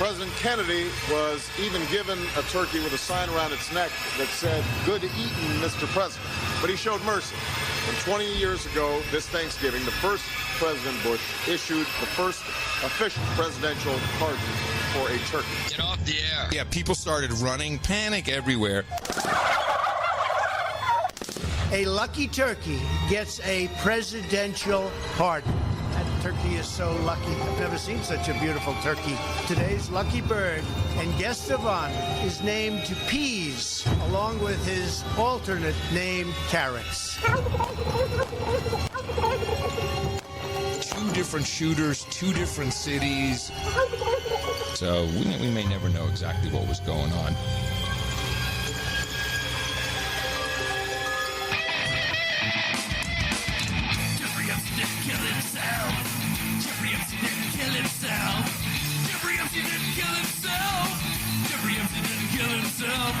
President Kennedy was even given a turkey with a sign around its neck that said, "Good eating, Mr. President." But he showed mercy. And 20 years ago, this Thanksgiving, the first President Bush issued the first official presidential pardon for a turkey. Get off the air. Yeah, people started running, panic everywhere. A lucky turkey gets a presidential pardon. That turkey is so lucky. I've never seen such a beautiful turkey. Today's lucky bird and guest of honor is named Peas, along with his alternate name, Carrots. Two different shooters, two different cities. So we may never know exactly what was going on. Jeffrey Epstein didn't kill himself. Jeffrey Epstein didn't kill himself. Jeffrey Epstein didn't kill himself. Jeffrey Epstein didn't kill himself.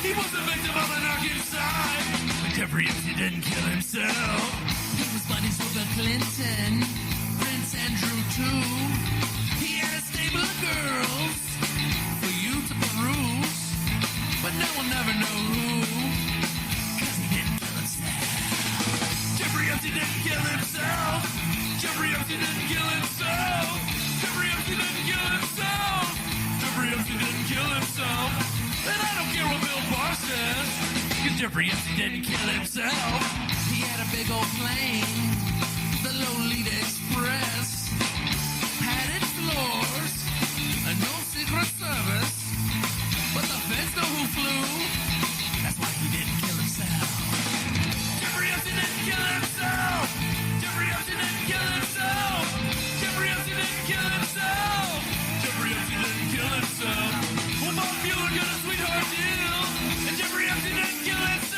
He was a victim of an arc inside. But Jeffrey Epstein didn't kill himself. He was buddies with Bill Clinton, Prince Andrew too. He had a stable of girls for you to peruse, but no one never know who, 'cause he didn't kill himself. Jeffrey Epstein didn't kill himself. Jeffrey Epstein didn't kill himself. Jeffrey Epstein didn't kill himself. Jeffrey Epstein didn't kill himself. And I don't care what Bill Barr says, 'cause Jeffrey Epstein didn't kill himself. He had a big old plane, the Lolita Express, padded floors, and no Secret Service, but the feds know who flew. That's why he didn't kill himself. Jeffrey Epstein didn't kill himself. Jeffrey Epstein didn't kill himself. Jeffrey Epstein didn't kill himself. Jeffrey Epstein didn't kill himself. Well, Bob Mueller got a sweetheart deal, and Jeffrey Epstein didn't kill himself.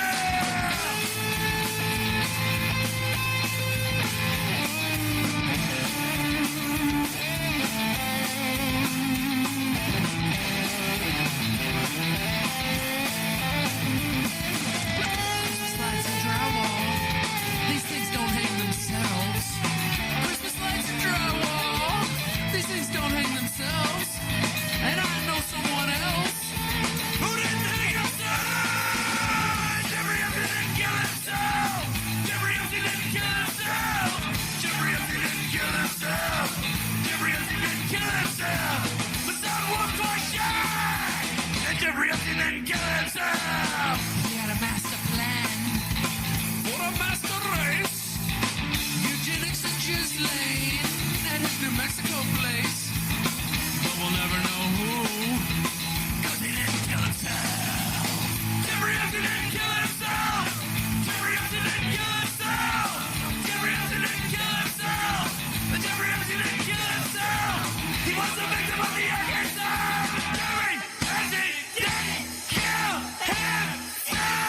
Christmas lights and drywall. These things don't hang themselves. Christmas lights and drywall. These things don't hang themselves. And I know someone else who didn't hang himself. Jeffrey Epstein didn't kill himself. Jeffrey Epstein didn't kill himself. Jeffrey Epstein didn't kill himself. Jeffrey Epstein didn't kill himself. The sun walked twice shy. And Jeffrey Epstein didn't kill himself. He had a master plan for a master race. Eugenics and Ghislaine at his New Mexico place. But we'll never know who, 'cause he didn't kill himself. Jeffrey Epstein didn't kill himself. Jeffrey Epstein didn't kill himself. Jeffrey Epstein didn't kill himself. Jeffrey Epstein didn't kill himself. He was the victim of the exercise. Jeffrey Epstein didn't kill himself.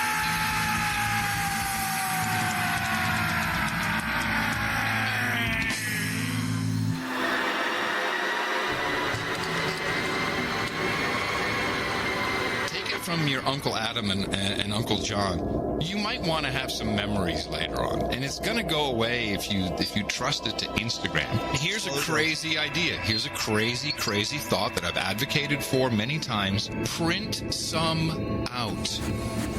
Take it from your Uncle Adam and Uncle John. You might want to have some memories later on, and it's going to go away if you trust it to Instagram. Here's a crazy idea. Here's a crazy thought that I've advocated for many times. Print some out.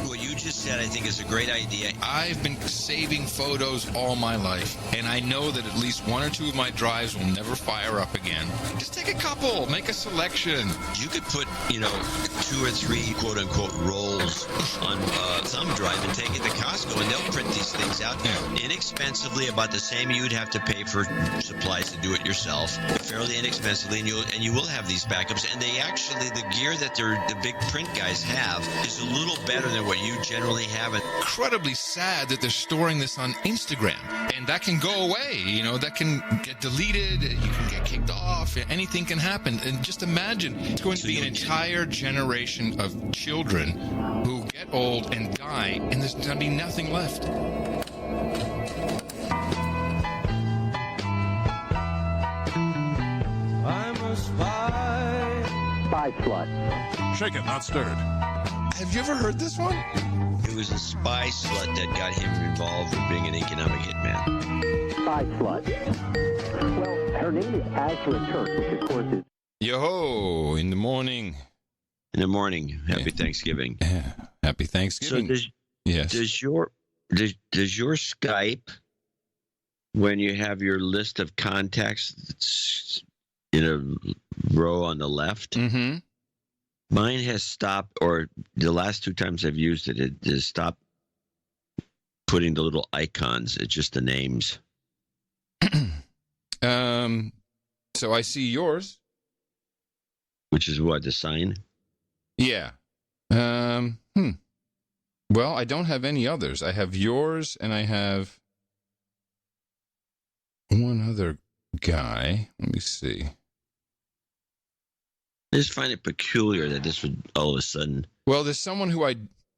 What you just said, I think, is a great idea. I've been saving photos all my life, and I know that at least one or two of my drives will never fire up again. Just take a couple, make a selection. You could put, 2 or 3 quote-unquote rolls on thumb drive and take it to Costco, and they'll print these things out inexpensively, about the same you'd have to pay for supplies to do it yourself, fairly inexpensively, and you will have these backups. And they actually, the gear that the big print guys have is a little better than what you generally have. Incredibly sad that they're storing this on Instagram, and that can go away. That can get deleted. You can get kicked off. Anything can happen. And just imagine, it's going to be an entire generation of children who get old and die, and there's going to be nothing left. I'm a spy slut. Shaken, not stirred. Have you ever heard this one? It was a spy slut that got him involved with being an economic hitman. Spy slut. Well, her name is Azra Turk, which of course is Yo-ho, in the morning. In the morning. Happy Thanksgiving. Yeah. Happy Thanksgiving. So does your Skype, when you have your list of contacts that's in a row on the left, Mm-hmm. mine has stopped, or the last 2 times I've used it, it has stopped putting the little icons. It's just the names. So I see yours. Which is what, the sign? Yeah. Well, I don't have any others. I have yours, and I have one other guy. Let me see. I just find it peculiar that this would all of a sudden. Well, there's someone who I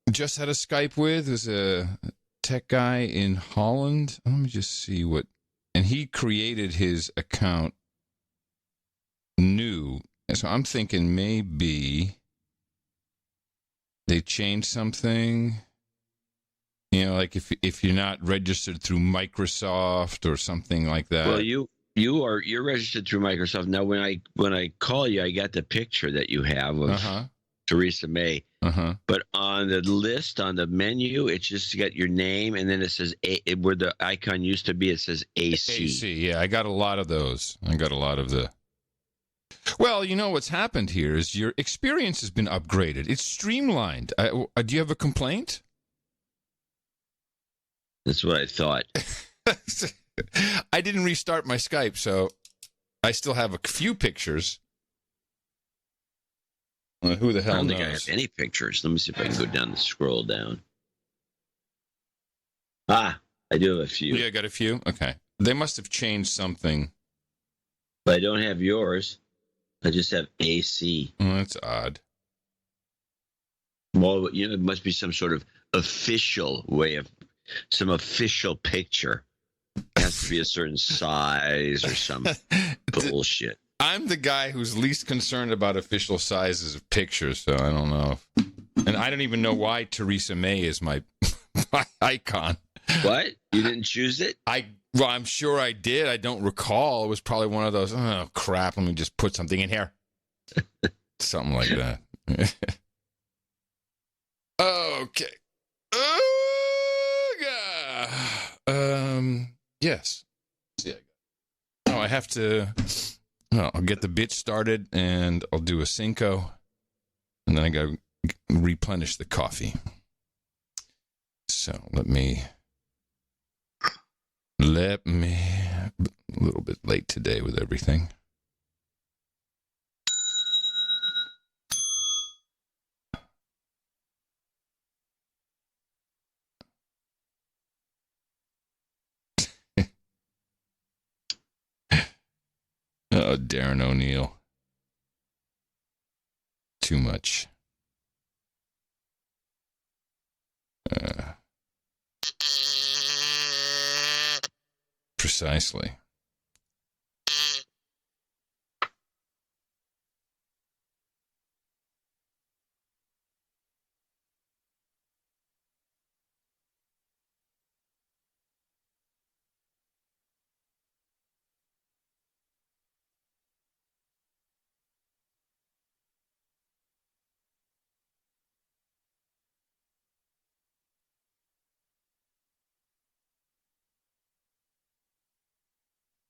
just had a Skype with. There's a tech guy in Holland. Let me just see what. And he created his account new. So I'm thinking maybe they changed something. You know, like if you're not registered through Microsoft or something like that. Well, you're registered through Microsoft. Now when I call you, I got the picture that you have of Theresa May. But on the list, on the menu, it's just got your name, and then it says where the icon used to be, it says AC. AC, yeah, I got a lot of those. I got a lot of the. Well, you know what's happened here is your experience has been upgraded. It's streamlined. Do you have a complaint? That's what I thought. I didn't restart my Skype, so I still have a few pictures. Who the hell I don't knows? think I have any pictures. Let me see if I can go down and scroll down. I do have a few. Yeah, I got a few? Okay. They must have changed something. But I don't have yours. I just have AC. Oh, that's odd. Well, you know, it must be some sort of official way of, some official picture. It has to be a certain size or some bullshit. I'm the guy who's least concerned about official sizes of pictures, so I don't know. And I don't even know why Theresa May is my icon. What? You didn't choose it? Well, I'm sure I did. I don't recall. It was probably one of those, oh, crap, let me just put something in here. Something like that. Okay. Yes. See, I have to... Well, I'll get the bitch started, and I'll do a Cinco, and then I got to replenish the coffee. So let me... A little bit late today with everything. Oh, Darren O'Neill. Too much. Precisely.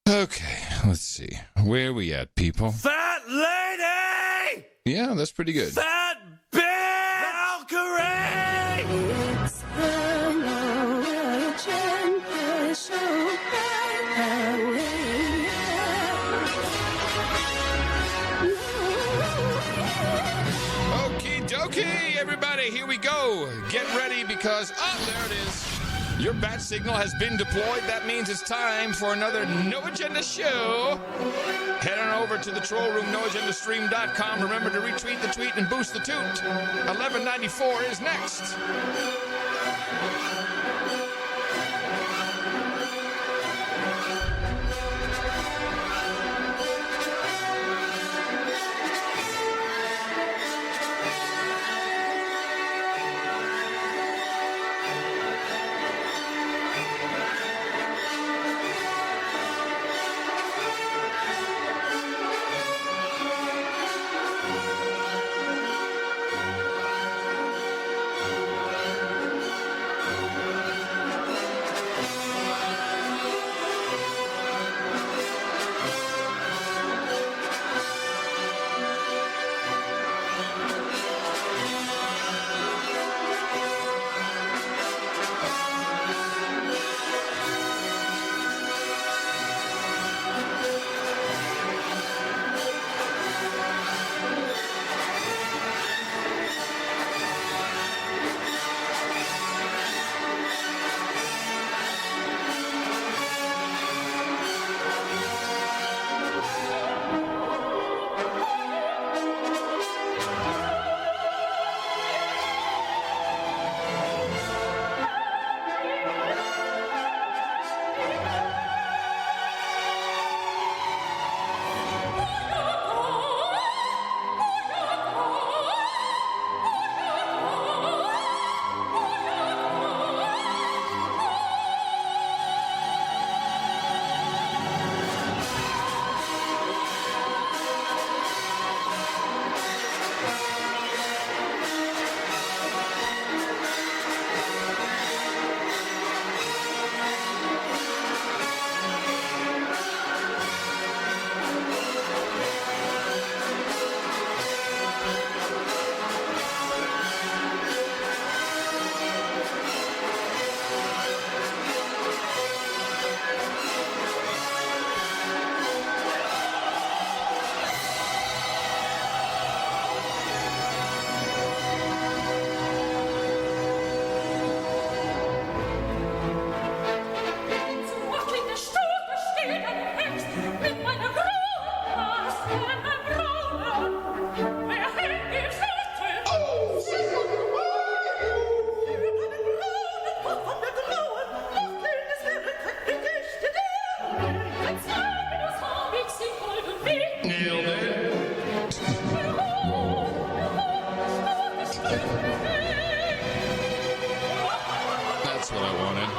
Okay, let's see. Where are we at, people? Fat lady! Yeah, that's pretty good. Fat Valkyrie! It's the Laura Chandler Show. Okie dokie, everybody, here we go. Get ready because, there it is. Your bat signal has been deployed. That means it's time for another No Agenda show. Head on over to the troll room, noagendastream.com. Remember to retweet the tweet and boost the toot. 1194 is next. what I wanted.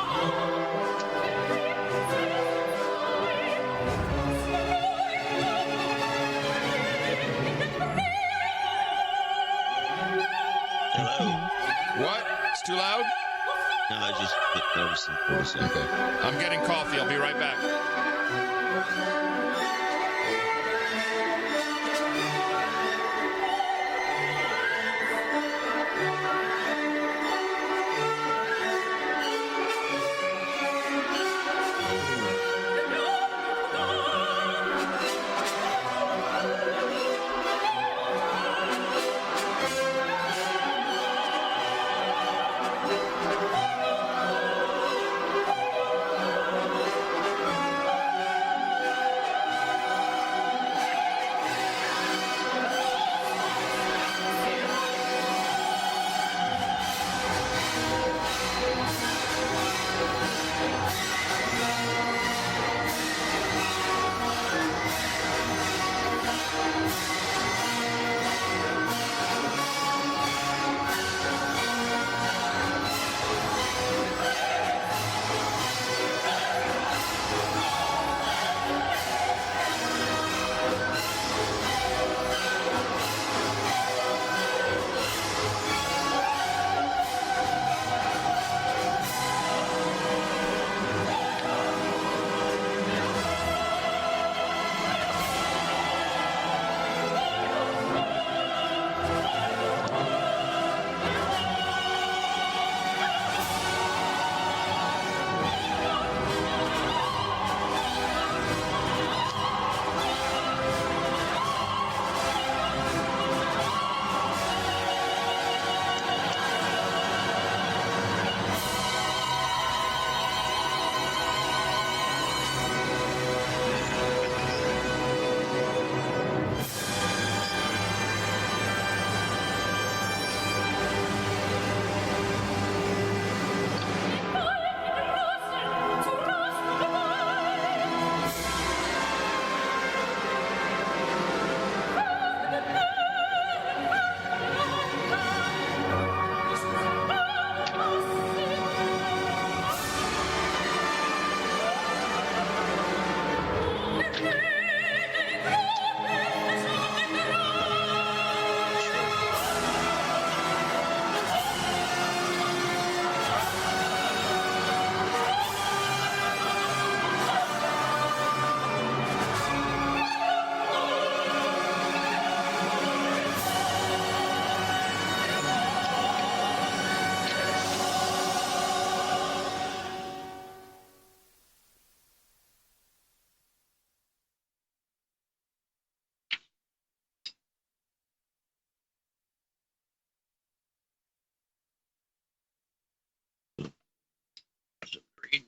Hello. What? It's too loud? No, I just noticed it. Okay. I'm getting coffee. I'll be right back.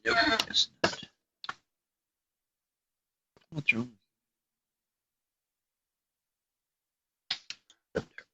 Nope, it's not. What's wrong? Up there.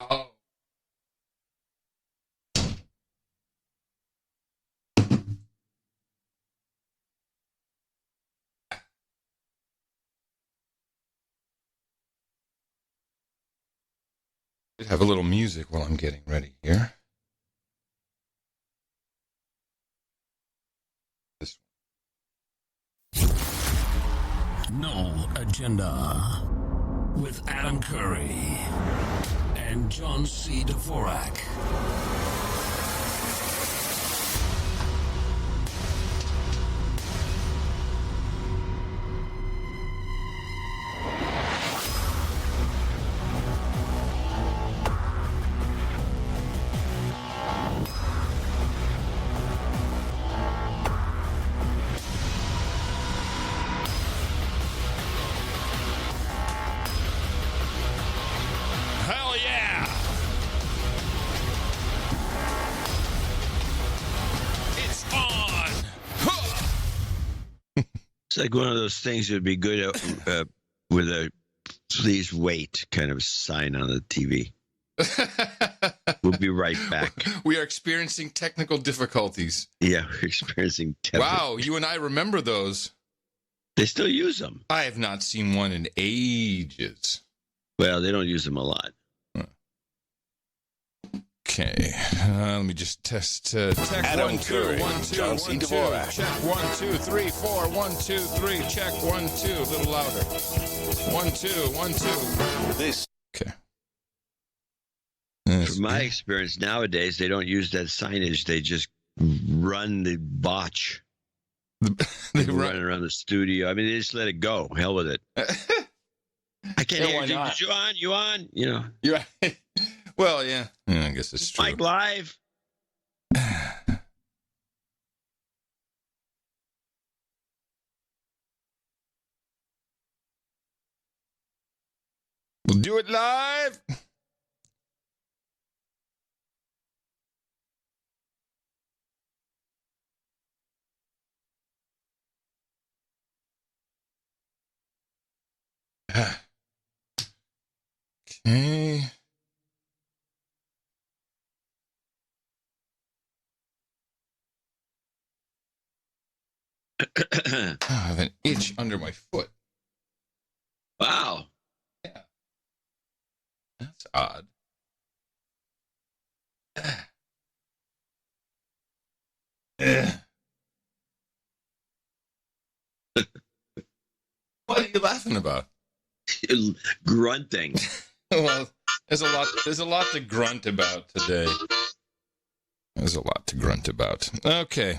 Oh. Have a little music while I'm getting ready here. No Agenda with Adam Curry and John C. Dvorak. Hell yeah! It's on! Huh! It's like one of those things that would be good with a "please wait" kind of sign on the TV. We'll be right back. We are experiencing technical difficulties. Yeah, we're experiencing. Wow, you and I remember those. They still use them. I have not seen one in ages. Well, they don't use them a lot. Okay, let me just test. Tech Adam 1 2 Curry, 1 2 John 1 C. 2. Dvorak. Check 1 2 3 4 1 2 3. Check 1 2. A little louder. 1 2 1 2. This Okay. From my experience nowadays, they don't use that signage. They just run the botch. They run around the studio. I mean, they just let it go. Hell with it. I can't hear why you. not? You on? You on? You know. You're right. Well, yeah. I guess it's true. Mike Live. We'll do it live. Okay. I have an itch under my foot. Wow. Yeah. That's odd. What are you laughing about? Grunting. Well, there's a lot to grunt about today. There's a lot to grunt about. Okay.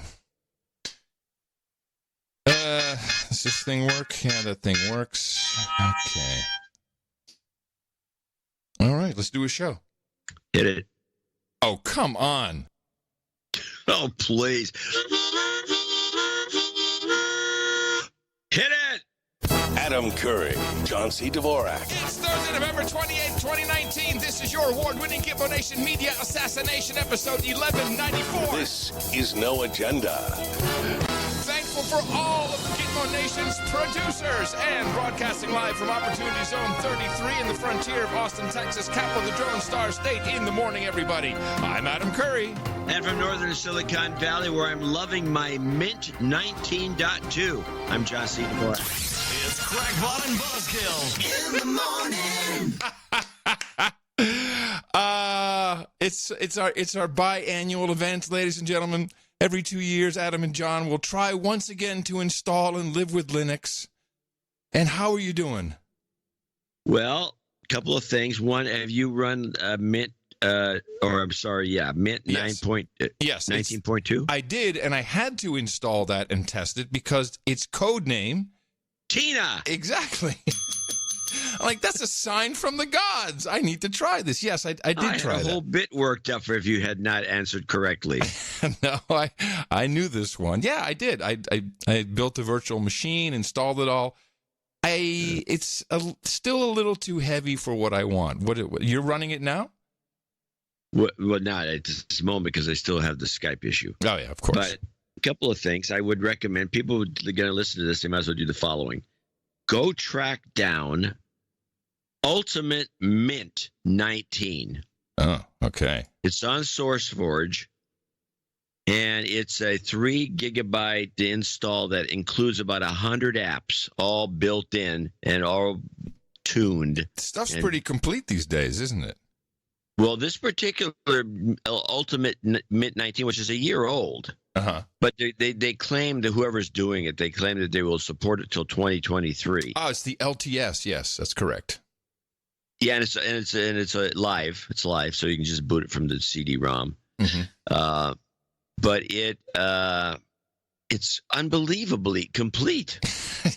Does this thing work? Yeah, that thing works. Okay. All right, let's do a show. Hit it. Oh, come on. Oh, please. Hit it. Adam Curry, John C. Dvorak. It's Thursday, November 28, 2019. This is your award-winning Gitmo Nation Media Assassination episode 1194. This is No Agenda. Thankful for all of the Gitmo Nation's producers and broadcasting live from Opportunity Zone 33 in the frontier of Austin, Texas, capital of the Drone Star State. In the morning, everybody. I'm Adam Curry. And from northern Silicon Valley, where I'm loving my Mint 19.2, I'm John C. Dvorak. It's Crackpot and Buzzkill in the morning. It's our biannual event, ladies and gentlemen. Every 2 years, Adam and John will try once again to install and live with Linux. And how are you doing? Well, a couple of things. One, have you run Mint? Mint Yes. 19.2? I did, and I had to install that and test it because its code name. Tina! Exactly. Like, that's a sign from the gods. I need to try this. Yes, I did try had a whole bit worked up for if you had not answered correctly. No, I knew this one. Yeah, I did. I built a virtual machine, installed it all. It's still a little too heavy for what I want. What you're running it now? Well, not at this moment because I still have the Skype issue. Oh, yeah, of course. But a couple of things I would recommend. People who are going to listen to this, they might as well do the following. Go track down Ultimate Mint 19. Oh, okay. It's on SourceForge, and it's a 3 gigabyte install that includes about 100 apps, all built in and all tuned. Stuff's pretty complete these days, isn't it? Well, this particular Ultimate Mint 19, which is a year old, But they claim that whoever's doing it, they claim that they will support it till 2023. Oh, it's the LTS. Yes, that's correct. Yeah, and it's live. It's live, so you can just boot it from the CD-ROM. Mm-hmm. But it's unbelievably complete.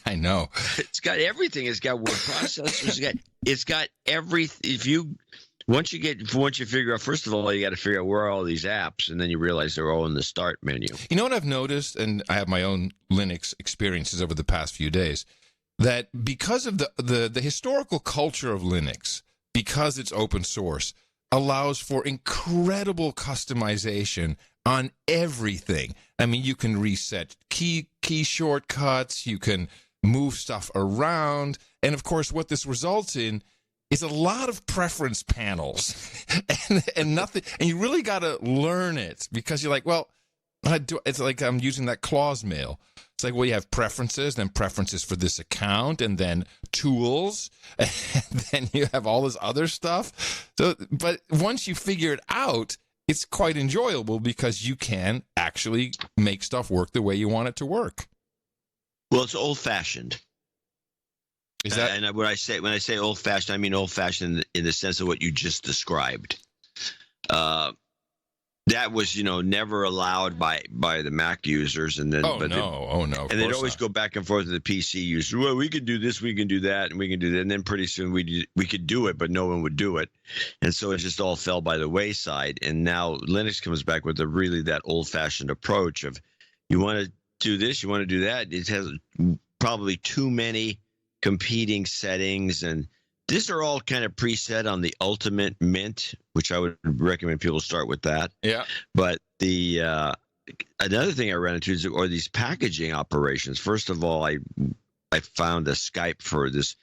I know. It's got everything. It's got word processors. It's got everything. Once you figure out, first of all, you got to figure out where are all these apps, and then you realize they're all in the start menu. You know what I've noticed, and I have my own Linux experiences over the past few days, that because of the historical culture of Linux, because it's open source, allows for incredible customization on everything. I mean, you can reset key shortcuts, you can move stuff around, and of course, what this results in is a lot of preference panels and nothing. And you really got to learn it because you're like, well, it's like I'm using that clause mail. It's like, well, you have preferences, then preferences for this account, and then tools, and then you have all this other stuff. So, but once you figure it out, it's quite enjoyable because you can actually make stuff work the way you want it to work. Well, it's old-fashioned. Is that? And when I say old-fashioned, I mean old-fashioned in the sense of what you just described. That was, never allowed by the Mac users, and then no. And they'd always go back and forth with the PC users. Well, we can do this, we can do that, and we can do that. And then pretty soon we could do it, but no one would do it, and so it just all fell by the wayside. And now Linux comes back with that old-fashioned approach of, you want to do this, you want to do that. It has probably too many competing settings, and these are all kind of preset on the Ultimate Mint, which I would recommend people start with that. Yeah. But the another thing I ran into are these packaging operations. First of all, I found a Skype for this.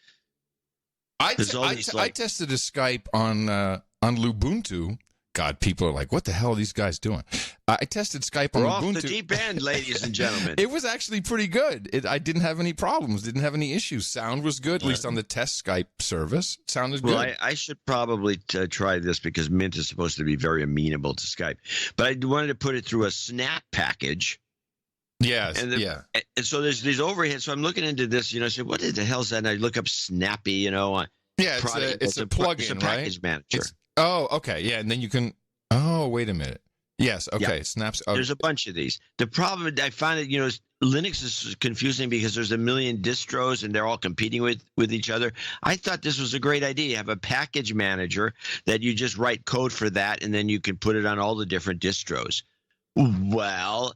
I tested a Skype on Lubuntu. God, people are like, what the hell are these guys doing? I tested Skype on Ubuntu. We're off the deep end, ladies and gentlemen. It was actually pretty good. I didn't have any problems, didn't have any issues. Sound was good, at least on the test Skype service. Sounded good. Well, I should probably try this because Mint is supposed to be very amenable to Skype. But I wanted to put it through a Snap package. Yes, and so there's these overheads. So I'm looking into this, I said, what the hell is that? And I look up Snappy, on it's a plugin, it's a package manager. Oh, okay. Yeah. And then you can. Oh, wait a minute. Yes. Okay. Yeah. Snaps. There's a bunch of these. The problem I find that, Linux is confusing because there's a million distros and they're all competing with each other. I thought this was a great idea. You have a package manager that you just write code for that, and then you can put it on all the different distros. Well,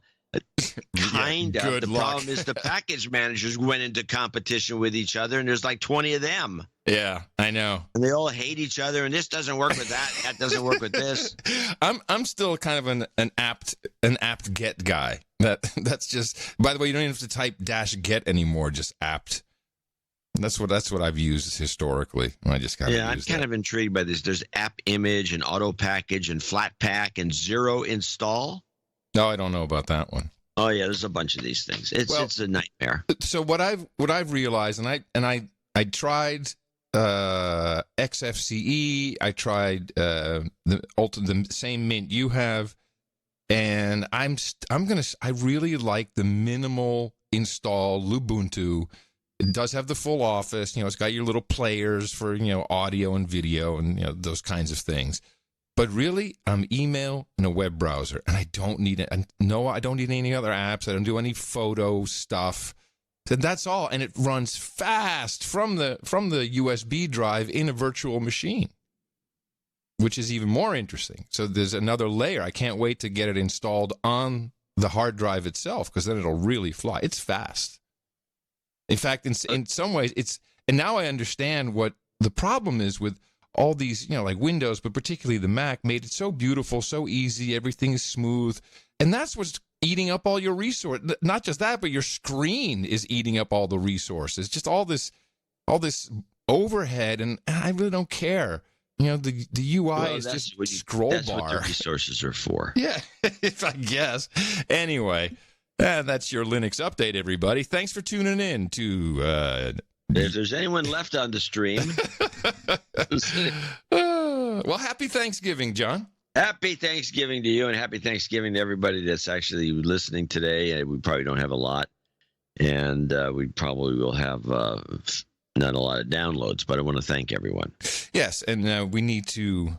kind of. Good the luck. Problem is the package managers went into competition with each other, and there's like 20 of them. Yeah, I know. And they all hate each other, and this doesn't work with that. That doesn't work with this. I'm still kind of an apt get guy. That's just. By the way, you don't even have to type -get anymore. Just apt. That's what I've used historically. I just kind of I'm kind of intrigued by this. There's app image and auto package and Flatpak and Zero install. No, I don't know about that one. Oh yeah, there's a bunch of these things. It's a nightmare. So what I've realized, and I tried XFCE. I tried the same Mint you have, and I really like the minimal install Lubuntu. It does have the full office. It's got your little players for audio and video and those kinds of things. But really, I'm email and a web browser, and I don't need it. No, I don't need any other apps. I don't do any photo stuff. And that's all, and it runs fast from the USB drive in a virtual machine, which is even more interesting. So there's another layer. I can't wait to get it installed on the hard drive itself, because then it'll really fly. It's fast. In fact, in some ways, and now I understand what the problem is with all these, like Windows, but particularly the Mac, made it so beautiful, so easy. Everything is smooth. And that's what's eating up all your resources. Not just that, but your screen is eating up all the resources. Just all this overhead, and I really don't care. The UI is just scroll bar. That's what the resources are for. Yeah, I guess. Anyway, that's your Linux update, everybody. Thanks for tuning in to... if there's anyone left on the stream. Well, happy Thanksgiving, John. Happy Thanksgiving to you, and happy Thanksgiving to everybody that's actually listening today. We probably don't have a lot, and we probably will have not a lot of downloads, but I want to thank everyone. Yes, and we need to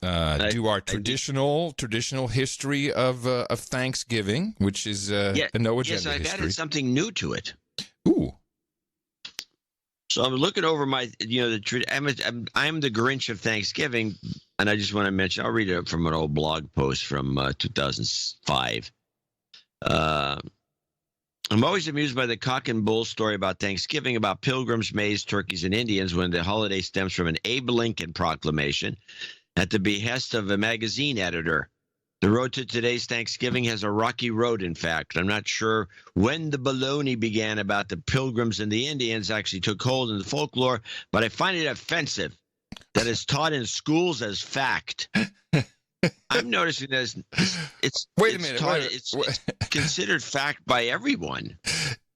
do our traditional history of Thanksgiving, which is a no agenda I've history. added something new to it. Ooh. So I'm looking over my, I'm the Grinch of Thanksgiving, and I just want to mention, I'll read it from an old blog post from 2005. I'm always amused by the cock and bull story about Thanksgiving, about pilgrims, maize, turkeys, and Indians, when the holiday stems from an Abe Lincoln proclamation at the behest of a magazine editor. The road to today's Thanksgiving has a rocky road, in fact. I'm not sure when the baloney began about the pilgrims and the Indians actually took hold in the folklore, but I find it offensive that it's taught in schools as fact. I'm noticing that it's considered fact by everyone.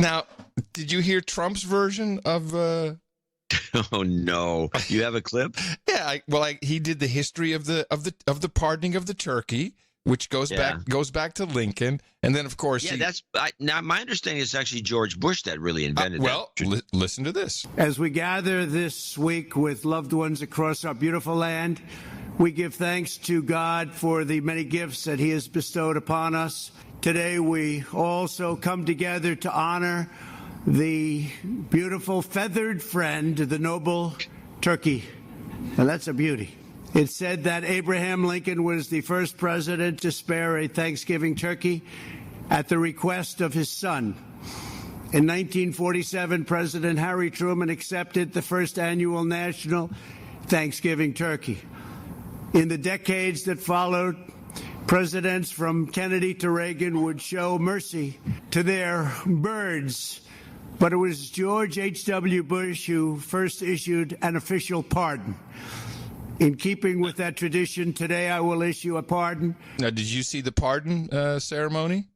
Now, did you hear Trump's version of? Oh no! You have a clip? Yeah. He did the history of the pardoning of the turkey, which goes back to Lincoln, and then of course. Yeah, now my understanding is actually George Bush that really invented that. Listen to this. As we gather this week with loved ones across our beautiful land, we give thanks to God for the many gifts that He has bestowed upon us. Today, we also come together to honor the beautiful feathered friend, the noble turkey. Now, that's a beauty. It's said that Abraham Lincoln was the first president to spare a Thanksgiving turkey at the request of his son. In 1947, President Harry Truman accepted the first annual national Thanksgiving turkey. In the decades that followed, presidents from Kennedy to Reagan would show mercy to their birds. But it was George H.W. Bush who first issued an official pardon. In keeping with that tradition, today I will issue a pardon. Now, did you see the pardon ceremony?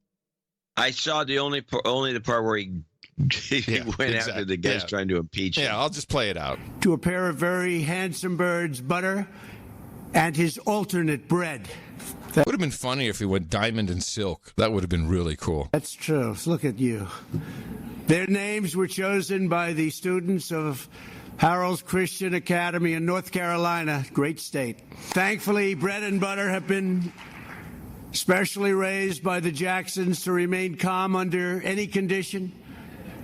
I saw only the part where he went after the guys trying to impeach him. Yeah, I'll just play it out. To a pair of very handsome birds, Butter and his alternate bread. That would have been funny if he went diamond and silk. That would have been really cool. That's true. Look at you. Their names were chosen by the students of Harold's Christian Academy in North Carolina, great state. Thankfully, bread and butter have been specially raised by the Jacksons to remain calm under any condition,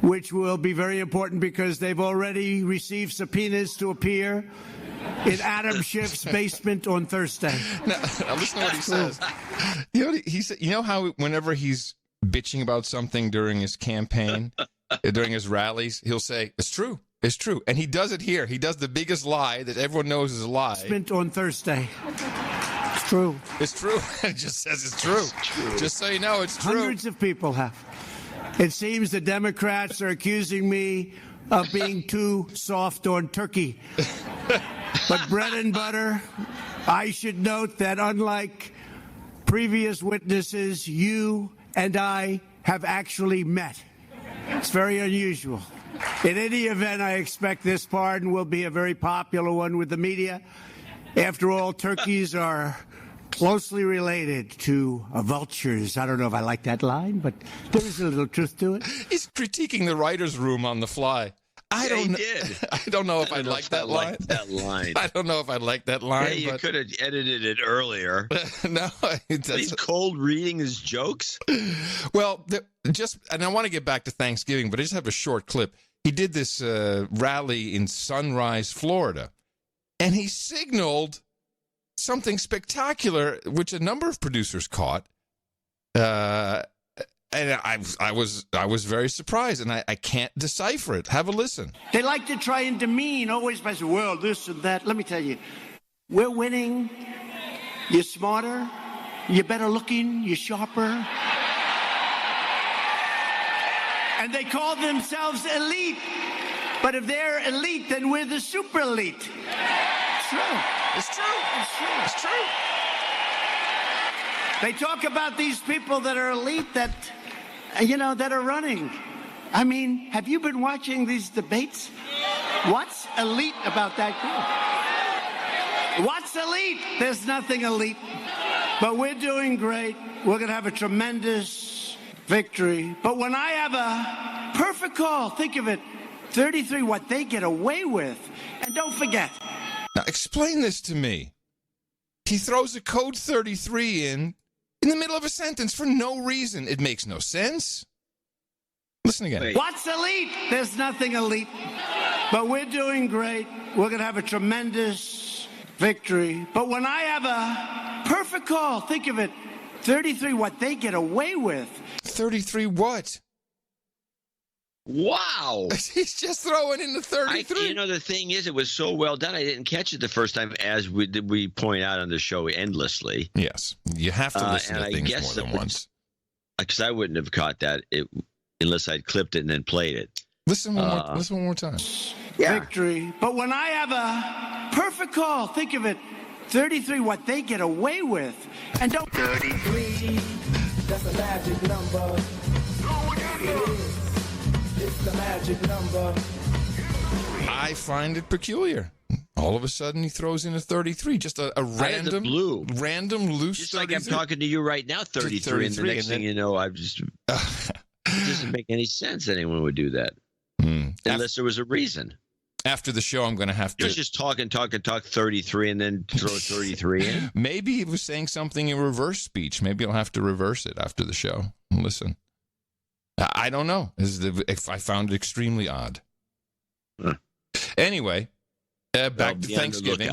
which will be very important because they've already received subpoenas to appear in Adam Schiff's basement on Thursday. Now listen to what he says. He said, you know how whenever he's bitching about something during his campaign, during his rallies, he'll say, "It's true. It's true." And he does it here. He does the biggest lie that everyone knows is a lie. Basement on Thursday. It's true. It's true. It just says it's true. Just so you know, it's true. Hundreds of people have. It seems the Democrats are accusing me of being too soft on turkey. But bread and butter, I should note that unlike previous witnesses, you and I have actually met. It's very unusual. In any event, I expect this pardon will be a very popular one with the media. After all, turkeys are closely related to vultures. I don't know if I like that line, but there is a little truth to it. He's critiquing the writer's room on the fly. I don't know if I like that line. I don't know if I like that line. Hey, you could have edited it earlier. No, he's cold reading his jokes. Well, and I want to get back to Thanksgiving, but I just have a short clip. He did this rally in Sunrise, Florida, and he signaled something spectacular, which a number of producers caught. And I was very surprised, and I can't decipher it. Have a listen. They like to try and demean, always by saying, well, this and that. Let me tell you, we're winning. You're smarter. You're better looking. You're sharper. And they call themselves elite. But if they're elite, then we're the super elite. It's true. It's true. It's true. It's true. They talk about these people that are elite that are running. I mean, have you been watching these debates? What's elite about that group? What's elite? There's nothing elite. But we're doing great. We're going to have a tremendous victory. But when I have a perfect call, think of it, 33, what they get away with. And don't forget. Now, explain this to me. He throws a code 33 in the middle of a sentence for no reason. It makes no sense. Listen again. Wait. What's elite? There's nothing elite. But we're doing great. We're going to have a tremendous victory. But when I have a perfect call, think of it, 33, what they get away with. 33 what? Wow. He's just throwing in the 33. The thing is, it was so well done. I didn't catch it the first time, as we point out on the show endlessly. Yes. You have to listen to and things I guess more than once. Because I wouldn't have caught that unless I'd clipped it and then played it. Listen one more time. Yeah. Victory. But when I have a perfect call, think of it, 33, what they get away with. And don't... 33, that's a magic number. It's the magic number. I find it peculiar. All of a sudden, he throws in a 33, just a random, loose. Just like I'm talking to you right now, 33, and the next thing you know, I've just. It doesn't make any sense anyone would do that unless there was a reason. After the show, I'm going to have to just talk 33, and then throw 33 in. Maybe he was saying something in reverse speech. Maybe I'll have to reverse it after the show. Listen. I don't know. I found it extremely odd. Huh. Anyway, back to Thanksgiving.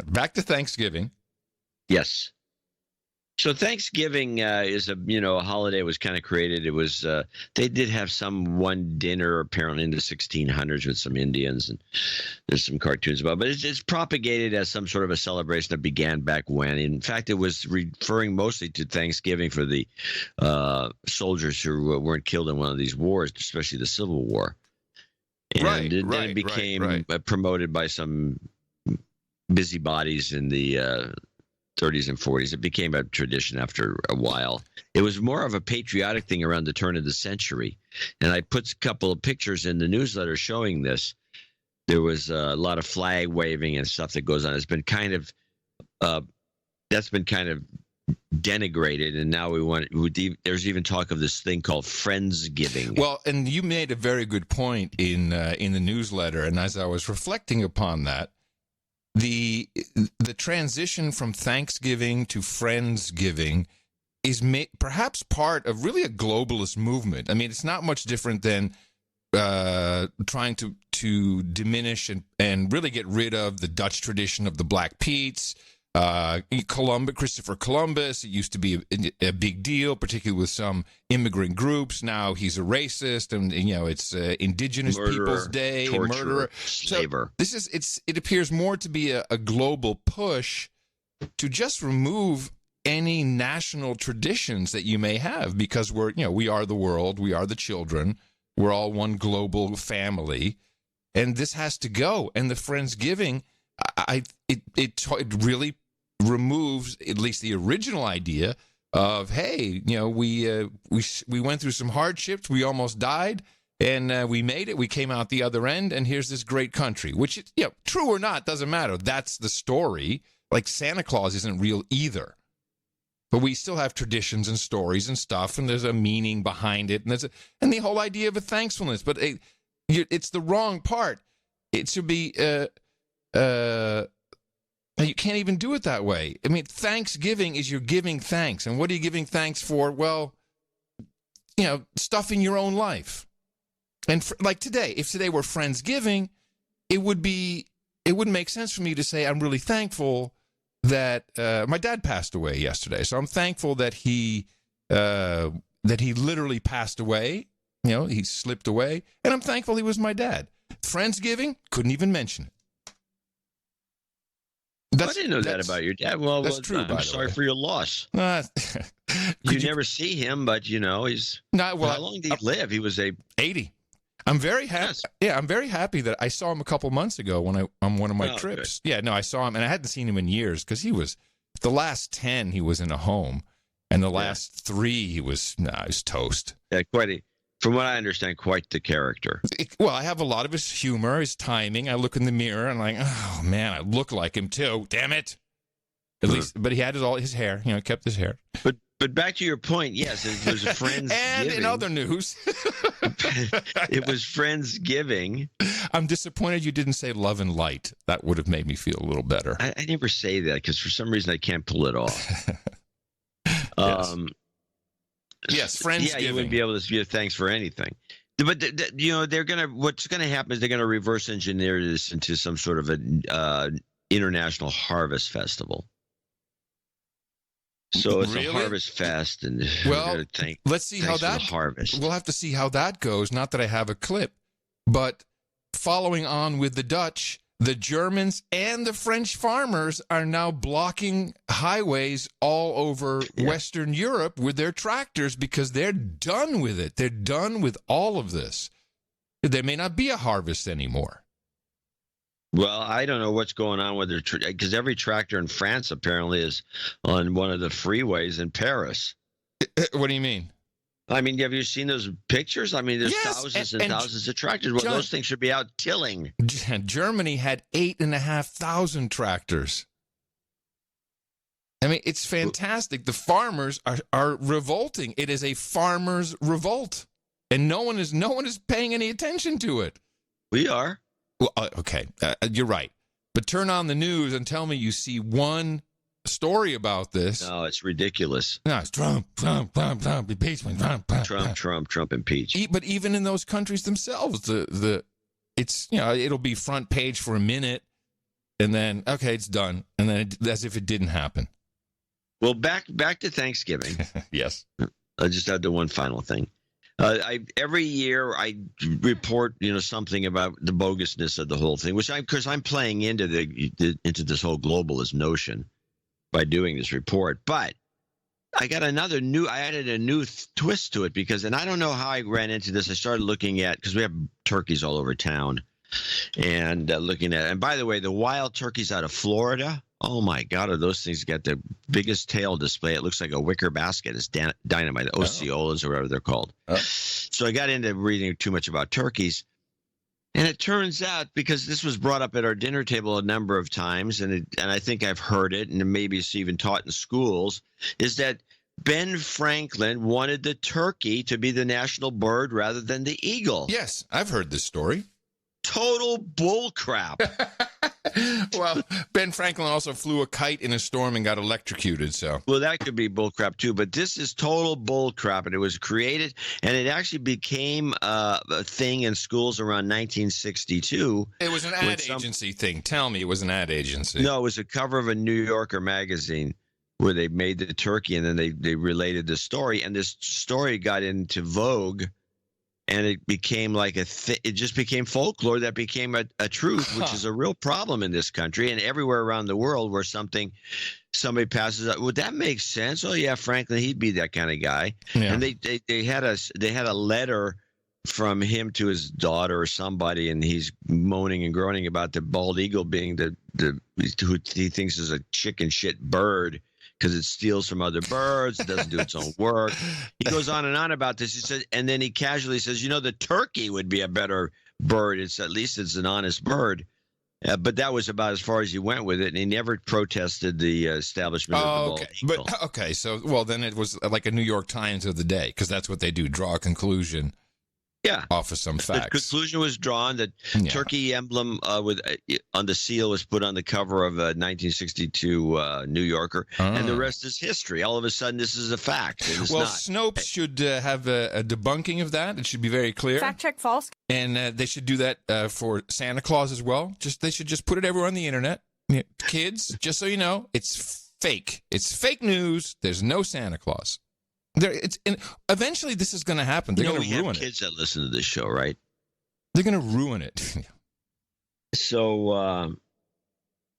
Back to Thanksgiving. Yes. So Thanksgiving is a holiday was kind of created. It was they did have one dinner apparently in the 1600s with some Indians, and there's some cartoons about it. But it's propagated as some sort of a celebration that began back when. In fact, it was referring mostly to Thanksgiving for the soldiers who weren't killed in one of these wars, especially the Civil War. And then it became promoted by some busybodies in the 30s and 40s. It became a tradition after a while. It was more of a patriotic thing around the turn of the century. And I put a couple of pictures in the newsletter showing this. There was a lot of flag waving and stuff that goes on. It's been kind of that's been kind of denigrated, and now there's even talk of this thing called Friendsgiving. Well, and you made a very good point in the newsletter, and as I was reflecting upon that, the transition from Thanksgiving to Friendsgiving is perhaps part of really a globalist movement. I mean, it's not much different than trying to diminish and really get rid of the Dutch tradition of the Black Pete's. Christopher Columbus, it used to be a big deal, particularly with some immigrant groups. Now he's a racist, and it's Indigenous Peoples Day, murderer, slaver. So it appears more to be a global push to just remove any national traditions that you may have, because we are the world, we are the children, we're all one global family, and this has to go. And the Friendsgiving, it really removes at least the original idea of, hey, we went through some hardships, we almost died, and we made it, we came out the other end, and here's this great country, which, true or not, doesn't matter. That's the story. Like Santa Claus isn't real either. But we still have traditions and stories and stuff, and there's a meaning behind it, and the whole idea of a thankfulness. But it's the wrong part. It should be you can't even do it that way. I mean, Thanksgiving is you're giving thanks. And what are you giving thanks for? Well, stuff in your own life. And like today, if today were Friendsgiving, it wouldn't make sense for me to say I'm really thankful that my dad passed away yesterday. So I'm thankful that he literally passed away. He slipped away. And I'm thankful he was my dad. Friendsgiving, couldn't even mention it. I didn't know that about your dad. Well, that's true. I'm sorry for your loss. You never see him, but he's. How long did he live? He was 80. I'm very happy. Yes. Yeah, I'm very happy that I saw him a couple months ago on one of my trips. Good. Yeah, no, I saw him, and I hadn't seen him in years because he was the last 10 he was in a home, and the last 3 he was toast. Yeah, from what I understand, quite the character. Well, I have a lot of his humor, his timing. I look in the mirror and I'm like, oh man, I look like him too. Damn it. At least, but he had all his hair. Kept his hair. But back to your point, yes, it was a Friendsgiving. And in other news, it was Friendsgiving. I'm disappointed you didn't say love and light. That would have made me feel a little better. I never say that because for some reason I can't pull it off. Yes, Friendsgiving. Yeah, you wouldn't be able to give thanks for anything. But they're gonna. What's gonna happen is they're gonna reverse engineer this into some sort of an international harvest festival. So it's a harvest fest, and let's see how that harvest. We'll have to see how that goes. Not that I have a clip, but following on with the Dutch, the Germans and the French farmers are now blocking highways all over Western Europe with their tractors because they're done with it. They're done with all of this. There may not be a harvest anymore. Well, I don't know what's going on with their because every tractor in France apparently is on one of the freeways in Paris. What do you mean? I mean, have you seen those pictures? I mean, there's thousands and thousands of tractors. Well, those things should be out tilling. Germany had 8,500 tractors. I mean, it's fantastic. The farmers are revolting. It is a farmers' revolt, and no one is paying any attention to it. We are. Well, okay, you're right. But turn on the news and tell me you see one story about this. No, it's ridiculous. No, it's Trump, impeachment, Trump, impeach. But even in those countries themselves, it's it'll be front page for a minute, and then okay, it's done, and then as if it didn't happen. Well, back to Thanksgiving. Yes, I just had the one final thing. Every year I report, something about the bogusness of the whole thing, because I'm playing into into this whole globalist notion by doing this report. But I got I added a new twist to it and I don't know how I ran into this. I started looking at, because we have turkeys all over town, and and by the way, the wild turkeys out of Florida. Oh my God, are those things got the biggest tail display? It looks like a wicker basket. It's dynamite, the Osceolas or whatever they're called. So I got into reading too much about turkeys. And it turns out, because this was brought up at our dinner table a number of times, and I think I've heard it, and maybe it's even taught in schools, is that Ben Franklin wanted the turkey to be the national bird rather than the eagle. Yes, I've heard this story. Total bullcrap. Well, Ben Franklin also flew a kite in a storm and got electrocuted. So, well, that could be bullcrap too. But this is total bullcrap, and it was created, and it actually became a thing in schools around 1962. It was an ad agency thing. Tell me, it was an ad agency. No, it was a cover of a New Yorker magazine where they made the turkey, and then they related the story, and this story got into vogue. And it became like it just became folklore that became a truth, which is a real problem in this country and everywhere around the world where somebody passes up. Would that make sense? Oh yeah, Franklin, he'd be that kind of guy. Yeah. And they had a letter from him to his daughter or somebody, and he's moaning and groaning about the bald eagle being who he thinks is a chicken shit bird, because it steals from other birds, it doesn't do its own work. He goes on and on about this. He says, and then he casually says, the turkey would be a better bird. At least it's an honest bird. But that was about as far as he went with it, and he never protested the establishment of the bald eagle. But okay, so then it was like a New York Times of the day, because that's what they do: draw a conclusion. Yeah, off of some facts. The conclusion was drawn that turkey emblem on the seal was put on the cover of a 1962 New Yorker, and the rest is history. All of a sudden, this is a fact. Well, Snopes should have a debunking of that. It should be very clear. Fact check false. And they should do that for Santa Claus as well. They should just put it everywhere on the internet. Kids, just so you know, it's fake. It's fake news. There's no Santa Claus. Eventually this is going to happen. They're going to ruin it. We have kids that listen to this show, right? They're going to ruin it. So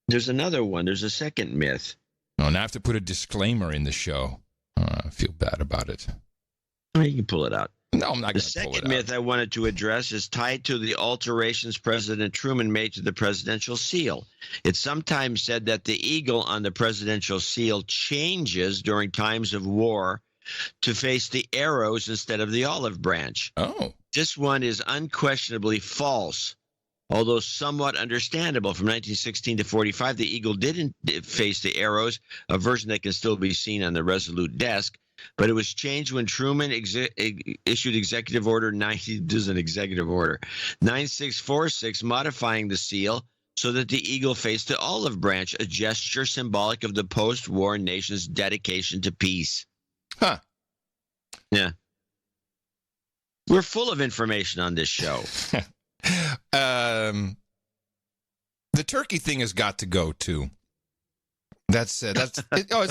there's another one. There's a second myth. No, now I have to put a disclaimer in the show. I feel bad about it. You can pull it out. No, I'm not going to pull it out. The second myth I wanted to address is tied to the alterations President Truman made to the presidential seal. It's sometimes said that the eagle on the presidential seal changes during times of war to face the arrows instead of the olive branch. Oh. This one is unquestionably false, although somewhat understandable. From 1916 to 45, the eagle didn't face the arrows, a version that can still be seen on the Resolute desk. But it was changed when Truman issued Executive Order 9646, modifying the seal so that the eagle faced the olive branch, a gesture symbolic of the post-war nation's dedication to peace. Huh. Yeah. We're full of information on this show. The turkey thing has got to go too. It's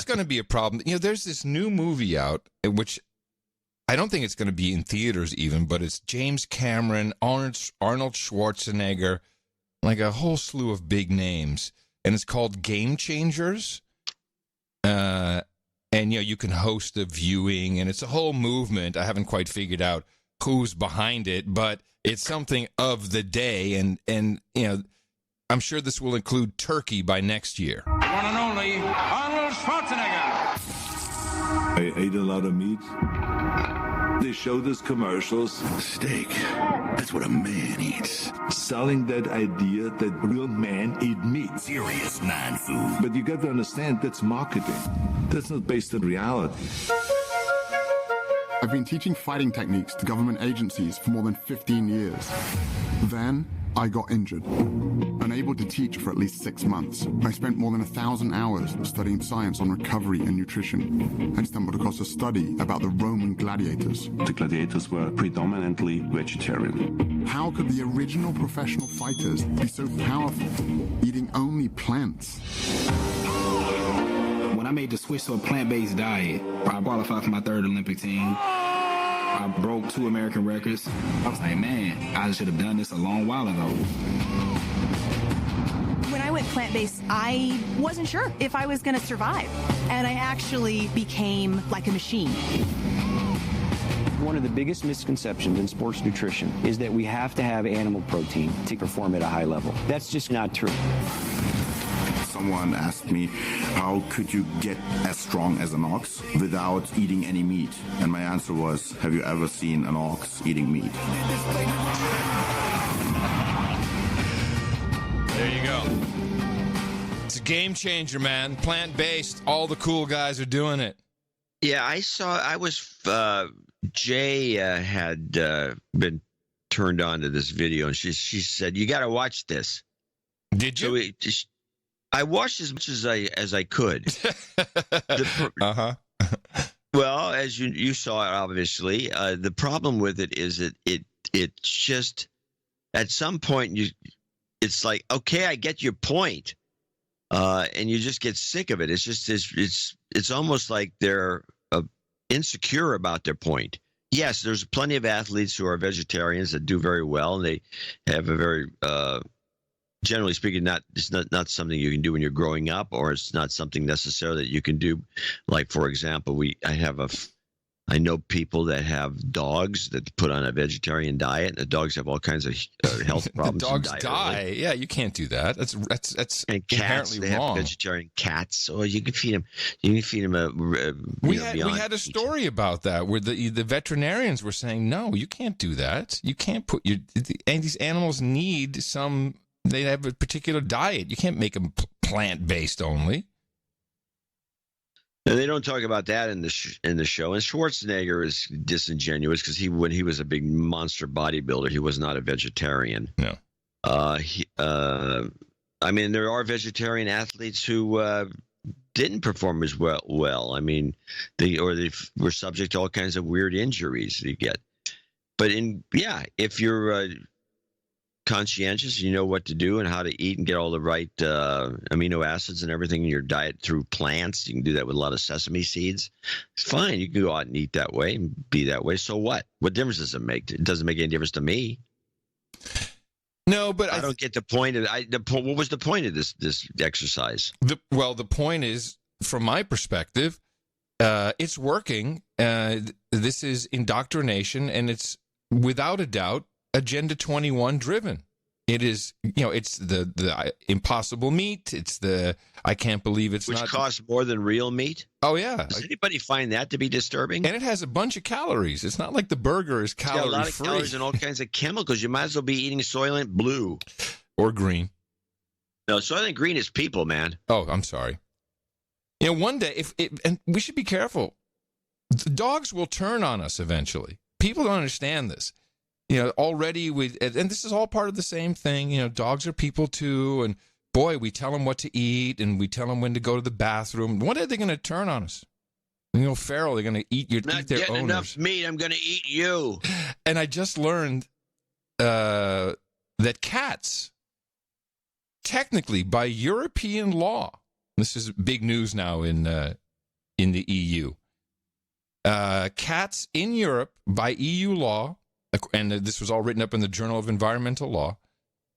going to be a problem. There's this new movie out, which I don't think it's going to be in theaters even, but it's James Cameron, Arnold Schwarzenegger, like a whole slew of big names, and it's called Game Changers. And you can host a viewing, and it's a whole movement. I haven't quite figured out who's behind it, but it's something of the day, and I'm sure this will include turkey by next year. One and only Arnold Schwarzenegger. I ate a lot of meat. They showed us commercials. Steak. That's what a man eats. Selling that idea that real men eat meat. Serious man food. But you got to understand, that's marketing. That's not based on reality. I've been teaching fighting techniques to government agencies for more than 15 years. Then I got injured. Unable to teach for at least 6 months. I spent more than 1,000 hours studying science on recovery and nutrition. I stumbled across a study about the Roman gladiators. The gladiators were predominantly vegetarian. How could the original professional fighters be so powerful, eating only plants? When I made the switch to a plant-based diet, I qualified for my 3rd Olympic team. I broke 2 American records. I was like, man, I should have done this a long while ago. When I went plant-based, I wasn't sure if I was going to survive. And I actually became like a machine. One of the biggest misconceptions in sports nutrition is that we have to have animal protein to perform at a high level. That's just not true. Someone asked me, how could you get as strong as an ox without eating any meat? And my answer was, have you ever seen an ox eating meat? There you go. It's a game changer, man. Plant-based. All the cool guys are doing it. Yeah, Jay had been turned on to this video, and she said, you got to watch this. Did you? So I watched as much as I could. Well, as you saw it, obviously, the problem with it is it just at some point it's like, okay, I get your point, and you just get sick of it. It's just it's almost like they're insecure about their point. Yes, there's plenty of athletes who are vegetarians that do very well, and they have a very generally speaking, it's not something you can do when you're growing up, or it's not something necessarily that you can do. Like, for example, I know people that have dogs that put on a vegetarian diet, and the dogs have all kinds of health problems. The dogs die. Yeah, you can't do that. That's and cats. They wrong. have vegetarian cats, so you can feed them. You can feed them we had a story about that where the veterinarians were saying, no, you can't do that. You can't put and these animals need some. They have a particular diet. You can't make them plant-based only. And they don't talk about that in the show. And Schwarzenegger is disingenuous because when he was a big monster bodybuilder, he was not a vegetarian. No. I mean, there are vegetarian athletes who didn't perform as well. I mean, they were subject to all kinds of weird injuries you get. But if you're conscientious, you know what to do and how to eat and get all the right amino acids and everything in your diet through plants. You can do that with a lot of sesame seeds. It's fine. You can go out and eat that way and be that way. So what? What difference does it make? It doesn't make any difference to me. No, but I don't get the point of what was the point of this exercise? The point is, from my perspective, it's working. This is indoctrination, and it's without a doubt Agenda 21 driven. It is, it's the impossible meat. It's the I can't believe it's Which not. costs more than real meat. Oh yeah. Does anybody find that to be disturbing? And it has a bunch of calories. It's not like the burger is It's got a lot of calorie-free. calories and all kinds of chemicals. You might as well be eating Soylent Blue or green. No, Soylent Green is people, man. Oh, I'm sorry. One day, and we should be careful. The dogs will turn on us eventually. People don't understand this. Already and this is all part of the same thing. Dogs are people too, and boy, we tell them what to eat, and we tell them when to go to the bathroom. One day they're going to turn on us. Feral, they're going to eat their Not getting owners. enough meat. I'm going to eat you. And I just learned that cats, technically, by European law, this is big news now in the EU. Cats in Europe, by EU law, and this was all written up in the Journal of Environmental Law,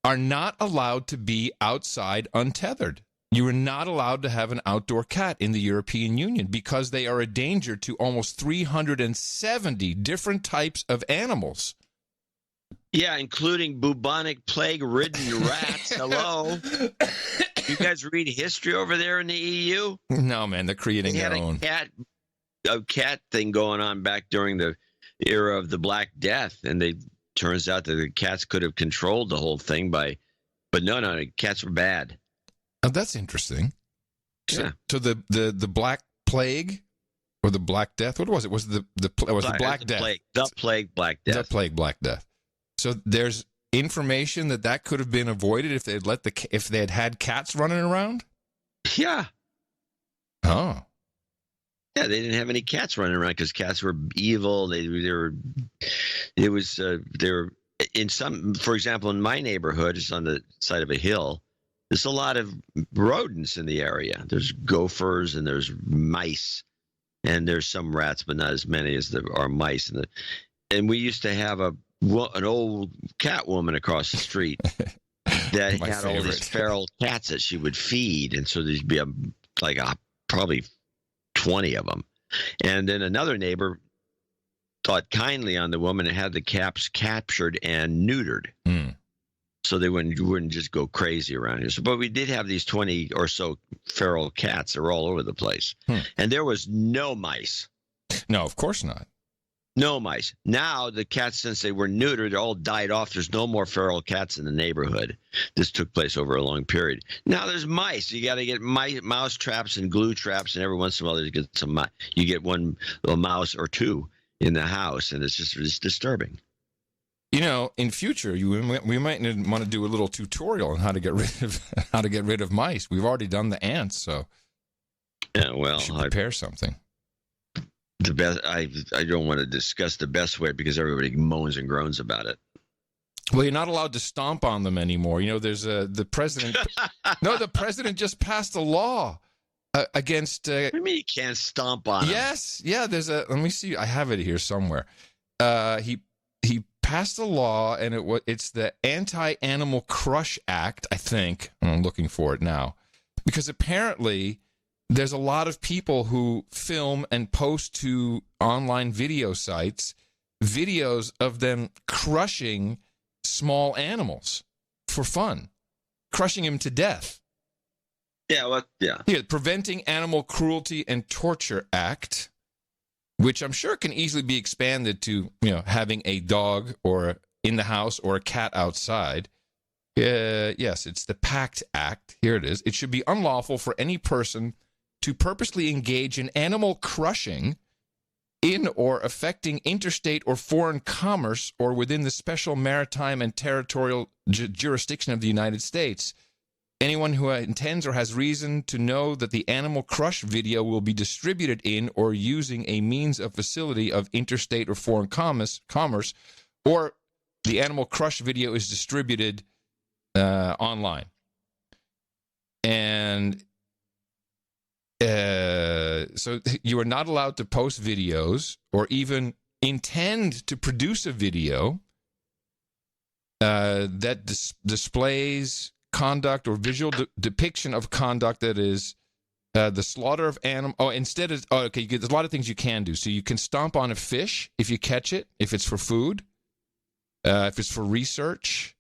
are not allowed to be outside untethered. You are not allowed to have an outdoor cat in the European Union because they are a danger to almost 370 different types of animals. Yeah, including bubonic plague-ridden rats. Hello. You guys read history over there in the EU? No, man, they're creating They their had own. a cat thing going on back during the era of the Black Death, and turns out that the cats could have controlled the whole thing but no, cats were bad. Oh, that's interesting. Yeah. So the Black Plague or the Black Death, what was it? Was it the Black Death? The plague, Black Death. The plague, Black Death. So there's information that could have been avoided if they had cats running around. Yeah. Oh. Yeah, they didn't have any cats running around because cats were evil. They were in some, for example, in my neighborhood, it's on the side of a hill. There's a lot of rodents in the area. There's gophers and there's mice, and there's some rats, but not as many as there are mice. And we used to have an old cat woman across the street that had all these feral cats that she would feed, and so there'd be probably 20 of them. And then another neighbor thought kindly on the woman and had the cats captured and neutered. So they wouldn't just go crazy around here. But we did have these 20 or so feral cats that were all over the place. And there was no mice. No, of course not. No mice. Now the cats, since they were neutered, they all died off. There's no more feral cats in the neighborhood. This took place over a long period. Now there's mice. You got to get mouse traps and glue traps, and every once in a while you get one little mouse or two in the house, and it's disturbing. In future, we might want to do a little tutorial on how to get rid of mice. We've already done the ants, so yeah. Well, we should prepare something. The best. I don't want to discuss the best way because everybody moans and groans about it. Well, you're not allowed to stomp on them anymore. There's the president. No, the president just passed a law against. What do you mean you can't stomp on them? Yes, yeah. Let me see. I have it here somewhere. He passed a law, and it's the Anti-Animal Crush Act, I think. I'm looking for it now, because apparently there's a lot of people who film and post to online video sites videos of them crushing small animals for fun, crushing them to death. Yeah, yeah. Here, Preventing Animal Cruelty and Torture Act, which I'm sure can easily be expanded to, having a dog or in the house or a cat outside. Yes, it's the PACT Act. Here it is. It should be unlawful for any person to purposely engage in animal crushing in or affecting interstate or foreign commerce or within the special maritime and territorial jurisdiction of the United States. Anyone who intends or has reason to know that the animal crush video will be distributed in or using a means of facility of interstate or foreign commerce, or the animal crush video is distributed online. And so you are not allowed to post videos or even intend to produce a video that displays conduct or visual depiction of conduct that is the slaughter of animal. There's a lot of things you can do. So you can stomp on a fish if you catch it, if it's for food, if it's for research.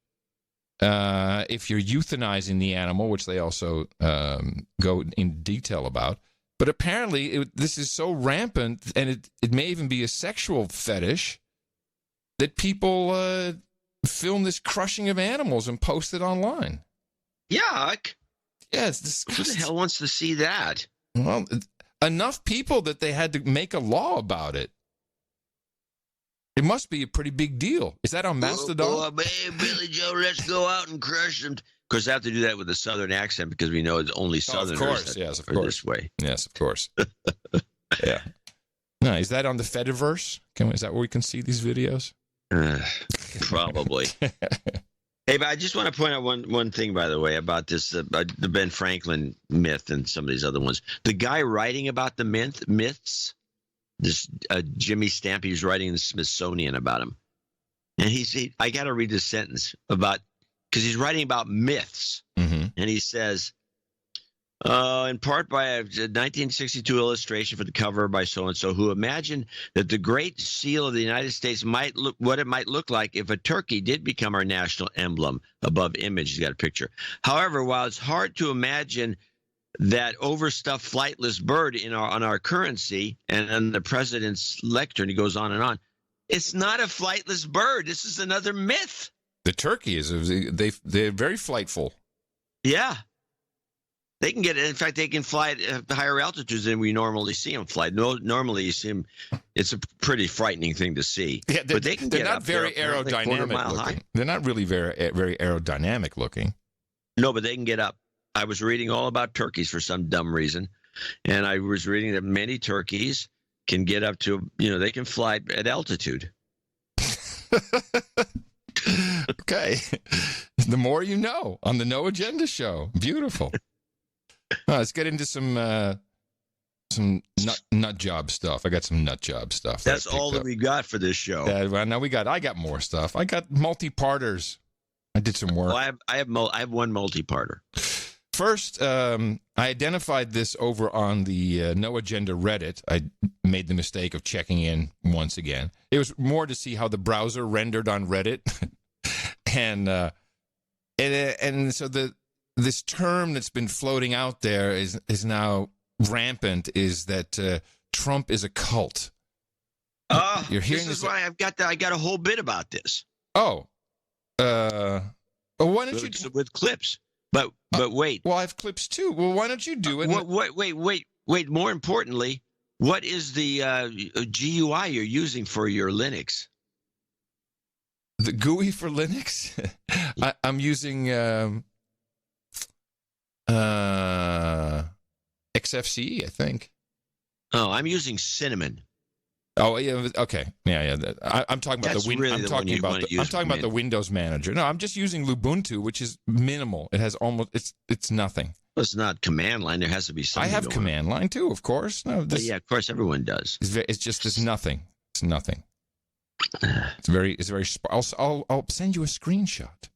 if you're euthanizing the animal, which they also go in detail about. But apparently, this is so rampant, and it may even be a sexual fetish, that people film this crushing of animals and post it online. Yuck. Yeah, it's disgusting. Who the hell wants to see that? Well, enough people that they had to make a law about it. It must be a pretty big deal. Is that on Mastodon? Hey, Billy Joe, let's go out and crush them. Of course, I have to do that with a Southern accent because we know it's only Southerners of course. this way. Yes, of course. Yeah. No, is that on the Fediverse? Is that where we can see these videos? Probably. Hey, but I just want to point out one thing, by the way, about this, the Ben Franklin myth and some of these other ones. The guy writing about the myths, this Jimmy Stamp, he was writing in the Smithsonian about him. And I got to read this sentence about, because he's writing about myths. Mm-hmm. And he says, in part by a 1962 illustration for the cover by so-and-so, who imagined that the Great Seal of the United States might look what it might look like if a turkey did become our national emblem. Above image, he's got a picture. However, while it's hard to imagine that overstuffed flightless bird on our currency and on the president's lectern, he goes on and on, it's not a flightless bird. This is another myth. The turkey they're very flightful. Yeah. They can get it. In fact, they can fly at higher altitudes than we normally see them fly. Normally, you see them. It's a pretty frightening thing to see. Yeah, but they can they're get not up very there, aerodynamic looking. High. They're not really very aerodynamic looking. No, but they can get up. I was reading all about turkeys for some dumb reason, and I was reading that many turkeys can get up to, they can fly at altitude. Okay. The more you know on the No Agenda Show. Beautiful. Let's get into some nut job stuff. I got some nut job stuff. That's all that we got for this show. Yeah, well, now I got more stuff. I got multi-parters. I did some work. Well, I have one multi-parter. First, I identified this over on the No Agenda Reddit. I made the mistake of checking in once again. It was more to see how the browser rendered on Reddit, and so this term that's been floating out there is now rampant. Is that Trump is a cult? You're hearing this is why I got a whole bit about this. Oh, why don't you with clips? But wait. Well, I have clips too. Well, why don't you do it? Wait. More importantly, what is the GUI you're using for your Linux? The GUI for Linux? I'm using XFCE, I think. Oh, I'm using Cinnamon. Oh yeah, okay, yeah. I'm talking about I'm talking about the Windows Manager. No, I'm just using Lubuntu, which is minimal. It has it's nothing. Well, it's not command line. There has to be something. I have command line too, of course. No, yeah, of course, everyone does. It's nothing. It's nothing. It's very. I'll send you a screenshot.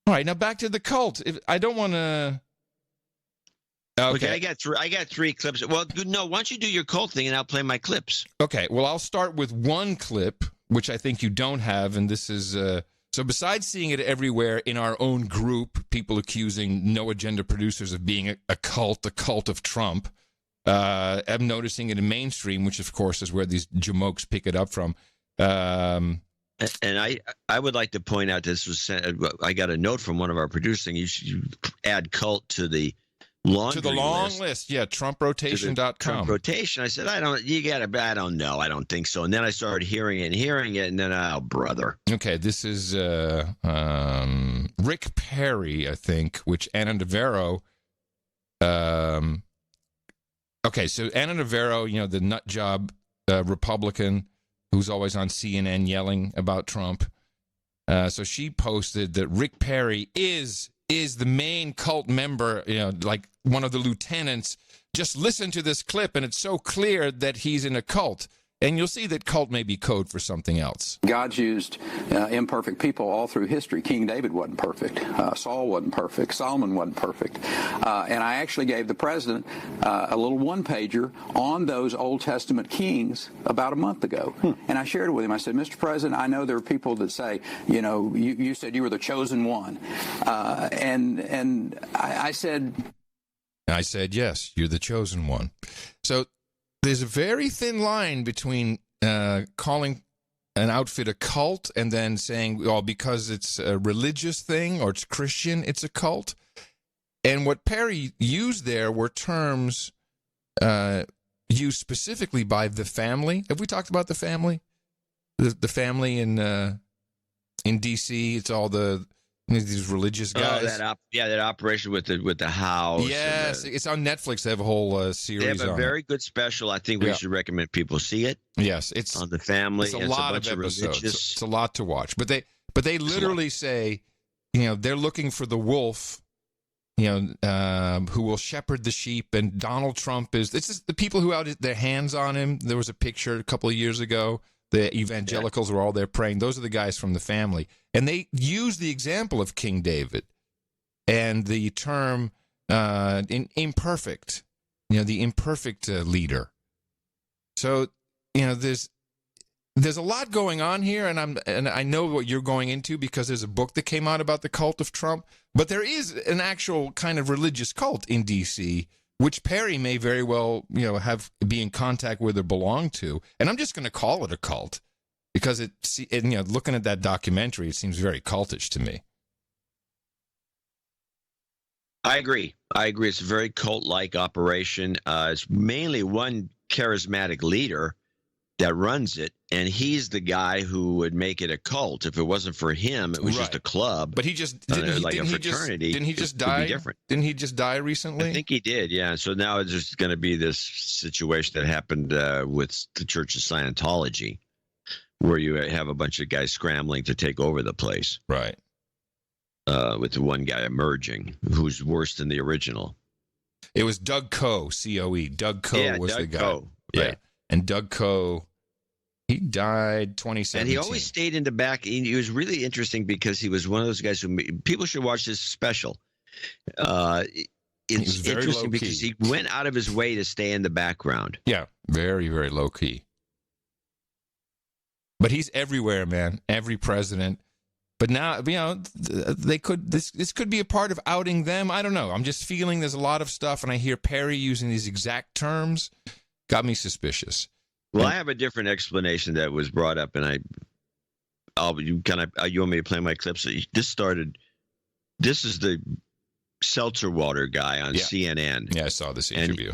All right, now back to the cult. I don't want to. Okay, I got three clips. Well, no, why don't you do your cult thing and I'll play my clips? Okay, well, I'll start with one clip, which I think you don't have, and this is so besides seeing it everywhere in our own group, people accusing No Agenda producers of being a cult of Trump, I'm noticing it in mainstream, which of course is where these jamokes pick it up from. And I would like to point out this was sent, I got a note from one of our producers. You should add cult to the long list. Yeah, TrumpRotation.com. Trump rotation. I said, I don't know. I don't think so. And then I started hearing it, and then, oh, brother. Okay, this is Rick Perry, I think, which Anna Navarro. Okay, so Anna Navarro, the nut job Republican who's always on CNN yelling about Trump. So she posted that Rick Perry is the main cult member, like one of the lieutenants. Just listen to this clip, and it's so clear that he's in a cult. And you'll see that cult may be code for something else. God's used imperfect people all through history. King David wasn't perfect. Saul wasn't perfect. Solomon wasn't perfect. And I actually gave the president a little one-pager on those Old Testament kings about a month ago. And I shared it with him. I said, Mr. President, I know there are people that say, you said you were the chosen one. And I said... I said, yes, you're the chosen one. So there's a very thin line between calling an outfit a cult and then saying, well, because it's a religious thing or it's Christian, it's a cult. And what Perry used there were terms used specifically by the family. Have we talked about the family? The family in D.C., it's all these religious guys. That operation with the house. Yes, it's on Netflix. They have a whole series. They have a very good special. I think we should recommend people see it. Yes, it's on the family. It's a lot of episodes. It's a lot to watch. But they literally say, they're looking for the wolf, who will shepherd the sheep. And Donald Trump it's just the people who had their hands on him. There was a picture a couple of years ago. The evangelicals were all there praying. Those are the guys from the family. And they use the example of King David and the term imperfect, the imperfect leader. So, there's a lot going on here, and I know what you're going into because there's a book that came out about the cult of Trump. But there is an actual kind of religious cult in D.C., which Perry may very well, be in contact with or belong to. And I'm just going to call it a cult because looking at that documentary, it seems very cultish to me. I agree. It's a very cult-like operation. It's mainly one charismatic leader that runs it, and he's the guy who would make it a cult. If it wasn't for him, it was just a club. But he just didn't he just die? Different. Didn't he just die recently? I think he did. Yeah. So now it's just going to be this situation that happened with the Church of Scientology, where you have a bunch of guys scrambling to take over the place. Right. With the one guy emerging who's worse than the original. It was Doug Coe, C-O-E. Doug Coe was the guy. Coe, right. Yeah. And Doug Coe, he died 2017. And he always stayed in the back. He was really interesting because he was one of those guys who people should watch this special. It's interesting because he went out of his way to stay in the background. Yeah, very, very low key. But he's everywhere, man. Every president. But now, they could. This could be a part of outing them. I don't know. I'm just feeling there's a lot of stuff, and I hear Perry using these exact terms. Got me suspicious. Well, I have a different explanation that was brought up, and you want me to play my clips? This is the seltzer water guy on CNN. Yeah, I saw this interview.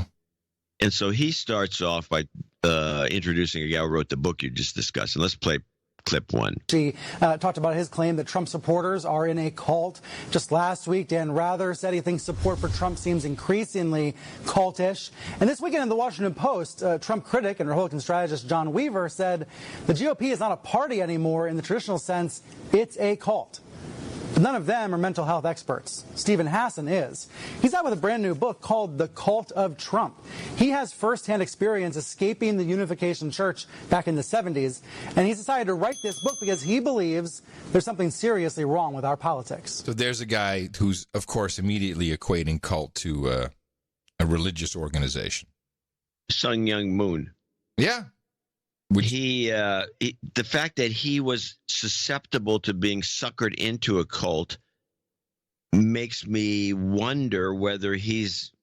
And so he starts off by introducing a guy who wrote the book you just discussed. And let's play clip one. She talked about his claim that Trump supporters are in a cult. Just last week, Dan Rather said he thinks support for Trump seems increasingly cultish. And this weekend in the Washington Post, Trump critic and Republican strategist John Weaver said the GOP is not a party anymore in the traditional sense. It's a cult. But none of them are mental health experts. Stephen Hassan is. He's out with a brand new book called The Cult of Trump. He has firsthand experience escaping the Unification Church back in the 70s, and he's decided to write this book because he believes there's something seriously wrong with our politics. So there's a guy who's, of course, immediately equating cult to a religious organization. Sun Myung Moon. Yeah. The fact that he was susceptible to being suckered into a cult makes me wonder whether he's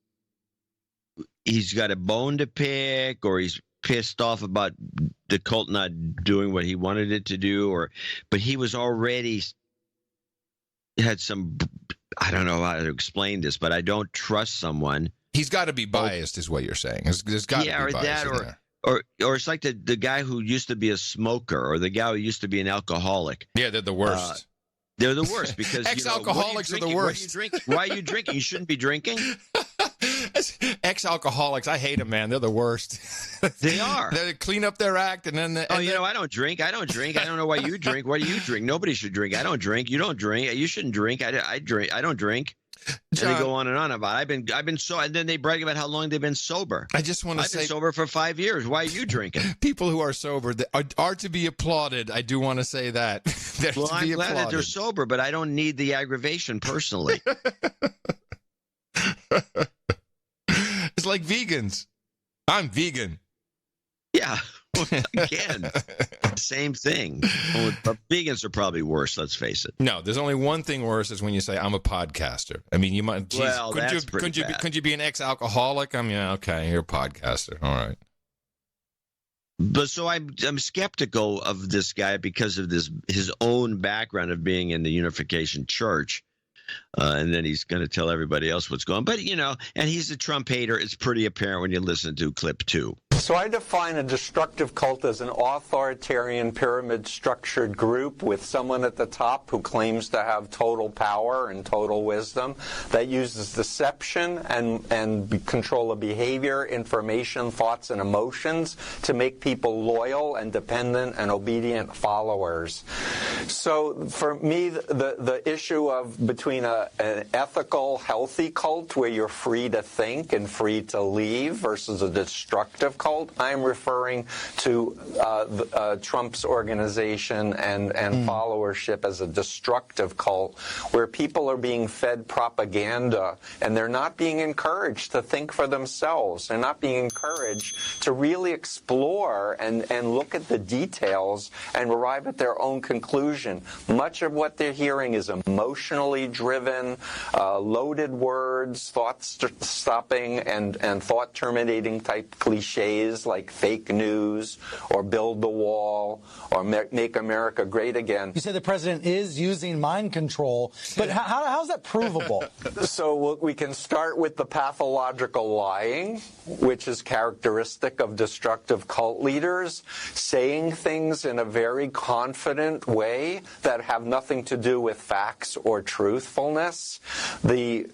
got a bone to pick, or he's pissed off about the cult not doing what he wanted it to do, but he was already had some, I don't know how to explain this, but I don't trust someone. He's got to be biased, is what you're saying. There's got to be bias in there. Or it's like the guy who used to be a smoker, or the guy who used to be an alcoholic. Yeah, they're the worst. They're the worst because ex-alcoholics are the worst. Why are you drinking? You shouldn't be drinking. Ex-alcoholics, I hate them, man. They're the worst. They are. They clean up their act, and then. I don't drink. I don't know why you drink. Why do you drink? Nobody should drink. I don't drink. You don't drink. You shouldn't drink. I drink. I don't drink. John, and they go on and on about it. I've been so, and then they brag about how long they've been sober. I just want to say, I've been sober for 5 years. Why are you drinking? People who are sober are to be applauded. I do want to say that. Well, I'm glad that they're sober, but I don't need the aggravation personally. It's like vegans. I'm vegan. Yeah. Again, same thing. But vegans are probably worse, let's face it. No, there's only one thing worse is when you say, I'm a podcaster. I mean, you might, geez, well, couldn't you be an ex-alcoholic? I mean, okay, you're a podcaster. All right. But so I'm skeptical of this guy because of his own background of being in the Unification Church. And then he's going to tell everybody else what's going on. But, and he's a Trump hater. It's pretty apparent when you listen to clip 2. So I define a destructive cult as an authoritarian pyramid-structured group with someone at the top who claims to have total power and total wisdom that uses deception and control of behavior, information, thoughts, and emotions to make people loyal and dependent and obedient followers. So for me, the issue of between an ethical, healthy cult where you're free to think and free to leave versus a destructive cult, I'm referring to Trump's organization and followership as a destructive cult where people are being fed propaganda and they're not being encouraged to think for themselves. They're not being encouraged to really explore and look at the details and arrive at their own conclusion. Much of what they're hearing is emotionally driven, loaded words, thought-stopping and thought-terminating type cliches like fake news or build the wall or make America great again. You say the president is using mind control, but how's that provable? So we can start with the pathological lying, which is characteristic of destructive cult leaders, saying things in a very confident way that have nothing to do with facts or truthfulness, the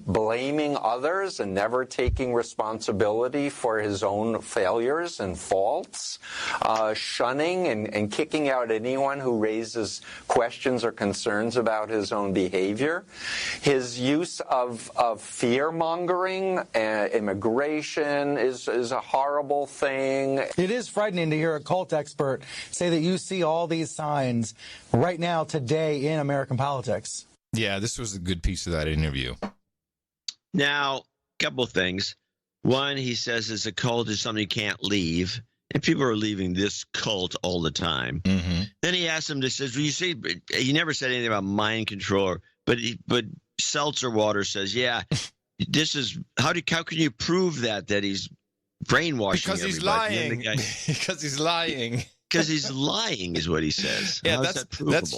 blaming others and never taking responsibility for his own failures and faults, shunning and kicking out anyone who raises questions or concerns about his own behavior, his use of fear-mongering, immigration is a horrible thing. It is frightening to hear a cult expert say that you see all these signs right now, today, in American politics. Yeah, this was a good piece of that interview. Now, a couple of things. One, he says it's a cult is something you can't leave. And people are leaving this cult all the time. Mm-hmm. Then he asked him, well, you see, he never said anything about mind control, but Seltzer Water says, yeah, this is, how can you prove that he's brainwashing because he's everybody? lying. Because he's lying. Because he's lying is what he says. Yeah, that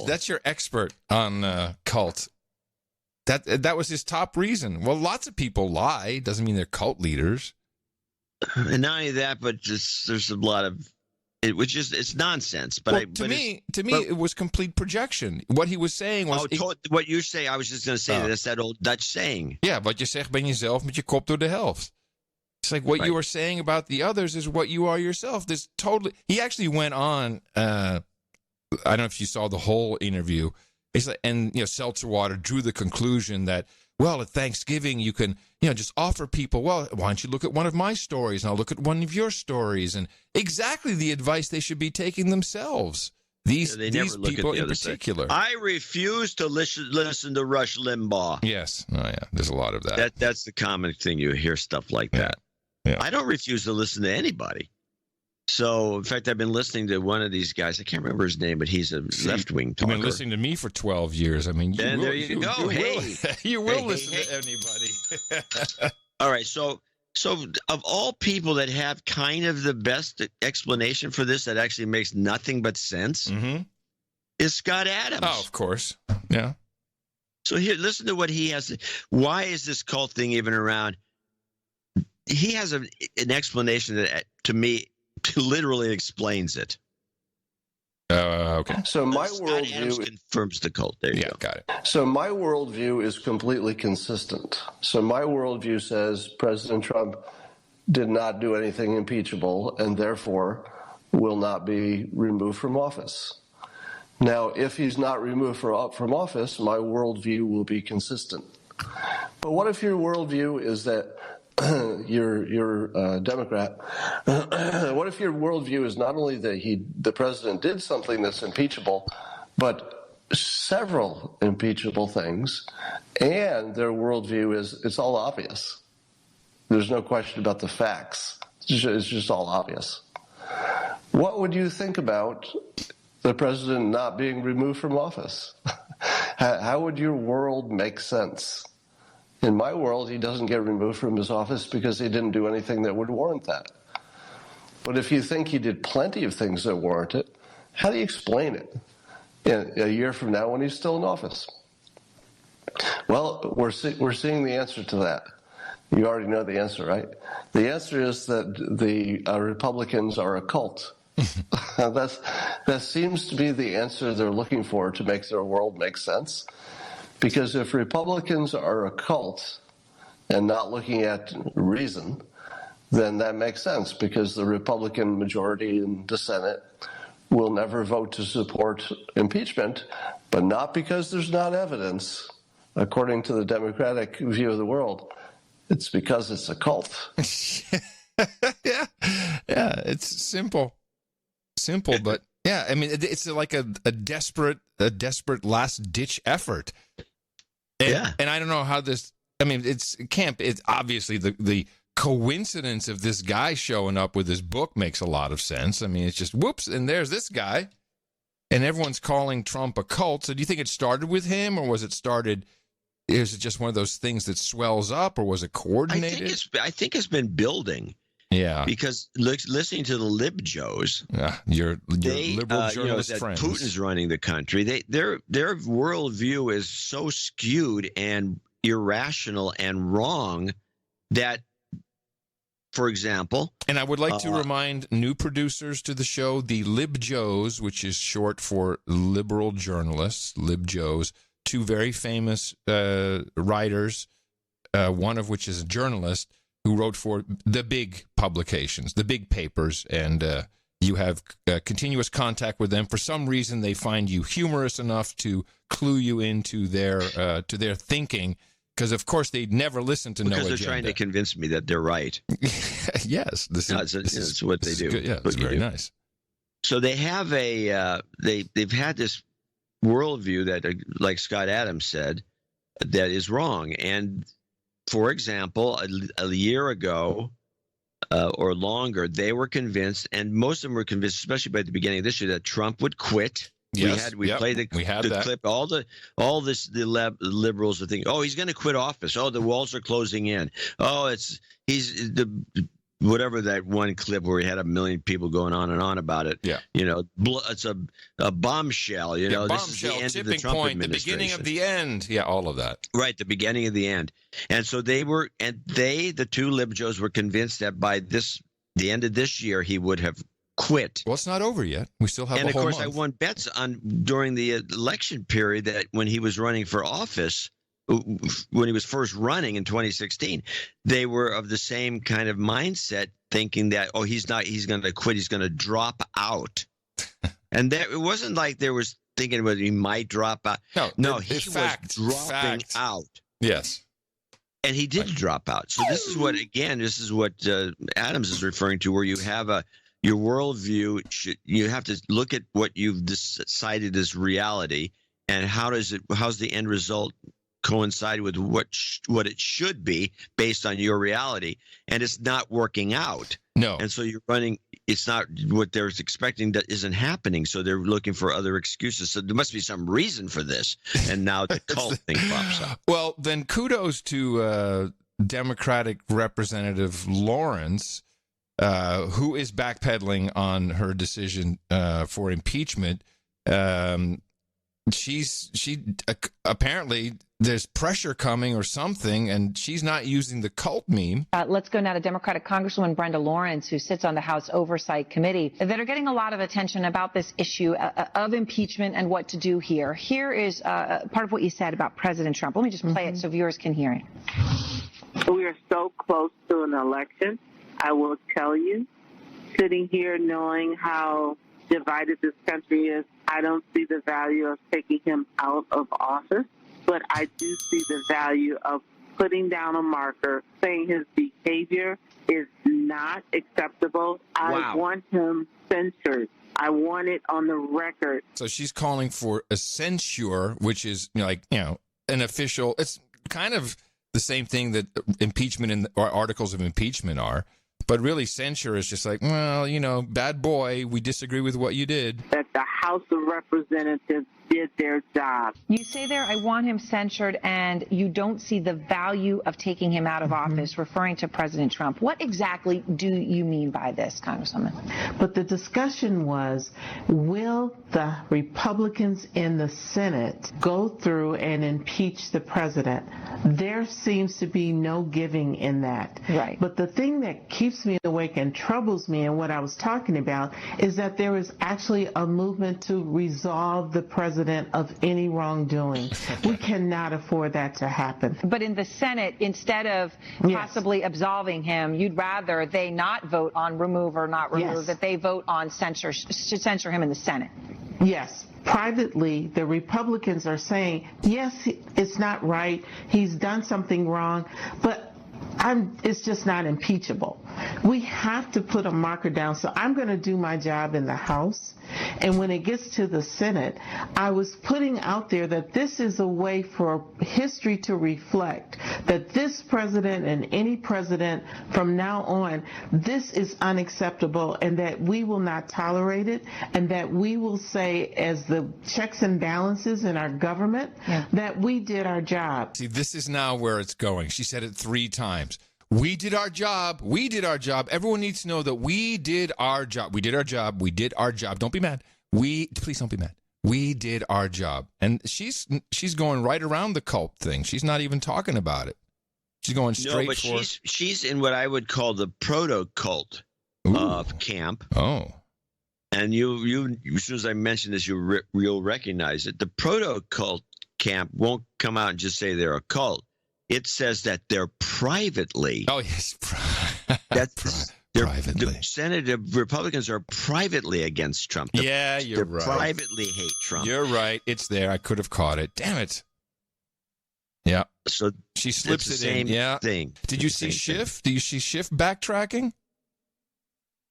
that's your expert on cult. That was his top reason. Well, lots of people lie. Doesn't mean they're cult leaders. And not only that, but there's a lot of it, which is it's nonsense. But to me, it was complete projection. What he was saying was what you say. I was just going to say that's that old Dutch saying. Yeah, wat je zegt ben jezelf met je kop door de helft. It's like what you are saying about the others is what you are yourself. This totally. He actually went on. I don't know if you saw the whole interview. It's like, and Seltzer Water drew the conclusion that, well, at Thanksgiving you can, just offer people, well, why don't you look at one of my stories and I'll look at one of your stories, and exactly the advice they should be taking themselves. These people in particular. I refuse to listen to Rush Limbaugh. Yes. Oh, yeah. There's a lot of that. That's the common thing. You hear stuff like that. Yeah. I don't refuse to listen to anybody. So, in fact, I've been listening to one of these guys. I can't remember his name, but he's a left-wing talker. You've been listening to me for 12 years. I mean, there you go. You will listen to anybody. All right. So of all people that have kind of the best explanation for this that actually makes nothing but sense is Scott Adams. Oh, of course. Yeah. So here, listen to what he has to. Why is this cult thing even around? He has an explanation that, to me, literally explains it. Okay. So my Scott Adams confirms the cult. There you go. Got it. So my worldview is completely consistent. So my worldview says President Trump did not do anything impeachable and therefore will not be removed from office. Now, if he's not removed from office, my worldview will be consistent. But what if your worldview is that you're a Democrat? What if your worldview is not only that the president did something that's impeachable, but several impeachable things, and their worldview is it's all obvious. There's no question about the facts. It's just all obvious. What would you think about the president not being removed from office? How would your world make sense? In my world, he doesn't get removed from his office because he didn't do anything that would warrant that. But if you think he did plenty of things that warrant it, how do you explain it a year from now when he's still in office? Well, we're seeing the answer to that. You already know the answer, right? The answer is that the Republicans are a cult. That seems to be the answer they're looking for to make their world make sense. Because if Republicans are a cult and not looking at reason, then that makes sense, because the Republican majority in the Senate will never vote to support impeachment, but not because there's not evidence, according to the Democratic view of the world. It's because it's a cult. Yeah, it's simple, but yeah, I mean, it's like a desperate last ditch effort. And I don't know how this. I mean, it's obviously the coincidence of this guy showing up with his book makes a lot of sense. I mean, it's just whoops, and there's this guy, and everyone's calling Trump a cult. So do you think it started with him, or was it started? Is it just one of those things that swells up, or was it coordinated? I think it's been building. Yeah. Because listening to the libjos, your liberal journalist that friends, Putin's running the country. Their worldview is so skewed and irrational and wrong that, for example, and I would like to remind new producers to the show, the libjos, which is short for liberal journalists, libjos. Two very famous writers, one of which is a journalist who wrote for the big publications, the big papers, and you have continuous contact with them. For some reason, they find you humorous enough to clue you into their thinking, because, of course, they'd never listen to No Agenda. Because they're trying to convince me that they're right. Yes. This is what they do. Good. Yeah, it's very nice. So they have they've had this worldview that, like Scott Adams said, that is wrong. And for example, a year ago or longer, they were convinced, and most of them were convinced, especially by the beginning of this year, that Trump would quit. Yes, we played the clip. All the liberals are thinking, oh, he's going to quit office. Oh, the walls are closing in. Oh, he's the. Whatever that one clip where he had 1 million people going on and on about it. Yeah. It's a bombshell. This is the end tipping of the Trump point, the administration. beginning of the end. Yeah, all of that. Right, the beginning of the end. And so the two libjos were convinced that by the end of this year, he would have quit. Well, it's not over yet. We still have a whole month. And of course, I won bets during the election period that when he was running for office, when he was first running in 2016, they were of the same kind of mindset, thinking that, oh, he's going to quit, he's going to drop out. And it wasn't like there was thinking whether he might drop out. No, he was dropping out. Yes. And he did drop out. So this is what Adams is referring to, where you have your worldview. You have to look at what you've decided is reality, and how's the end result coincide with what it should be based on your reality, and it's not working out. No. And so you're running, it's not what they're expecting that isn't happening, so they're looking for other excuses. So there must be some reason for this, and now the cult thing pops up. Well, then kudos to Democratic Representative Lawrence, who is backpedaling on her decision for impeachment. She apparently there's pressure coming or something, and she's not using the cult meme. Let's go now to Democratic Congresswoman Brenda Lawrence, who sits on the House Oversight Committee, that are getting a lot of attention about this issue of impeachment and what to do here. Here is part of what you said about President Trump. Let me just play it so viewers can hear it. We are so close to an election. I will tell you, sitting here knowing how divided this country is, I don't see the value of taking him out of office, but I do see the value of putting down a marker saying his behavior is not acceptable. I want him censored. I want it on the record. So she's calling for a censure, which is an official. It's kind of the same thing that impeachment or articles of impeachment are. But really, censure is just like, well, bad boy, we disagree with what you did. That the House of Representatives did their job. You say there, I want him censured, and you don't see the value of taking him out of office, referring to President Trump. What exactly do you mean by this, Congresswoman? But the discussion was, will the Republicans in the Senate go through and impeach the president? There seems to be no giving in that. Right. But the thing that keeps me awake and troubles me, and what I was talking about, is that there is actually a movement to resolve the president of any wrongdoing. We cannot afford that to happen. But in the Senate, instead of possibly absolving him, you'd rather they not vote on remove or not remove, that they vote on censure him in the Senate. Yes. Privately, the Republicans are saying, yes, it's not right. He's done something wrong, but it's just not impeachable. We have to put a marker down. So I'm going to do my job in the House. And when it gets to the Senate, I was putting out there that this is a way for history to reflect that this president and any president from now on, this is unacceptable, and that we will not tolerate it, and that we will say, as the checks and balances in our government, that we did our job. See, this is now where it's going. She said it 3 times. We did our job. We did our job. Everyone needs to know that we did our job. We did our job. We did our job. Don't be mad. Please don't be mad. We did our job. And she's going right around the cult thing. She's not even talking about it. She's going straight for. She's in what I would call the proto-cult camp. Oh. And you as soon as I mention this, you'll recognize it. The proto-cult camp won't come out and just say they're a cult. It says that they're privately. Oh, yes. Privately. The Senate Republicans are privately against Trump. You're right. Privately hate Trump. You're right. It's there. I could have caught it. Damn it. Yeah. So she slips it in. Yeah. Thing. Did you see Schiff? Do you see Schiff backtracking?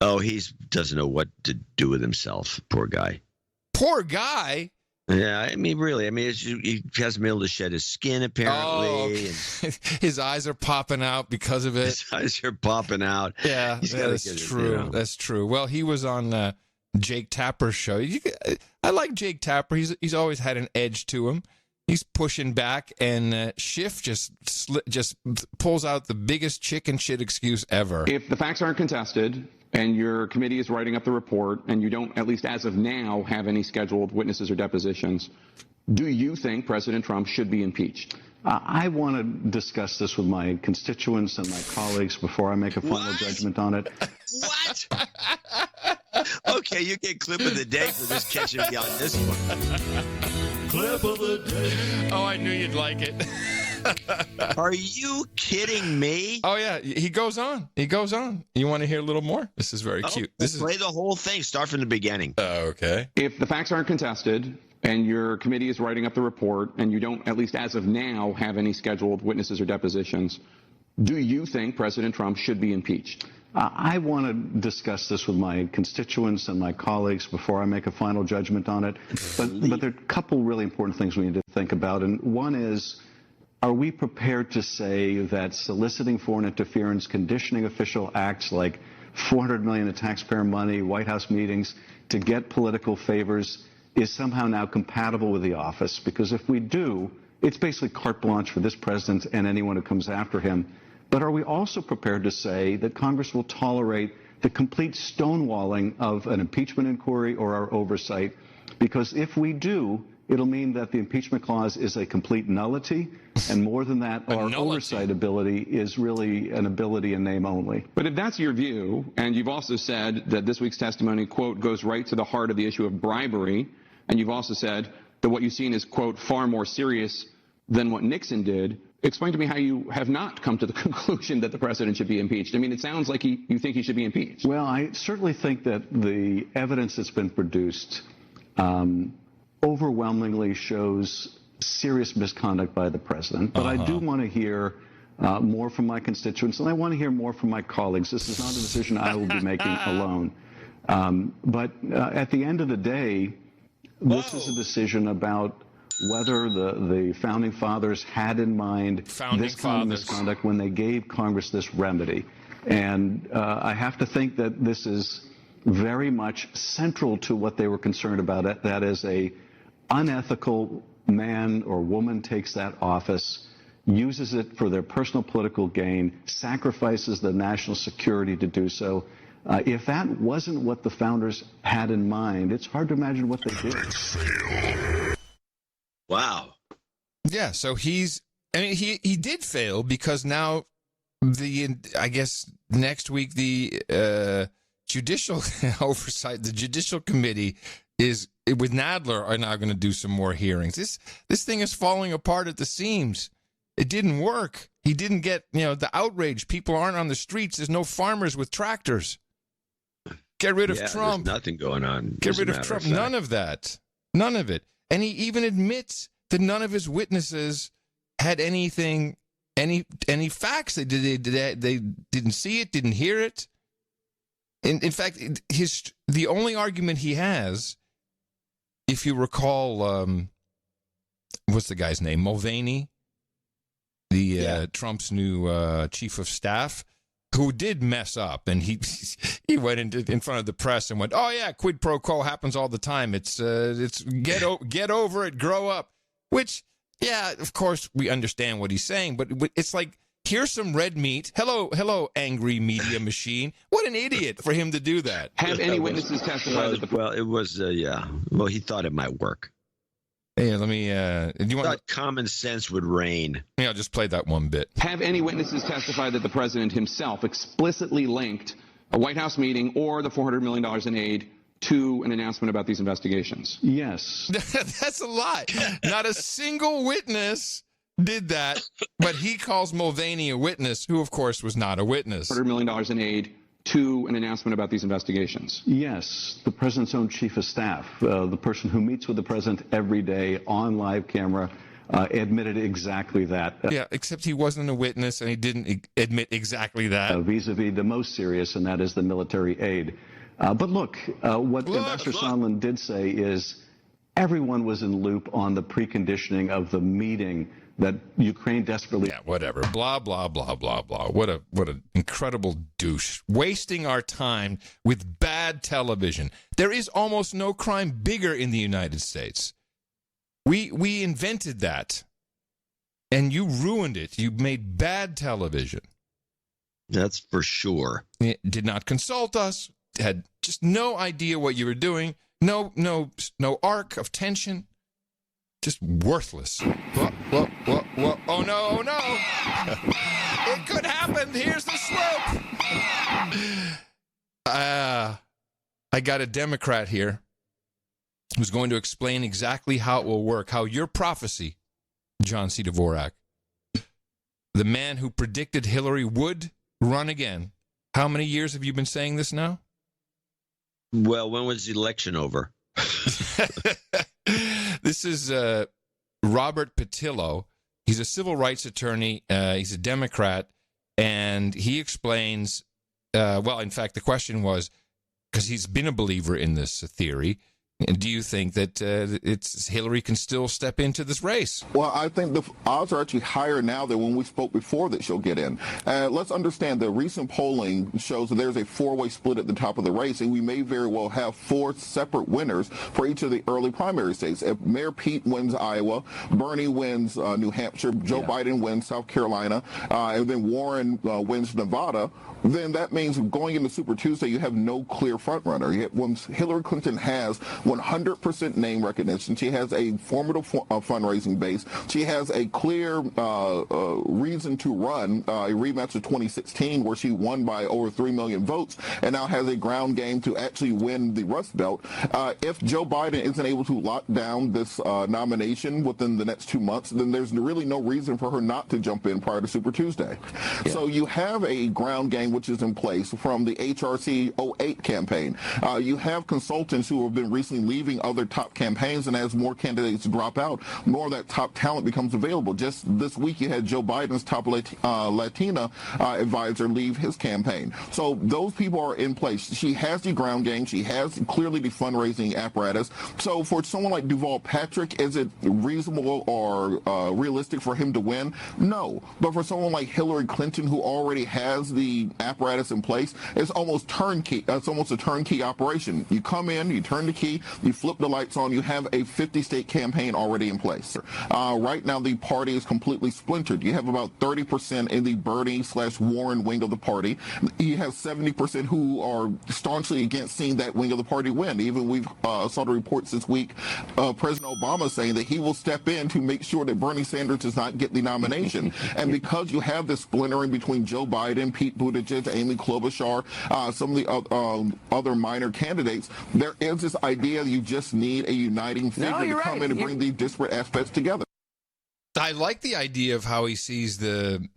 Oh, he doesn't know what to do with himself. Poor guy. Poor guy? Yeah, I mean, really. I mean, he hasn't been able to shed his skin, apparently. Oh, okay. His eyes are popping out because of it. His eyes are popping out. Yeah, that's true. That's true. Well, he was on Jake Tapper's show. I like Jake Tapper. He's always had an edge to him. He's pushing back, and Schiff just pulls out the biggest chicken shit excuse ever. If the facts aren't contested and your committee is writing up the report and you don't, at least as of now, have any scheduled witnesses or depositions, do you think President Trump should be impeached? I want to discuss this with my constituents and my colleagues before I make a final judgment on it. What? Okay, you get clip of the day for this catching me on this one. Clip of the day. Oh, I knew you'd like it. Are you kidding me? Oh, yeah. He goes on. You want to hear a little more? This is very cute. Play the whole thing. Start from the beginning. Okay. If the facts aren't contested and your committee is writing up the report and you don't, at least as of now, have any scheduled witnesses or depositions, do you think President Trump should be impeached? I want to discuss this with my constituents and my colleagues before I make a final judgment on it. But there are a couple really important things we need to think about. And one is, are we prepared to say that soliciting foreign interference, conditioning official acts like $400 million of taxpayer money, White House meetings to get political favors is somehow now compatible with the office? Because if we do, it's basically carte blanche for this president and anyone who comes after him. But are we also prepared to say that Congress will tolerate the complete stonewalling of an impeachment inquiry or our oversight? Because if we do, it'll mean that the impeachment clause is a complete nullity, and more than that, our oversight ability is really an ability in name only. But if that's your view, and you've also said that this week's testimony, quote, goes right to the heart of the issue of bribery, and you've also said that what you've seen is, quote, far more serious than what Nixon did, explain to me how you have not come to the conclusion that the president should be impeached. I mean, it sounds like you think he should be impeached. Well, I certainly think that the evidence that's been produced overwhelmingly shows serious misconduct by the president. But I do want to hear more from my constituents, and I want to hear more from my colleagues. This is not a decision I will be making alone. But at the end of the day, this is a decision about whether the Founding Fathers had in mind this kind of misconduct when they gave Congress this remedy. And I have to think that this is very much central to what they were concerned about, that is a unethical man or woman takes that office, uses it for their personal political gain, sacrifices the national security to do so. If that wasn't what the founders had in mind, it's hard to imagine what they did. Wow. Yeah, so he did fail because now I guess next week the judicial oversight, the Judicial Committee with Nadler are now going to do some more hearings. This thing is falling apart at the seams. It didn't work. He didn't get, the outrage. People aren't on the streets. There's no farmers with tractors. Get rid of Trump. There's nothing going on. Get rid of Trump. None of that. None of it. And he even admits that none of his witnesses had any facts. They didn't see it, didn't hear it. In fact, the only argument he has, if you recall, what's the guy's name? Mulvaney, Trump's new chief of staff, who did mess up, and he went in front of the press and went, "Oh yeah, quid pro quo happens all the time. It's get over it, grow up." Which, yeah, of course we understand what he's saying, but it's like, here's some red meat. Hello, angry media machine. What an idiot for him to do that. Have any witnesses testified that the... Well, it was, Well, he thought it might work. Hey, let me, do you want... thought common sense would reign. Yeah, I'll just play that one bit. Have any witnesses testified that the president himself explicitly linked a White House meeting or the $400 million in aid to an announcement about these investigations? Yes. That's a lie. Not a single witness did that, but he calls Mulvaney a witness, who, of course, was not a witness. $100 million in aid to an announcement about these investigations? Yes, the president's own chief of staff, the person who meets with the president every day on live camera, admitted exactly that. Yeah, except he wasn't a witness, and he didn't admit exactly that. Vis-a-vis the most serious, and that is the military aid. But look, what Ambassador Sondland did say is everyone was in loop on the preconditioning of the meeting that Ukraine desperately... Yeah, whatever. Blah, blah, blah, blah, blah. What an incredible douche. Wasting our time with bad television. There is almost no crime bigger in the United States. We invented that. And you ruined it. You made bad television. That's for sure. It did not consult us. Had just no idea what you were doing. No arc of tension. Just worthless. Whoa. Oh, no. It could happen. Here's the slope. I got a Democrat here who's going to explain exactly how it will work, how your prophecy, John C. Dvorak, the man who predicted Hillary would run again. How many years have you been saying this now? Well, when was the election over? This is Robert Patillo. He's a civil rights attorney. He's a Democrat, and he explains, in fact, the question was, because he's been a believer in this theory, and do you think that Hillary can still step into this race? Well, I think the odds are actually higher now than when we spoke before that she'll get in. Let's understand the recent polling shows that there's a four-way split at the top of the race, and we may very well have four separate winners for each of the early primary states. If Mayor Pete wins Iowa, Bernie wins New Hampshire, Joe Biden wins South Carolina, and then Warren wins Nevada, then that means going into Super Tuesday, you have no clear frontrunner. Hillary Clinton has 100% name recognition. She has a formidable fundraising base. She has a clear reason to run a rematch of 2016 where she won by over 3 million votes and now has a ground game to actually win the Rust Belt. If Joe Biden isn't able to lock down this nomination within the next 2 months, then there's really no reason for her not to jump in prior to Super Tuesday. Yeah. So you have a ground game which is in place from the HRC 08 campaign. You have consultants who have been recently fundraising, leaving other top campaigns, and as more candidates drop out, more of that top talent becomes available. Just this week, you had Joe Biden's top Latina advisor leave his campaign. So those people are in place. She has the ground game. She has clearly the fundraising apparatus. So for someone like Deval Patrick, is it reasonable or realistic for him to win? No. But for someone like Hillary Clinton, who already has the apparatus in place, it's almost turnkey. It's almost a turnkey operation. You come in, you turn the key, you flip the lights on, you have a 50-state campaign already in place. Right now, the party is completely splintered. You have about 30% in the Bernie/Warren wing of the party. You have 70% who are staunchly against seeing that wing of the party win. Even we saw the reports this week, President Obama saying that he will step in to make sure that Bernie Sanders does not get the nomination. And because you have this splintering between Joe Biden, Pete Buttigieg, Amy Klobuchar, some of the other minor candidates, there is this idea that you just need a uniting figure to come in and bring these disparate aspects together. I like the idea of how he sees the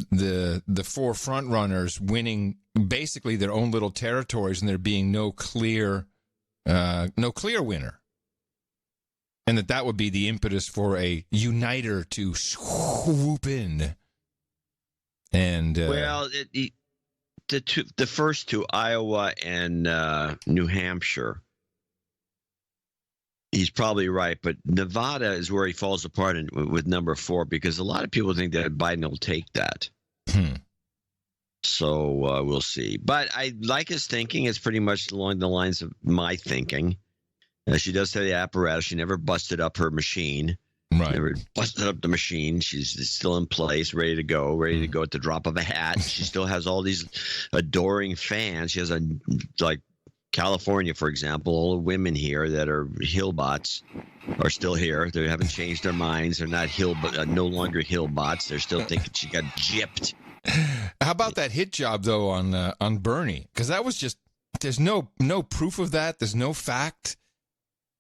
four front runners winning basically their own little territories, and there being no clear winner, and that would be the impetus for a uniter to swoop in. And the first two, Iowa and New Hampshire, he's probably right, but Nevada is where he falls apart with number 4, because a lot of people think that Biden will take that. So we'll see. But I like his thinking. It's pretty much along the lines of my thinking. She does have the apparatus. She never busted up her machine. Right. Never busted up the machine. She's still in place, ready to go at the drop of a hat. She still has all these adoring fans. She has like California, for example, all the women here that are Hillbots are still here. They haven't changed their minds. They're not no longer Hillbots. They're still thinking she got gypped. How about that hit job though on Bernie? Because that was just, there's no proof of that. There's no fact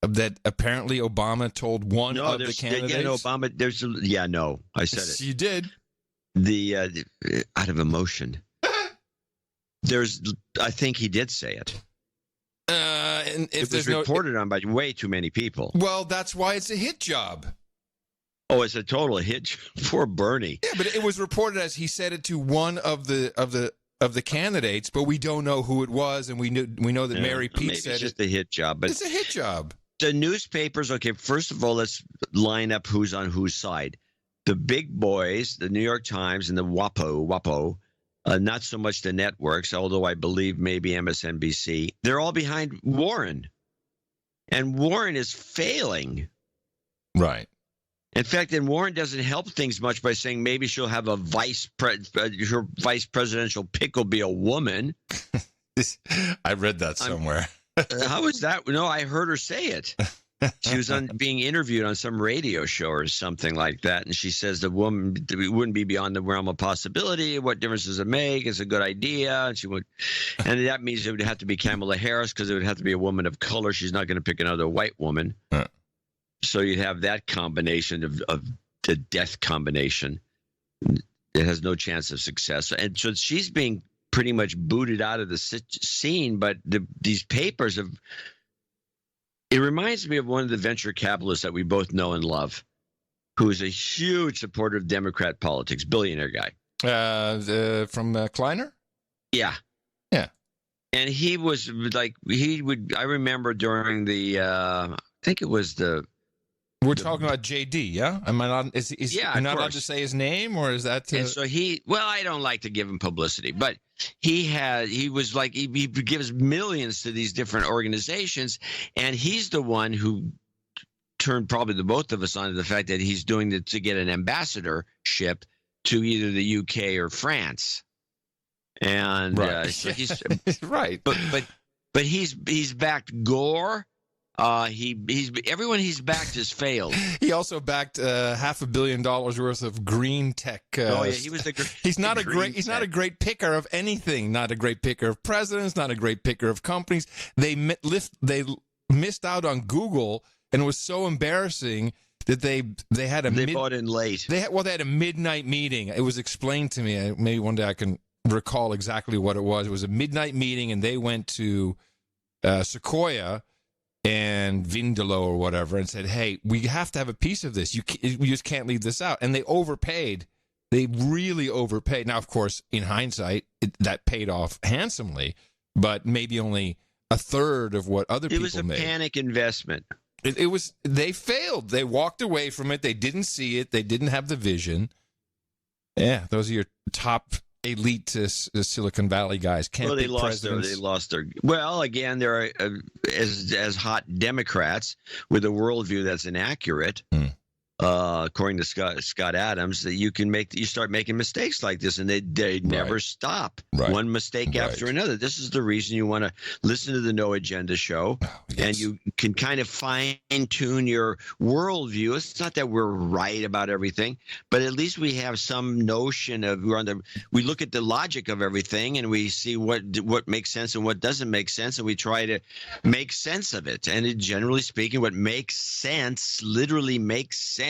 that apparently Obama told one of the candidates. Yeah, no, Obama. I said it. You did. The out of emotion. I think he did say it. And if it was reported on by way too many people. Well, that's why it's a hit job. Oh, it's a total hit for Bernie. Yeah, but it was reported as he said it to one of the candidates, but we don't know who it was, and we know that Mary Pete said it's just a hit job. But it's a hit job. The newspapers, okay, first of all, let's line up who's on whose side. The big boys, the New York Times and the WAPO, not so much the networks, although I believe maybe MSNBC, they're all behind Warren. And Warren is failing. Right. In fact, and Warren doesn't help things much by saying maybe she'll have her vice presidential pick will be a woman. I read that somewhere. How is that? No, I heard her say it. She was being interviewed on some radio show or something like that, and she says the woman wouldn't be beyond the realm of possibility. What difference does it make? It's a good idea. And that means it would have to be Kamala Harris, because it would have to be a woman of color. She's not going to pick another white woman. So you'd have that combination of the death combination. It has no chance of success. And so she's being pretty much booted out of the scene. But these papers have. It reminds me of one of the venture capitalists that we both know and love, who is a huge supporter of Democrat politics, billionaire guy. From Kleiner? Yeah. Yeah. And he was like, I remember during the, I think it was we're talking about JD, yeah? Am I not? Is you're not allowed to say his name, or is that? And so I don't like to give him publicity, but he gives millions to these different organizations, and he's the one who turned probably the both of us onto the fact that he's doing it to get an ambassadorship to either the UK or France. And right. So he's right, but he's backed Gore. Everyone he's backed has failed. He also backed $500 million worth of green tech. He was he's not a great picker of anything. Not a great picker of presidents. Not a great picker of companies. They missed out on Google, and it was so embarrassing that they bought in late. They had a midnight meeting. It was explained to me. Maybe one day I can recall exactly what it was. It was a midnight meeting, and they went to Sequoia. and Vindaloo or whatever and said, hey, we have to have a piece of this. We just can't leave this out. And they overpaid. They really overpaid. Now, of course, in hindsight, that paid off handsomely, but maybe only a third of what other people made. It was a panic investment. It was. They failed. They walked away from it. They didn't see it. They didn't have the vision. Yeah, those are your top elite Silicon Valley guys. Can't they be lost their. Well, again, there are as hot Democrats with a worldview that's inaccurate. According to Scott Adams, that you start making mistakes like this, and they never stop. One mistake after another. This is the reason you want to listen to the No Agenda show, and you can kind of fine tune your worldview. It's not that we're right about everything, but at least we have some notion of we look at the logic of everything, and we see what makes sense and what doesn't make sense, and we try to make sense of it. And generally speaking, what makes sense literally makes sense.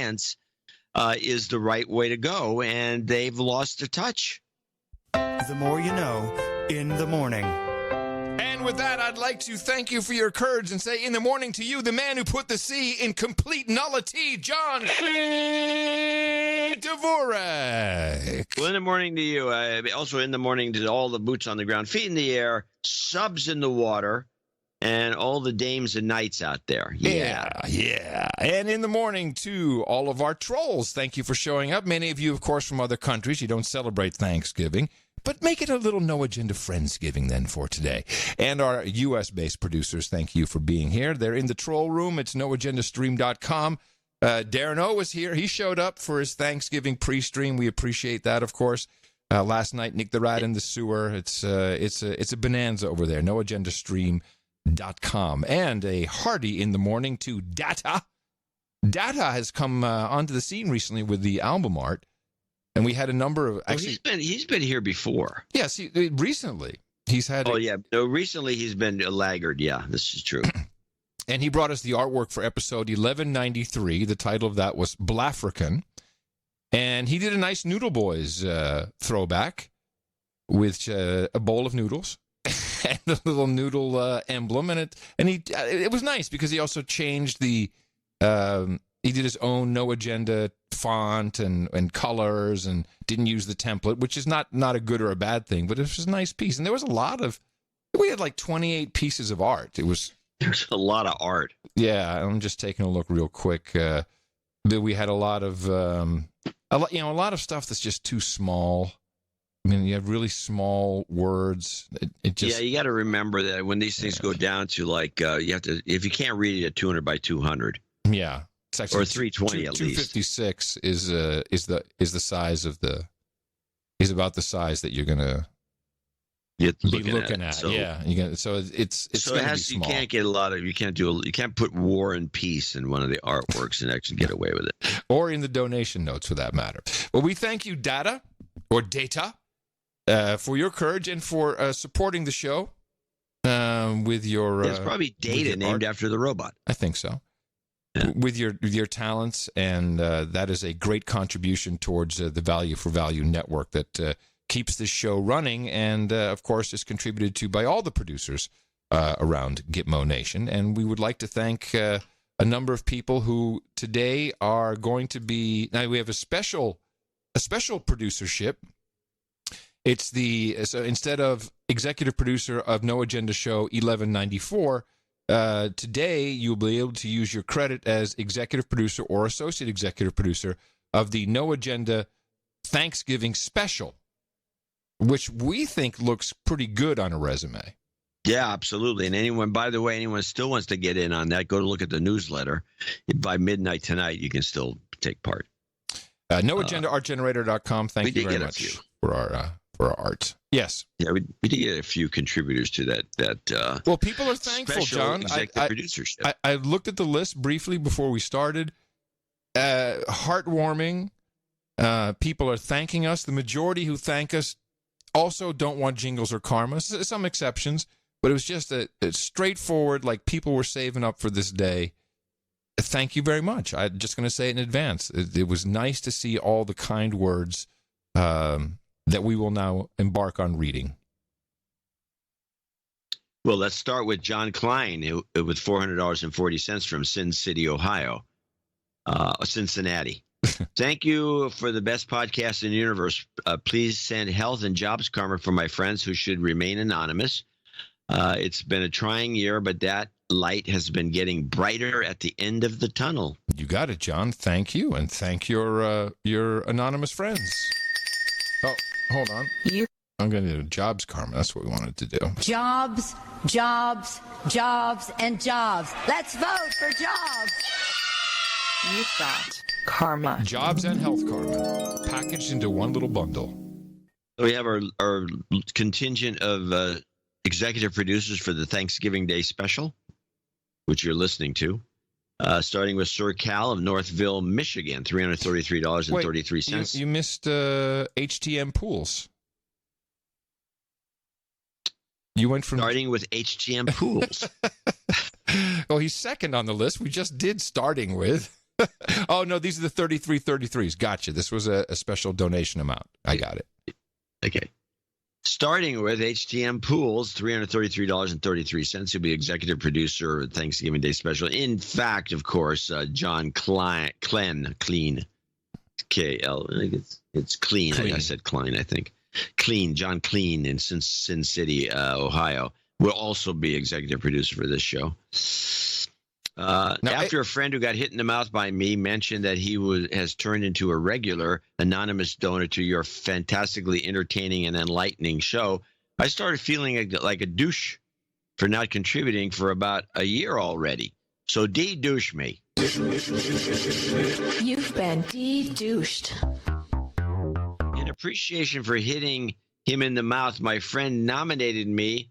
Is the right way to go, and they've lost their touch. The more you know in the morning. And with that, I'd like to thank you for your courage and say in the morning to you, the man who put the sea in complete nullity, John Dvorak. Well, in the morning to you. Also in the morning to all the boots on the ground, feet in the air, subs in the water, and all the dames and knights out there. Yeah. And in the morning, to all of our trolls, thank you for showing up. Many of you, of course, from other countries, you don't celebrate Thanksgiving, but make it a little No Agenda Friendsgiving then for today. And our U.S.-based producers, thank you for being here. They're in the troll room. It's noagendastream.com. Darren O was here. He showed up for his Thanksgiving pre-stream. We appreciate that, of course. Last night, Nick the Rat in the sewer. It's a bonanza over there. noagendastream.com. And a hearty in the morning to Data. Data has come onto the scene recently with the album art, and we had a number of. Actually, he's been here before. Yes, recently he's had. Recently he's been a laggard. Yeah, this is true. And he brought us the artwork for episode 1193. The title of that was Blafrican, and he did a nice Noodle Boys throwback with a bowl of noodles. And a little noodle emblem, and it was nice because he also changed the he did his own No Agenda font and colors and didn't use the template, which is not a good or a bad thing, but it was a nice piece. And there was we had like 28 pieces of art. There's a lot of art. Yeah, I'm just taking a look real quick. We had a lot of stuff that's just too small. I mean, you have really small words. You got to remember that when these things go down to you have to, if you can't read it at 200 by 200. Yeah, it's actually or 320 at least. 256 is the size of is about the size that you're gonna be looking at. So, it's so it has to, you can't get you can't put War and Peace in one of the artworks and actually get away with it, or in the donation notes for that matter. Well, we thank you, Data. For your courage and for supporting the show with your. It's probably Data named after the robot. I think so. Yeah. With your talents, and that is a great contribution towards the Value for Value network that keeps this show running, and of course is contributed to by all the producers around Gitmo Nation. And we would like to thank a number of people who today are going to be. Now we have a special producership. It's so instead of executive producer of No Agenda Show 1194, today you'll be able to use your credit as executive producer or associate executive producer of the No Agenda Thanksgiving special, which we think looks pretty good on a resume. Yeah, absolutely. And anyone still wants to get in on that, go to look at the newsletter. By midnight tonight, you can still take part. NoAgendaArtGenerator.com. Thank you very much for our art. Yes. Yeah, we did get a few contributors to that. Well, people are thankful, John. I looked at the list briefly before we started. Heartwarming. People are thanking us. The majority who thank us also don't want jingles or karma. Some exceptions, but it was just a straightforward, like people were saving up for this day. Thank you very much. I'm just going to say it in advance. It was nice to see all the kind words that we will now embark on reading. Well, let's start with John Klein with $400.40 from Sin City, Ohio, Cincinnati. Thank you for the best podcast in the universe. Please send health and jobs karma for my friends who should remain anonymous. It's been a trying year, but that light has been getting brighter at the end of the tunnel. You got it, John. Thank you, and thank your anonymous friends. Oh, hold on. I'm going to do jobs karma. That's what we wanted to do. Jobs, jobs, jobs, and jobs. Let's vote for jobs. You've got karma. Jobs and health karma packaged into one little bundle. We have our contingent of executive producers for the Thanksgiving Day special, which you're listening to, starting with Sir Cal of Northville, Michigan, $333.33. Wait, you missed HTM Pools. You went from starting with HTM Pools. Oh, he's second on the list. We just did starting with. Oh, no, these are the 3333s. Gotcha. This was a special donation amount. I got it. Okay. Starting with HTM Pools, $333.33. He'll be executive producer of Thanksgiving Day special. In fact, of course, John Clean, K-L. I think it's Clean. I said Klein, I think. Clean, John Clean in Sin City, Ohio, will also be executive producer for this show. After a friend who got hit in the mouth by me mentioned that he has turned into a regular anonymous donor to your fantastically entertaining and enlightening show, I started feeling like a douche for not contributing for about a year already. So de-douche me. You've been de-douched. In appreciation for hitting him in the mouth, my friend nominated me.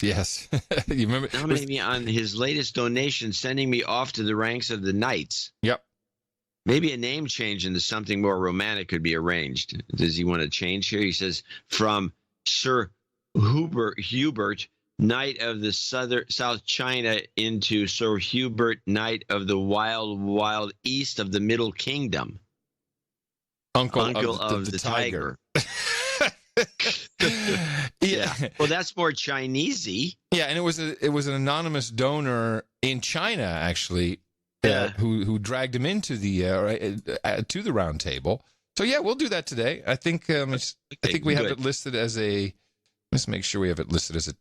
Yes. You remember? Nominated me on his latest donation, sending me off to the ranks of the Knights. Yep. Maybe a name change into something more romantic could be arranged. Does he want to change here? He says, from Sir Hubert, Knight of the South China, into Sir Hubert, Knight of the Wild East of the Middle Kingdom. Uncle of the Tiger. Yeah. Well, that's more Chinesey. Yeah, and it was an anonymous donor in China, actually, who dragged him into to the round table. So yeah, we'll do that today. I think I think we have it listed as a. Let's make sure we have it listed as a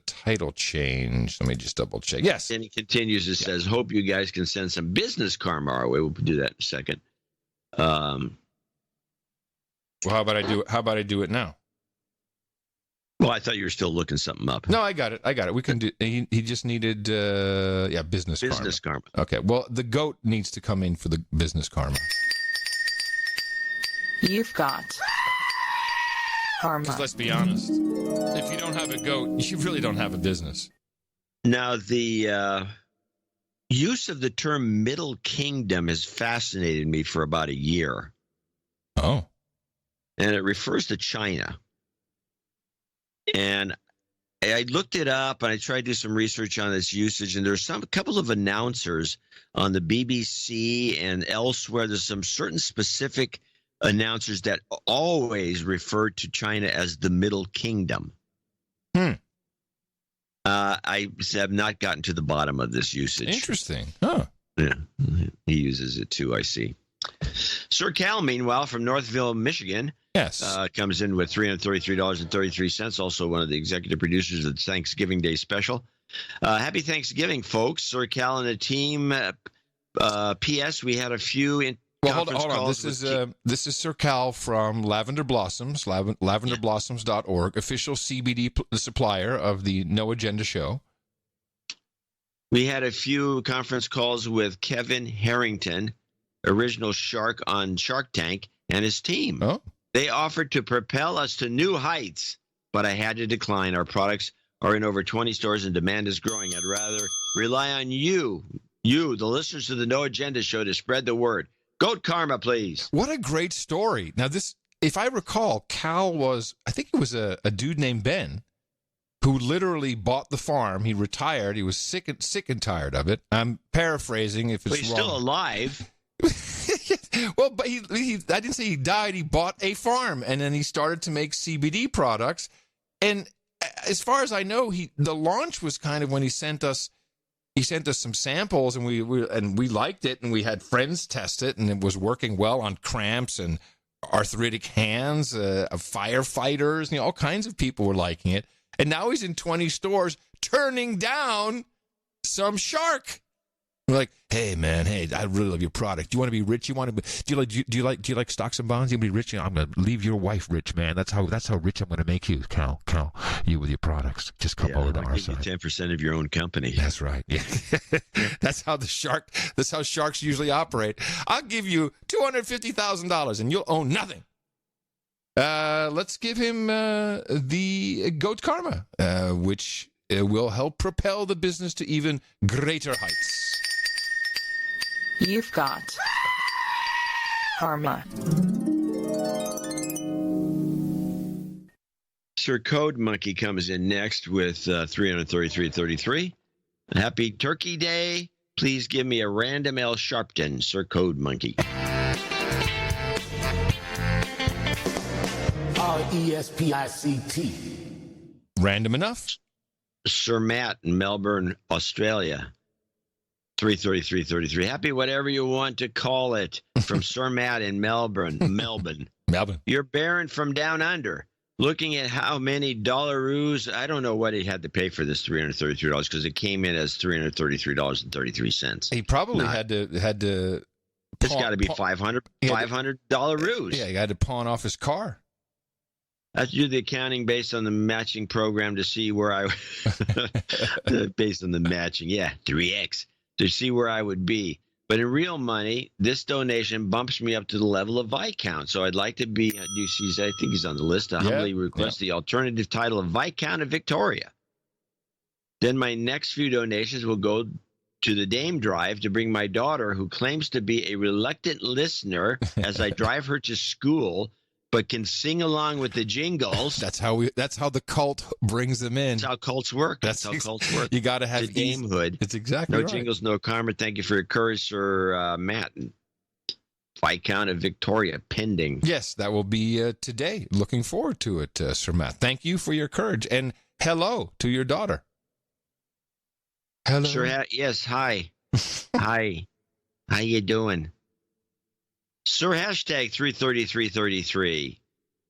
title change. Let me just double check. Yes. And he continues. It says, "Hope you guys can send some business karma our way." We'll do that in a second. Well, how about I do it now? Well, I thought you were still looking something up. No, I got it. We can do. He just needed business karma. Okay. Well, the goat needs to come in for the business karma. You've got karma. Because let's be honest, if you don't have a goat, you really don't have a business. Now, the use of the term Middle Kingdom has fascinated me for about a year. Oh. And it refers to China. And I looked it up and I tried to do some research on its usage. And there's a couple of announcers on the BBC and elsewhere. There's some certain specific announcers that always refer to China as the Middle Kingdom. I have not gotten to the bottom of this usage. Interesting. Huh. Yeah, he uses it too, I see. Sir Cal, meanwhile, from Northville, Michigan, yes, comes in with $333.33, also one of the executive producers of the Thanksgiving Day special. Happy Thanksgiving, folks. Sir Cal and the team. P.S. We had a few hold on. This is Sir Cal from Lavender Blossoms, lavenderblossoms.org, official CBD supplier of the No Agenda show. We had a few conference calls with Kevin Harrington, original shark on Shark Tank, and his team. Oh. They offered to propel us to new heights, but I had to decline. Our products are in over 20 stores and demand is growing. I'd rather rely on you, the listeners of the No Agenda show, to spread the word. Goat karma, please. What a great story. Now, this, if I recall, Cal was, I think it was a dude named Ben who literally bought the farm. He retired. He was sick and tired of it. I'm paraphrasing if it's wrong. He's still alive. Well, but he I didn't say he died. He bought a farm, and then he started to make CBD products. And as far as I know, the launch was kind of when he sent us some samples, and we liked it, and we had friends test it, and it was working well on cramps and arthritic hands, firefighters, all kinds of people were liking it. And now he's in 20 stores turning down some shark. We're like, hey man, I really love your product. Do you want to be rich? Do you like stocks and bonds? You want to be rich? I'm gonna leave your wife rich, man. That's how rich I'm gonna make you, Cal. You with your products. Just come over to our side. 10% of your own company. That's right. Yeah. That's how sharks usually operate. I'll give you $250,000 and you'll own nothing. Let's give him the Goat Karma, which will help propel the business to even greater heights. You've got karma. Sir Code Monkey comes in next with 333.33. Happy Turkey Day. Please give me a random L Sharpton, Sir Code Monkey. RESPICT. Random enough? Sir Matt in Melbourne, Australia. 333.33. Happy whatever you want to call it. From Sir Matt in Melbourne. You're Baron from down under. Looking at how many dollaroos, I don't know what he had to pay for this $333 because it came in as $333.33. He probably had to. It's got to be $500 dollaroos. Yeah, he had to pawn off his car. I have to do the accounting based on the matching program to see where I based on the matching. Yeah, 3x to see where I would be. But in real money, this donation bumps me up to the level of Viscount. So I'd like to be, I think he's on the list. I humbly request the alternative title of Viscount of Victoria. Then my next few donations will go to the Dame Drive to bring my daughter, who claims to be a reluctant listener as I drive her to school, but can sing along with the jingles. That's how the cult brings them in. That's how cults work. You got to have the damehood. It's exactly no right. Jingles, no karma. Thank you for your courage, Sir Matt. Viscount of Victoria, pending. Yes, that will be today. Looking forward to it, Sir Matt. Thank you for your courage, and hello to your daughter. Hello. Sir, yes, hi. Hi. How you doing? Sir, hashtag 33333.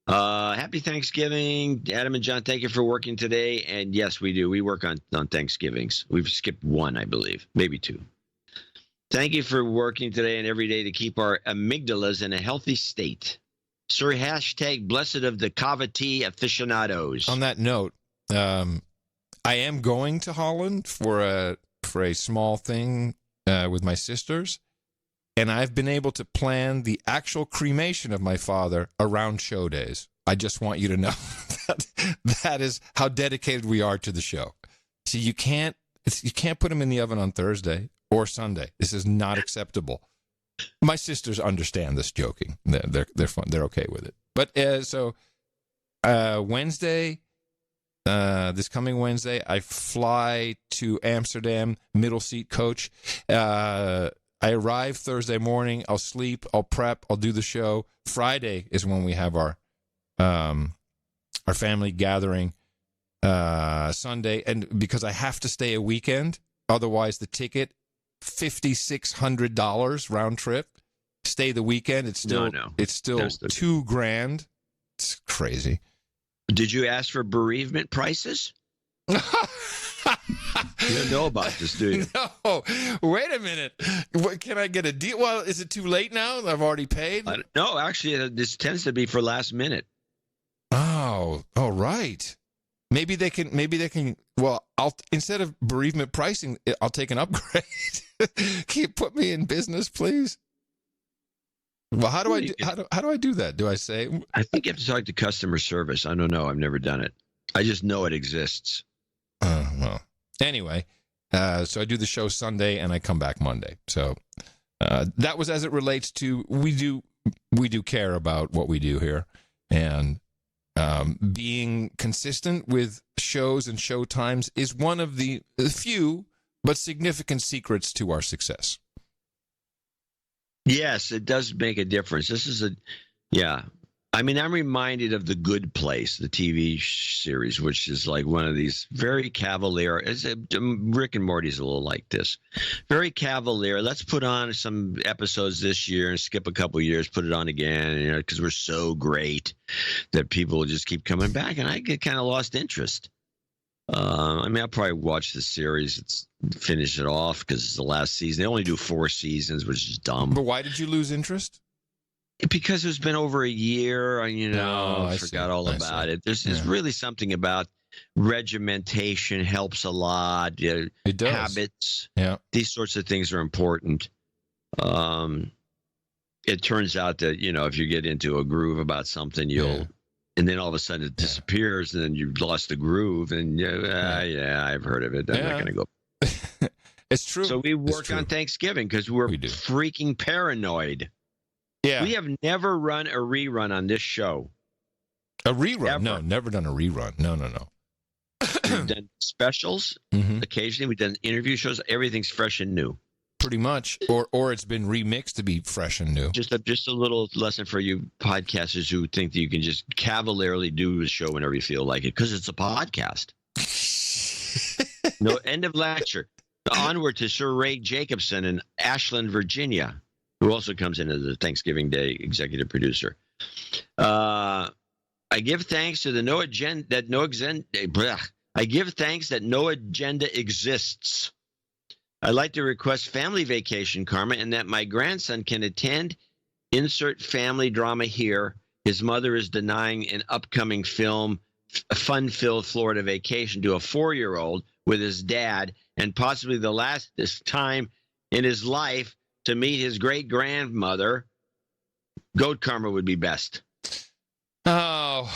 Happy Thanksgiving, Adam and John. Thank you for working today. And yes, we do. We work on Thanksgivings. We've skipped one, I believe, maybe two. Thank you for working today and every day to keep our amygdalas in a healthy state. Sir, hashtag blessed of the kava tea aficionados. On that note, I am going to Holland for a small thing with my sisters. And I've been able to plan the actual cremation of my father around show days. I just want you to know that is how dedicated we are to the show. See, you can't put him in the oven on Thursday or Sunday. This is not acceptable. My sisters understand this joking. They're fun. They're okay with it. But Wednesday, this coming Wednesday, I fly to Amsterdam, middle seat coach. I arrive Thursday morning. I'll sleep. I'll prep. I'll do the show. Friday is when we have our family gathering. Sunday, and because I have to stay a weekend, otherwise the ticket $5,600 round trip. Stay the weekend. It's still $2,000. It's crazy. Did you ask for bereavement prices? You don't know about this, do you? No. Wait a minute. Can I get a deal? Well, is it too late now? I've already paid? No, actually, this tends to be for last minute. Oh, right. Maybe they can. Well, instead of bereavement pricing, I'll take an upgrade. Can you put me in business, please? Well, how do I do that? Do I say? I think you have to talk to customer service. I don't know. I've never done it. I just know it exists. Well. Anyway, so I do the show Sunday and I come back Monday. So that was as it relates to we do care about what we do here, and being consistent with shows and show times is one of the few but significant secrets to our success. Yes, it does make a difference. This is I mean, I'm reminded of The Good Place, the TV series, which is like one of these very cavalier. Rick and Morty's a little like this. Very cavalier. Let's put on some episodes this year and skip a couple years, put it on again, because we're so great that people will just keep coming back. And I get kind of lost interest. I mean, I'll probably watch the series, finish it off because it's the last season. They only do 4 seasons, which is dumb. But why did you lose interest? Because it's been over a year, I forgot all about it. There's really something about regimentation helps a lot. It does. Habits. Yeah. These sorts of things are important. It turns out that, if you get into a groove about something, and then all of a sudden it disappears, and then you've lost the groove, and I've heard of it. I'm not going to go. It's true. So we work on Thanksgiving because we're freaking paranoid. Yeah. We have never run a rerun on this show. A rerun? Ever. No, never done a rerun. No. We've done specials. Occasionally we've done interview shows. Everything's fresh and new. Pretty much. Or it's been remixed to be fresh and new. Just a little lesson for you podcasters who think that you can just cavalierly do a show whenever you feel like it, because it's a podcast. No, end of lecture. Onward to Sir Ray Jacobson in Ashland, Virginia, who also comes in as the Thanksgiving Day executive producer. I give thanks to no agenda exists. I'd like to request family vacation, Karma, and that my grandson can attend. Insert family drama here. His mother is denying an upcoming fun-filled Florida vacation to a 4-year-old with his dad, and possibly the last time in his life to meet his great-grandmother. Goat Karma would be best. Oh,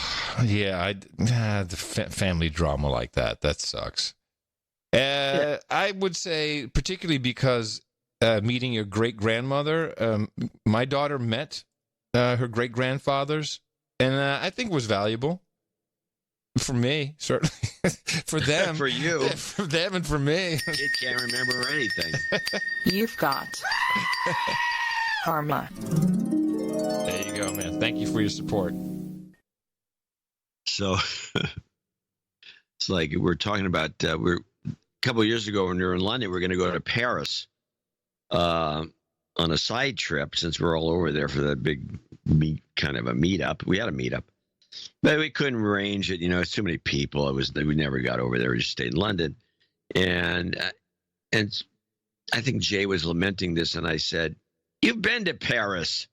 yeah. The family drama like that sucks. I would say, particularly because meeting your great-grandmother, my daughter met her great-grandfathers, and I think was valuable. For me, certainly. For them. For you. For them and for me. Kid can't remember anything. You've got karma. There you go, man. Thank you for your support. So, it's like we're talking about, a couple of years ago when we were in London, we were going to go to Paris on a side trip, since we're all over there for that big kind of a meetup. We had a meetup. But we couldn't arrange it. It's too many people. We never got over there. We just stayed in London. And I think Jay was lamenting this, and I said, "You've been to Paris?"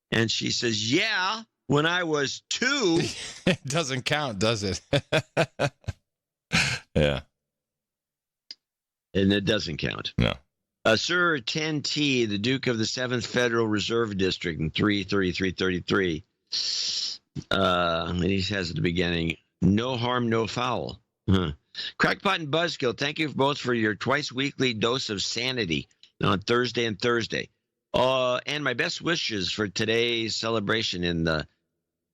And she says, "Yeah, when I was 2. It doesn't count, does it? Yeah. And it doesn't count. No. Sir 10T, the Duke of the 7th Federal Reserve District in 33333. And he says at the beginning, no harm, no foul. Crackpot and Buzzkill, thank you both for your twice weekly dose of sanity on Thursday and Thursday. And my best wishes for today's celebration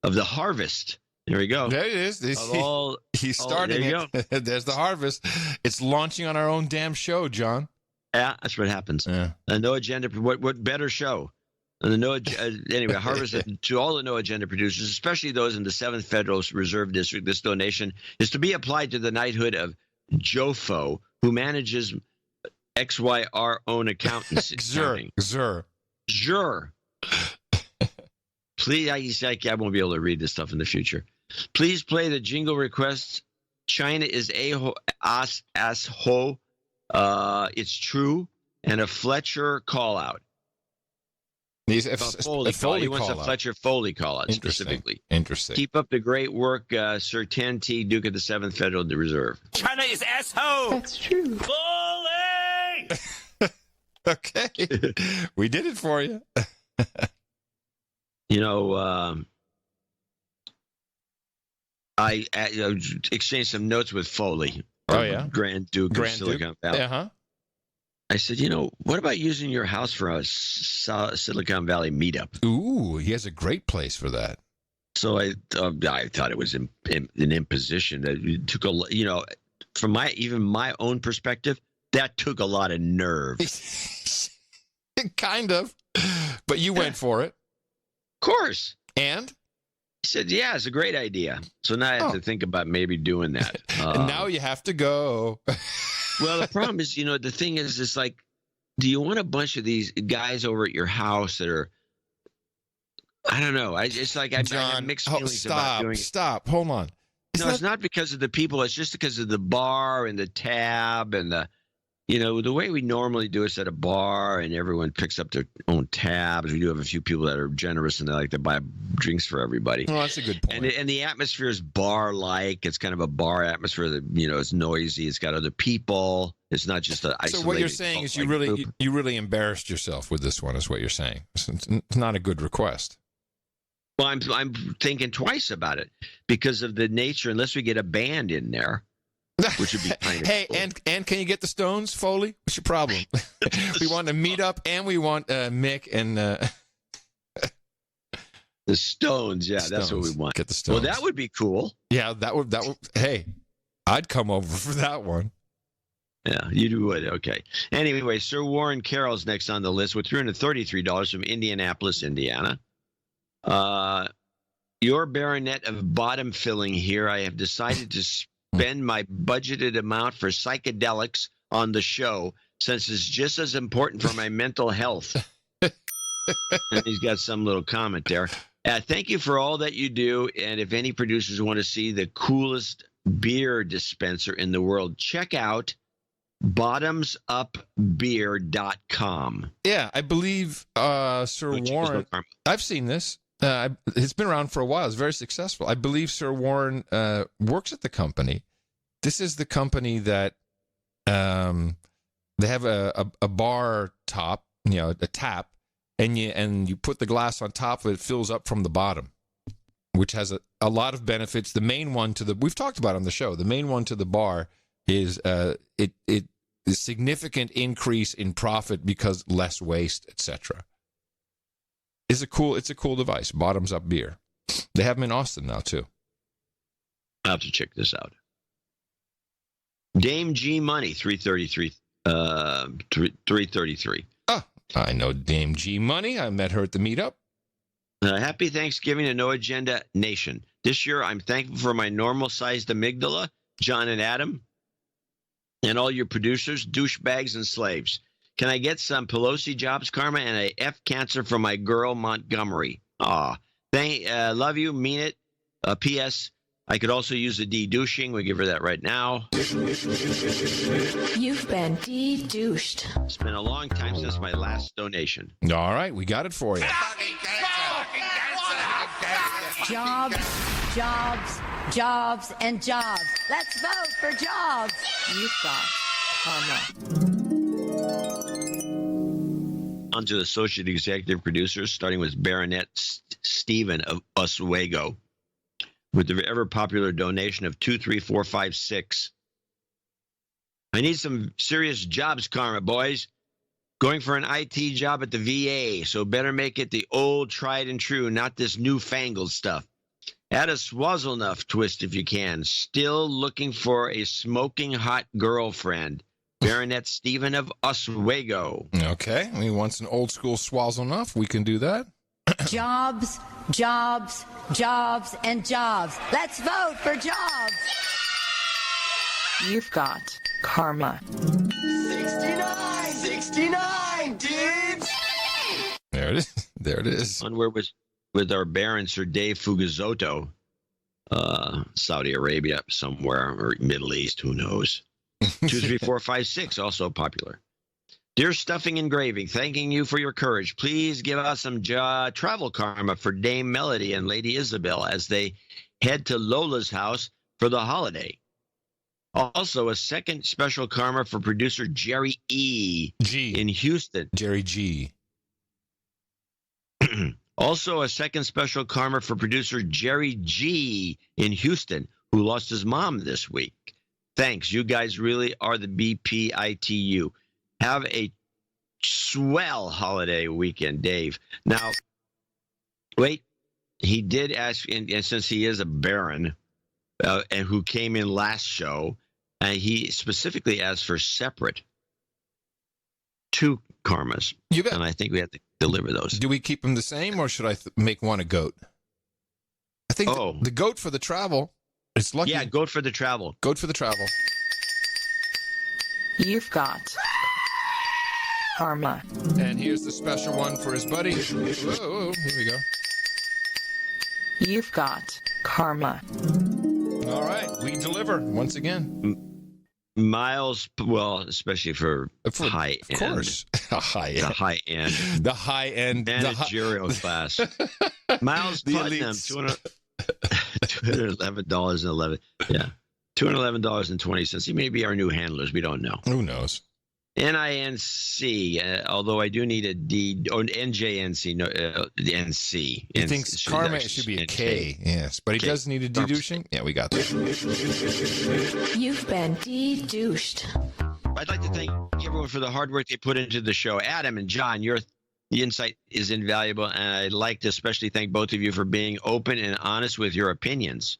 of the harvest. There we go. There it is. He's starting it. There's the harvest. It's launching on our own damn show, John. Yeah, that's what happens. Yeah. No agenda. What better show? And anyway, harvest to all the No Agenda producers, especially those in the 7th Federal Reserve District. This donation is to be applied to the knighthood of Jofo, who manages XYR own accountants. Zur. Please, I won't be able to read this stuff in the future. Please play the jingle requests. China is asho. It's true, and a Fletcher call out. Foley he wants a call Fletcher Foley call out specifically. Interesting. Keep up the great work, Sir 10T, Duke of the 7th Federal Reserve. China is asshole. That's true. Foley! Okay. We did it for you. I exchanged some notes with Foley. Grand Duke of Silicon Valley. Uh-huh. I said, what about using your house for a Silicon Valley meetup? Ooh, he has a great place for that. So I thought it was an imposition that took from my own perspective, that took a lot of nerve. Kind of, but you went for it. Of course. And He said, yeah, it's a great idea. So now I have to think about maybe doing that. And now you have to go. Well, the problem is, the thing is, it's like, do you want a bunch of these guys over at your house that are, I don't know. I have mixed feelings about doing it. Stop. Hold on. It's not because of the people. It's just because of the bar and the tab and the way we normally do is at a bar and everyone picks up their own tabs. We do have a few people that are generous and they like to buy drinks for everybody. Oh, that's a good point. And the atmosphere is bar-like. It's kind of a bar atmosphere that, it's noisy. It's got other people. It's not just an isolated. So what you're saying is you really embarrassed yourself with this one is what you're saying. It's not a good request. Well, I'm thinking twice about it because of the nature, unless we get a band in there, which would be kind of Hey, cool. and can you get the Stones, Foley? What's your problem? We want to meet up, and we want Mick and the Stones. Yeah, that's what we want. Get the Stones. Well, that would be cool. Yeah, that would. Hey, I'd come over for that one. Yeah, you would. Okay. Anyway, Sir Warren Carroll's next on the list with $333 from Indianapolis, Indiana. Your baronet of bottom filling here. I have decided to spend my budgeted amount for psychedelics on the show since it's just as important for my mental health. And he's got some little comment there. Thank you for all that you do. And if any producers want to see the coolest beer dispenser in the world, check out bottomsupbeer.com. Yeah, I believe Sir Warren. I've seen this. It's been around for a while. It's very successful. I believe Sir Warren works at the company. This is the company that they have a bar top, a tap, and you put the glass on top of it, it fills up from the bottom, which has a lot of benefits. The main one we've talked about on the show. The main one to the bar is it significant increase in profit because less waste, etc. It's a cool device. Bottoms Up Beer. They have them in Austin now too. I'll have to check this out. Dame G Money, 333. 333. Oh, I know Dame G Money. I met her at the meetup. Happy Thanksgiving to No Agenda Nation. This year, I'm thankful for my normal-sized amygdala, John and Adam, and all your producers, douchebags, and slaves. Can I get some Pelosi jobs karma and a F cancer from my girl Montgomery? Love you, mean it. P.S. I could also use a de-douching. We give her that right now. You've been de-douched. It's been a long time since my last donation. All right, we got it for you. Jobs, jobs, jobs, and jobs. Let's vote for jobs. You've got karma. On to the associate executive producers, starting with Baronet Stephen of Oswego, with the ever-popular donation of 23456. I need some serious jobs karma, boys. Going for an IT job at the VA, so better make it the old tried and true, not this newfangled stuff. Add a Swazzlenuff twist if you can. Still looking for a smoking hot girlfriend. Baronet Stephen of Oswego. Okay, he wants an old school Swazzlenuff. We can do that. Jobs, jobs, jobs, and jobs. Let's vote for jobs. You've got karma. 69, dudes! There it is. There it is. On where with our Baron Sir Dave Fugazoto, Saudi Arabia somewhere, or Middle East, who knows. 23456, also popular. Dear Stuffing Engraving, thanking you for your courage. Please give us some travel karma for Dame Melody and Lady Isabel as they head to Lola's house for the holiday. Also, a second special karma for producer Jerry E. G. in Houston. Jerry G. Also, a second special karma for producer Jerry G. in Houston, who lost his mom this week. Thanks. You guys really are the BPITU. Have a swell holiday weekend, Dave. Now, wait. He did ask, and since he is a baron, and who came in last show, he specifically asked for separate 2 karmas. You bet. And I think we have to deliver those. Do we keep them the same, or should I make one a goat? think the goat for the travel. It's lucky. Yeah, goat for the travel. Goat for the travel. You've got karma. And here's the special one for his buddy. Whoa, here we go. You've got karma. All right, we deliver once again. Miles, well, especially for high end. Of course. High end. The high end. The high end. Managerial class. Miles Putnam, $211.11. Yeah. $211.20. He may be our new handlers. We don't know. Who knows? NINC, although I do need a D, or NJNC, no, the NC. He thinks karma should be a K, yes. But he does need a deducing? Yeah, we got that. You've been de-douched. I'd like to thank everyone for the hard work they put into the show. Adam and John, the insight is invaluable, and I'd like to especially thank both of you for being open and honest with your opinions.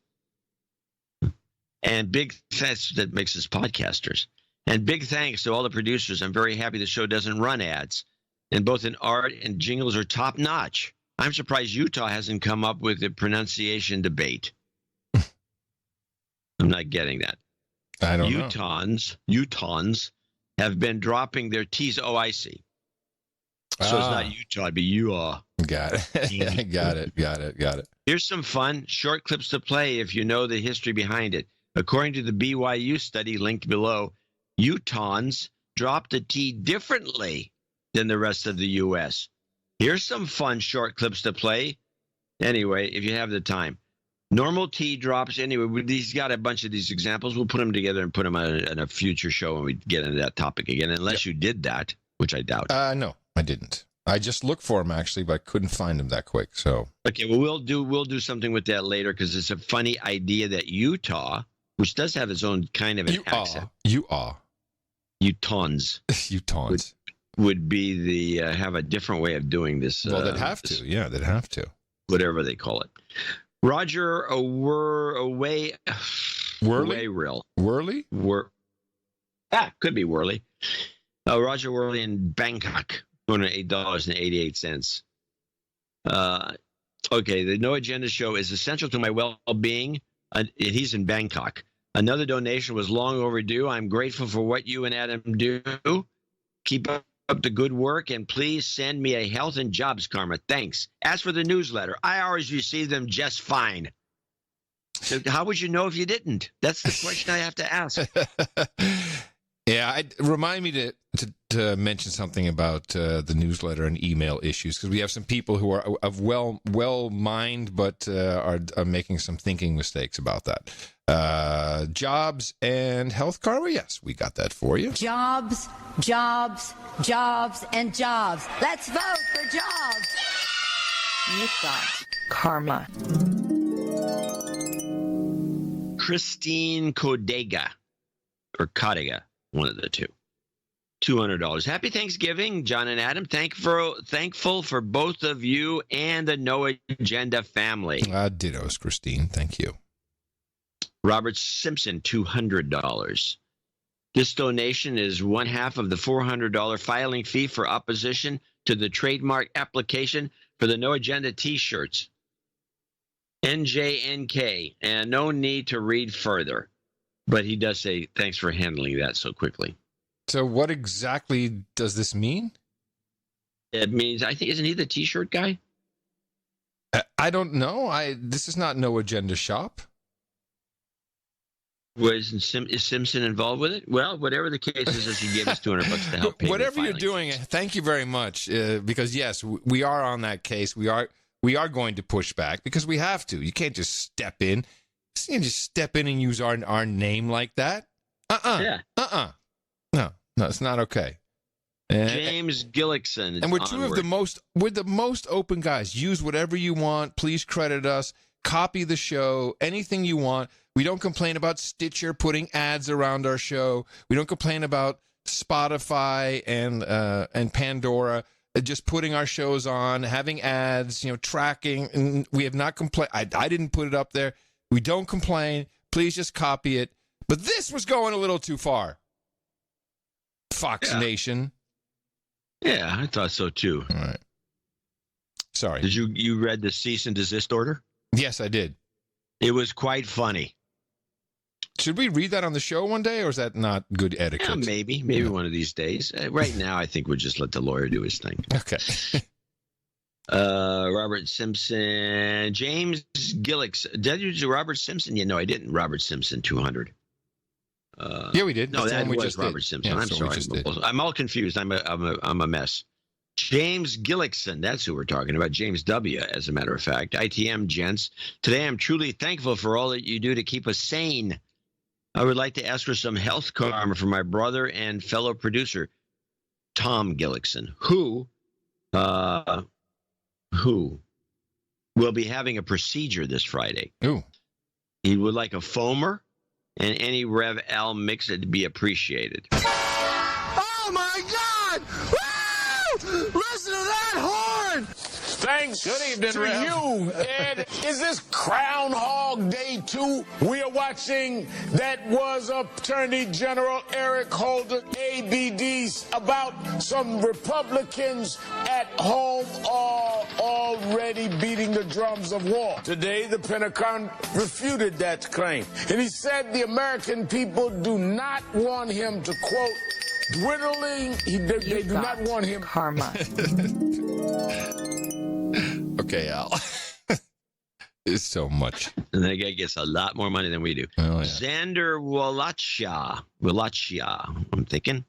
And big thanks that makes us podcasters. And big thanks to all the producers. I'm very happy the show doesn't run ads. And both in art and jingles are top notch. I'm surprised Utah hasn't come up with a pronunciation debate. I'm not getting that. I don't know. Utahns have been dropping their T's. Oh, I see. So it's not Utah, it'd be Utah. Got it. Got it. Here's some fun short clips to play if you know the history behind it. According to the BYU study linked below, Utahns drop the T differently than the rest of the U.S. Here's some fun short clips to play. Anyway, if you have the time. Normal T drops. Anyway, he's got a bunch of these examples. We'll put them together and put them on a future show when we get into that topic again, unless you did that, which I doubt. No, I didn't. I just looked for him, actually, but I couldn't find him that quick. So okay, well, we'll do something with that later because it's a funny idea that Utah, which does have its own kind of an accent. Utahns would be the have a different way of doing this. Well, they'd have to. Yeah, they'd have to. Whatever they call it. Roger Worley? Could be Worley. Roger Worley in Bangkok, $8.88. Okay, the No Agenda Show is essential to my well-being. He's in Bangkok. Another donation was long overdue. I'm grateful for what you and Adam do. Keep up the good work, and please send me a health and jobs karma. Thanks. As for the newsletter, I always receive them just fine. So how would you know if you didn't? That's the question I have to ask. Yeah, remind me to mention something about the newsletter and email issues, because we have some people who are of well mind, but are making some thinking mistakes about that. Jobs and health karma, yes, we got that for you. Jobs, jobs, jobs, and jobs. Let's vote for jobs. You've got karma. Christine Kodega, or Kodega, one of the two. $200. Happy Thanksgiving, John and Adam. Thankful for both of you and the No Agenda family. Dittos, Christine. Thank you. Robert Simpson, $200. This donation is one half of the $400 filing fee for opposition to the trademark application for the No Agenda T-shirts. NJNK, and no need to read further. But he does say, thanks for handling that so quickly. So what exactly does this mean? It means, I think, isn't he the T-shirt guy? I don't know. This is not No Agenda Shop. Is Simpson involved with it? Well, whatever the case is, he gave us $200 to help pay. Whatever you're doing, thank you very much. Because yes, we are on that case. We are going to push back because we have to. You can't just step in. You can't just step in and use our name like that. Yeah. No, it's not okay. James Gillickson. And we're the most open guys. Use whatever you want. Please credit us. Copy the show. Anything you want. We don't complain about Stitcher putting ads around our show. We don't complain about Spotify and Pandora just putting our shows on, having ads, tracking. And we have not complained. I didn't put it up there. We don't complain. Please just copy it. But this was going a little too far. Fox Nation. Yeah, I thought so too. All right. Sorry. Did you read the cease and desist order? Yes, I did. It was quite funny. Should we read that on the show one day, or is that not good etiquette? Yeah, maybe one of these days. Right now, I think we'll just let the lawyer do his thing. Okay. Robert Simpson, James Gillix. Did you do Robert Simpson? Yeah, no, I didn't. Robert Simpson, 200. Yeah, we did. No, That's the that one we was just Robert did. Simpson. Yeah, I'm that's the one we sorry. just did. I'm all confused. I'm a mess. James Gillickson, that's who we're talking about. James W., as a matter of fact. ITM, gents. Today, I'm truly thankful for all that you do to keep us sane. I would like to ask for some health karma for my brother and fellow producer, Tom Gillickson, who will be having a procedure this Friday. Ooh. He would like a foamer and any Rev Al mix to be appreciated. Oh my God! Woo! Listen to that horn! Thanks to you, Ed. Is this Groundhog Day 2? We are watching that was Attorney General Eric Holder, ABDs, about some Republicans at home are already beating the drums of war. Today, the Pentagon refuted that claim. And he said the American people do not want him to, quote, dwindling. They do not want him. Karma. Okay, Al. It's so much. And that guy gets a lot more money than we do. Oh, yeah. Xander Wallachia, I'm thinking.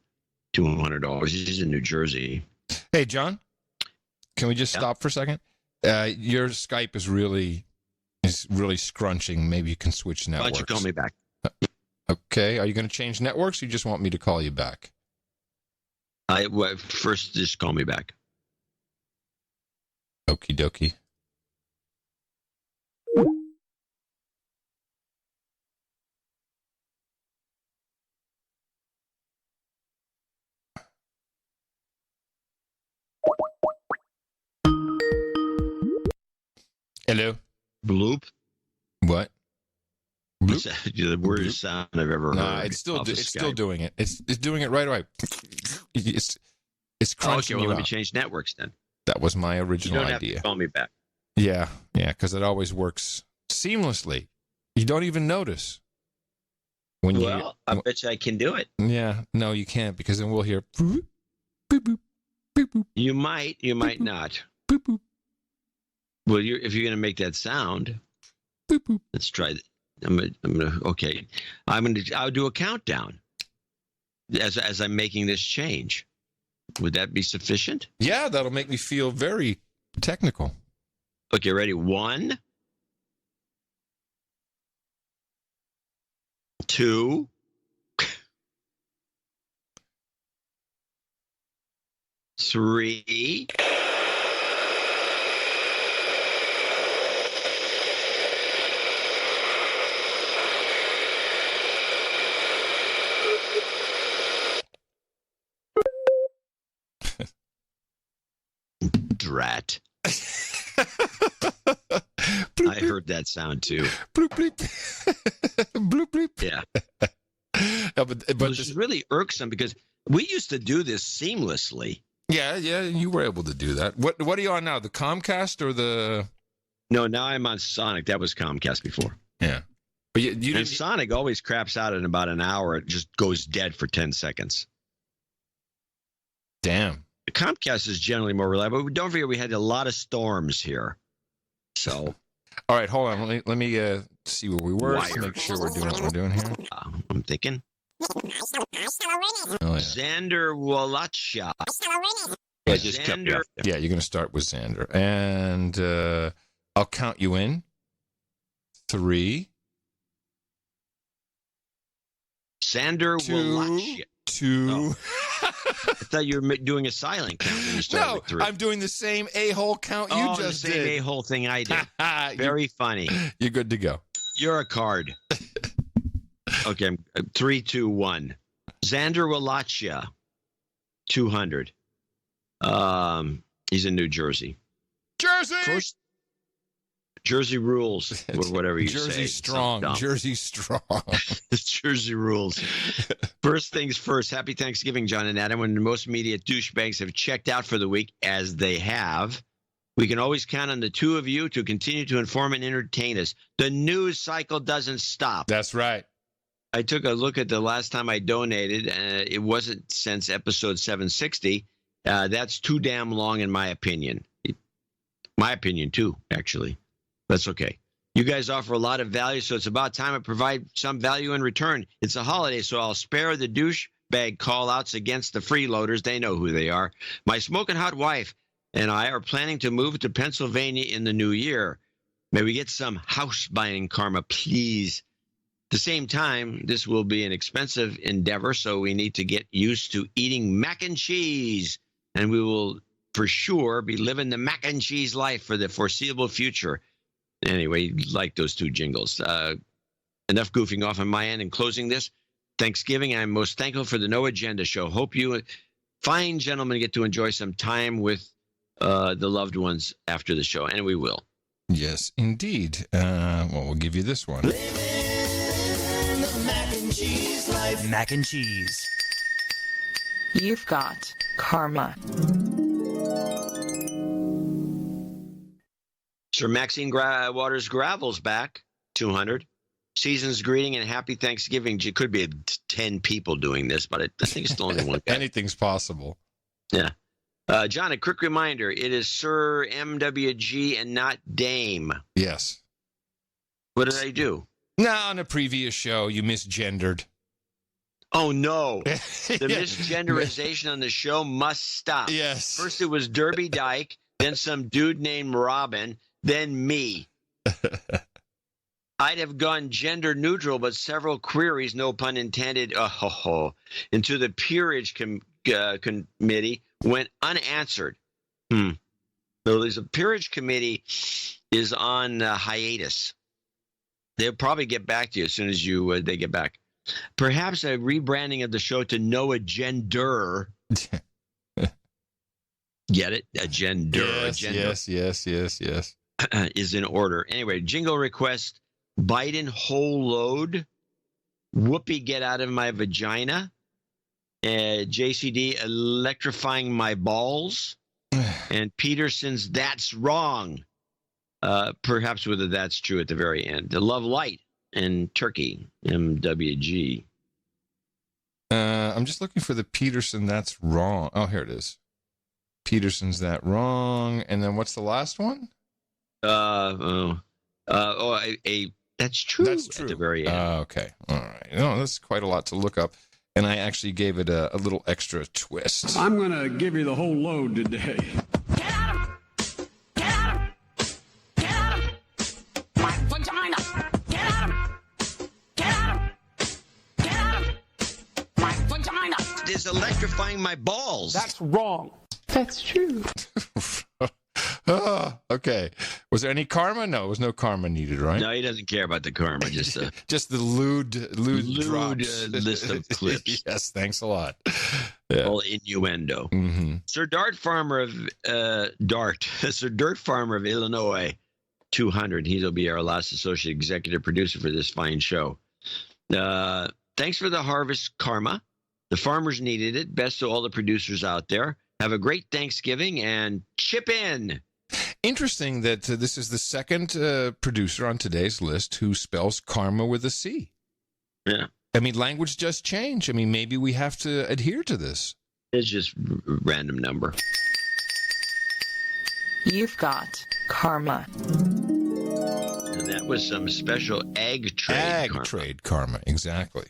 $200. He's in New Jersey. Hey, John, can we just stop for a second? Your Skype is really scrunching. Maybe you can switch Why networks. don't you call me back? Okay. Are you going to change networks, or you just want me to call you back? First, just call me back. Okie dokie. Hello. Bloop. What? Bloop? The worst sound I've ever heard. No, it's still doing it. It's doing it right away. It's crunching. Okay, well, you let me out. change networks then. That was my You original don't idea. have to call me back. Yeah, because it always works seamlessly. You don't even notice. Well, I bet you I can do it. Yeah, no, you can't, because then we'll hear. You might not. Well, if you're going to make that sound, let's try that. I'll do a countdown as I'm making this change. Would that be sufficient? Yeah, that'll make me feel very technical. Okay, ready? 1, 2, 3. Drat. I heard that sound too. Bloop bleep. Bloop bleep. Yeah. But it's really irksome because we used to do this seamlessly. Yeah, you were able to do that. What are you on now? The Comcast or the? No, now I'm on Sonic. That was Comcast before. Yeah. But you didn't... And Sonic always craps out in about an hour. It just goes dead for 10 seconds. Damn. The Comcast is generally more reliable. But don't forget, we had a lot of storms here. So. All right, hold on. Let me see where we were. Let's make sure we're doing what we're doing here. I'm thinking. Oh, yeah. Xander Wallachia. Yeah, you're going to start with Xander. And I'll count you in. 3. Xander Wallachia. 2. Oh. I thought you were doing a silent count when you started with 3. I'm doing the same a-hole count you just the same did. a-hole thing I did. Very funny. You're good to go. You're a card. Okay, 3, 2, 1. Xander Wallachia, 200. He's in New Jersey. Jersey! Jersey rules, or whatever you say. Jersey strong. Jersey strong. Jersey rules. First things first, happy Thanksgiving, John and Adam. When most media douchebags have checked out for the week, as they have, We can always count on the two of you to continue to inform and entertain us. The news cycle doesn't stop. That's right. I took a look at the last time I donated. It wasn't since episode 760. That's too damn long in my opinion. My opinion, too, actually. That's okay. You guys offer a lot of value, so it's about time I provide some value in return. It's a holiday, so I'll spare the douchebag call-outs against the freeloaders. They know who they are. My smoking hot wife and I are planning to move to Pennsylvania in the new year. May we get some house buying karma, please. At the same time, this will be an expensive endeavor, so we need to get used to eating mac and cheese. And we will, for sure, be living the mac and cheese life for the foreseeable future. Anyway, like those two jingles. Enough goofing off on my end. In closing this, Thanksgiving, I'm most thankful for the No Agenda show. Hope you fine gentlemen get to enjoy some time with the loved ones after the show, and we will. Yes, indeed. Well, we'll give you this one. Mac and cheese life. Mac and cheese. You've got karma. Sir Maxine Waters Gravel's back, 200. Season's greeting and happy Thanksgiving. It could be 10 people doing this, but I think it's the only one. Anything's possible. Yeah. John, a quick reminder. It is Sir MWG and not Dame. Yes. What did I do? Now, on a previous show, you misgendered. Oh, no. The misgenderization on the show must stop. Yes. First, it was Derby Dyke, then some dude named Robin, then me. I'd have gone gender neutral, but several queries, no pun intended, into the peerage committee went unanswered. So there's a peerage committee is on hiatus. They'll probably get back to you as soon as they get back. Perhaps a rebranding of the show to No Agender. Get it? Agender. Yes. Is in order. Anyway, jingle request. Biden whole load. Whoopi, get out of my vagina. JCD, electrifying my balls. And Peterson's, that's wrong. Perhaps whether that's true at the very end. The Love Light and Turkey, MWG. I'm just looking for the Peterson, that's wrong. Oh, here it is. Peterson's, that wrong. And then what's the last one? That's true. That's true. At the very end. Okay. All right. No, that's quite a lot to look up. And I actually gave it a little extra twist. I'm going to give you the whole load today. Is electrifying my balls. That's wrong. That's true. Okay. Was there any karma? No, there was no karma needed, right? No, he doesn't care about the karma. Just just the lewd drops. List of clips. Yes, thanks a lot. Yeah. All innuendo. Mm-hmm. Sir Dirt Farmer of Illinois, 200. He'll be our last associate executive producer for this fine show. Thanks for the harvest karma. The farmers needed it. Best to all the producers out there. Have a great Thanksgiving and chip in. Interesting that this is the second producer on today's list who spells karma with a C. Yeah. I mean, language just changed. I mean, maybe we have to adhere to this. It's just random number. You've got karma. And that was some special ag trade karma. Trade karma, exactly.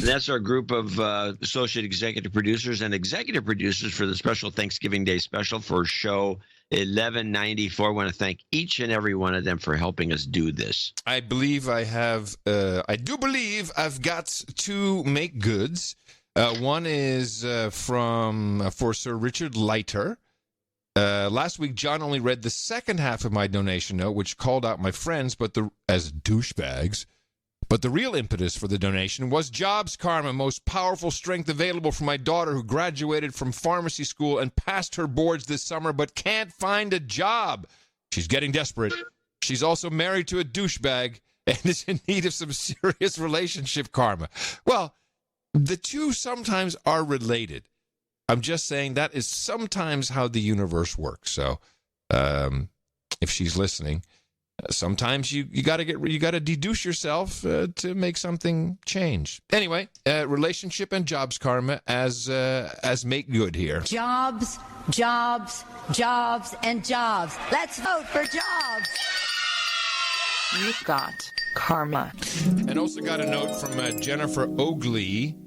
That's our group of associate executive producers and executive producers for the special Thanksgiving Day special for show 1194. I want to thank each and every one of them for helping us do this. I believe I do believe I've got two make goods. One is for Sir Richard Leiter. Last week, John only read the second half of my donation note, which called out my friends as douchebags. But the real impetus for the donation was jobs karma, most powerful strength available for my daughter who graduated from pharmacy school and passed her boards this summer but can't find a job. She's getting desperate. She's also married to a douchebag and is in need of some serious relationship karma. Well, the two sometimes are related. I'm just saying that is sometimes how the universe works. So if she's listening. Sometimes you got to deduce yourself to make something change. Anyway, relationship and jobs karma as make good here. Jobs, jobs, jobs, and jobs. Let's vote for jobs. You've got karma. And also got a note from Jennifer Oakley,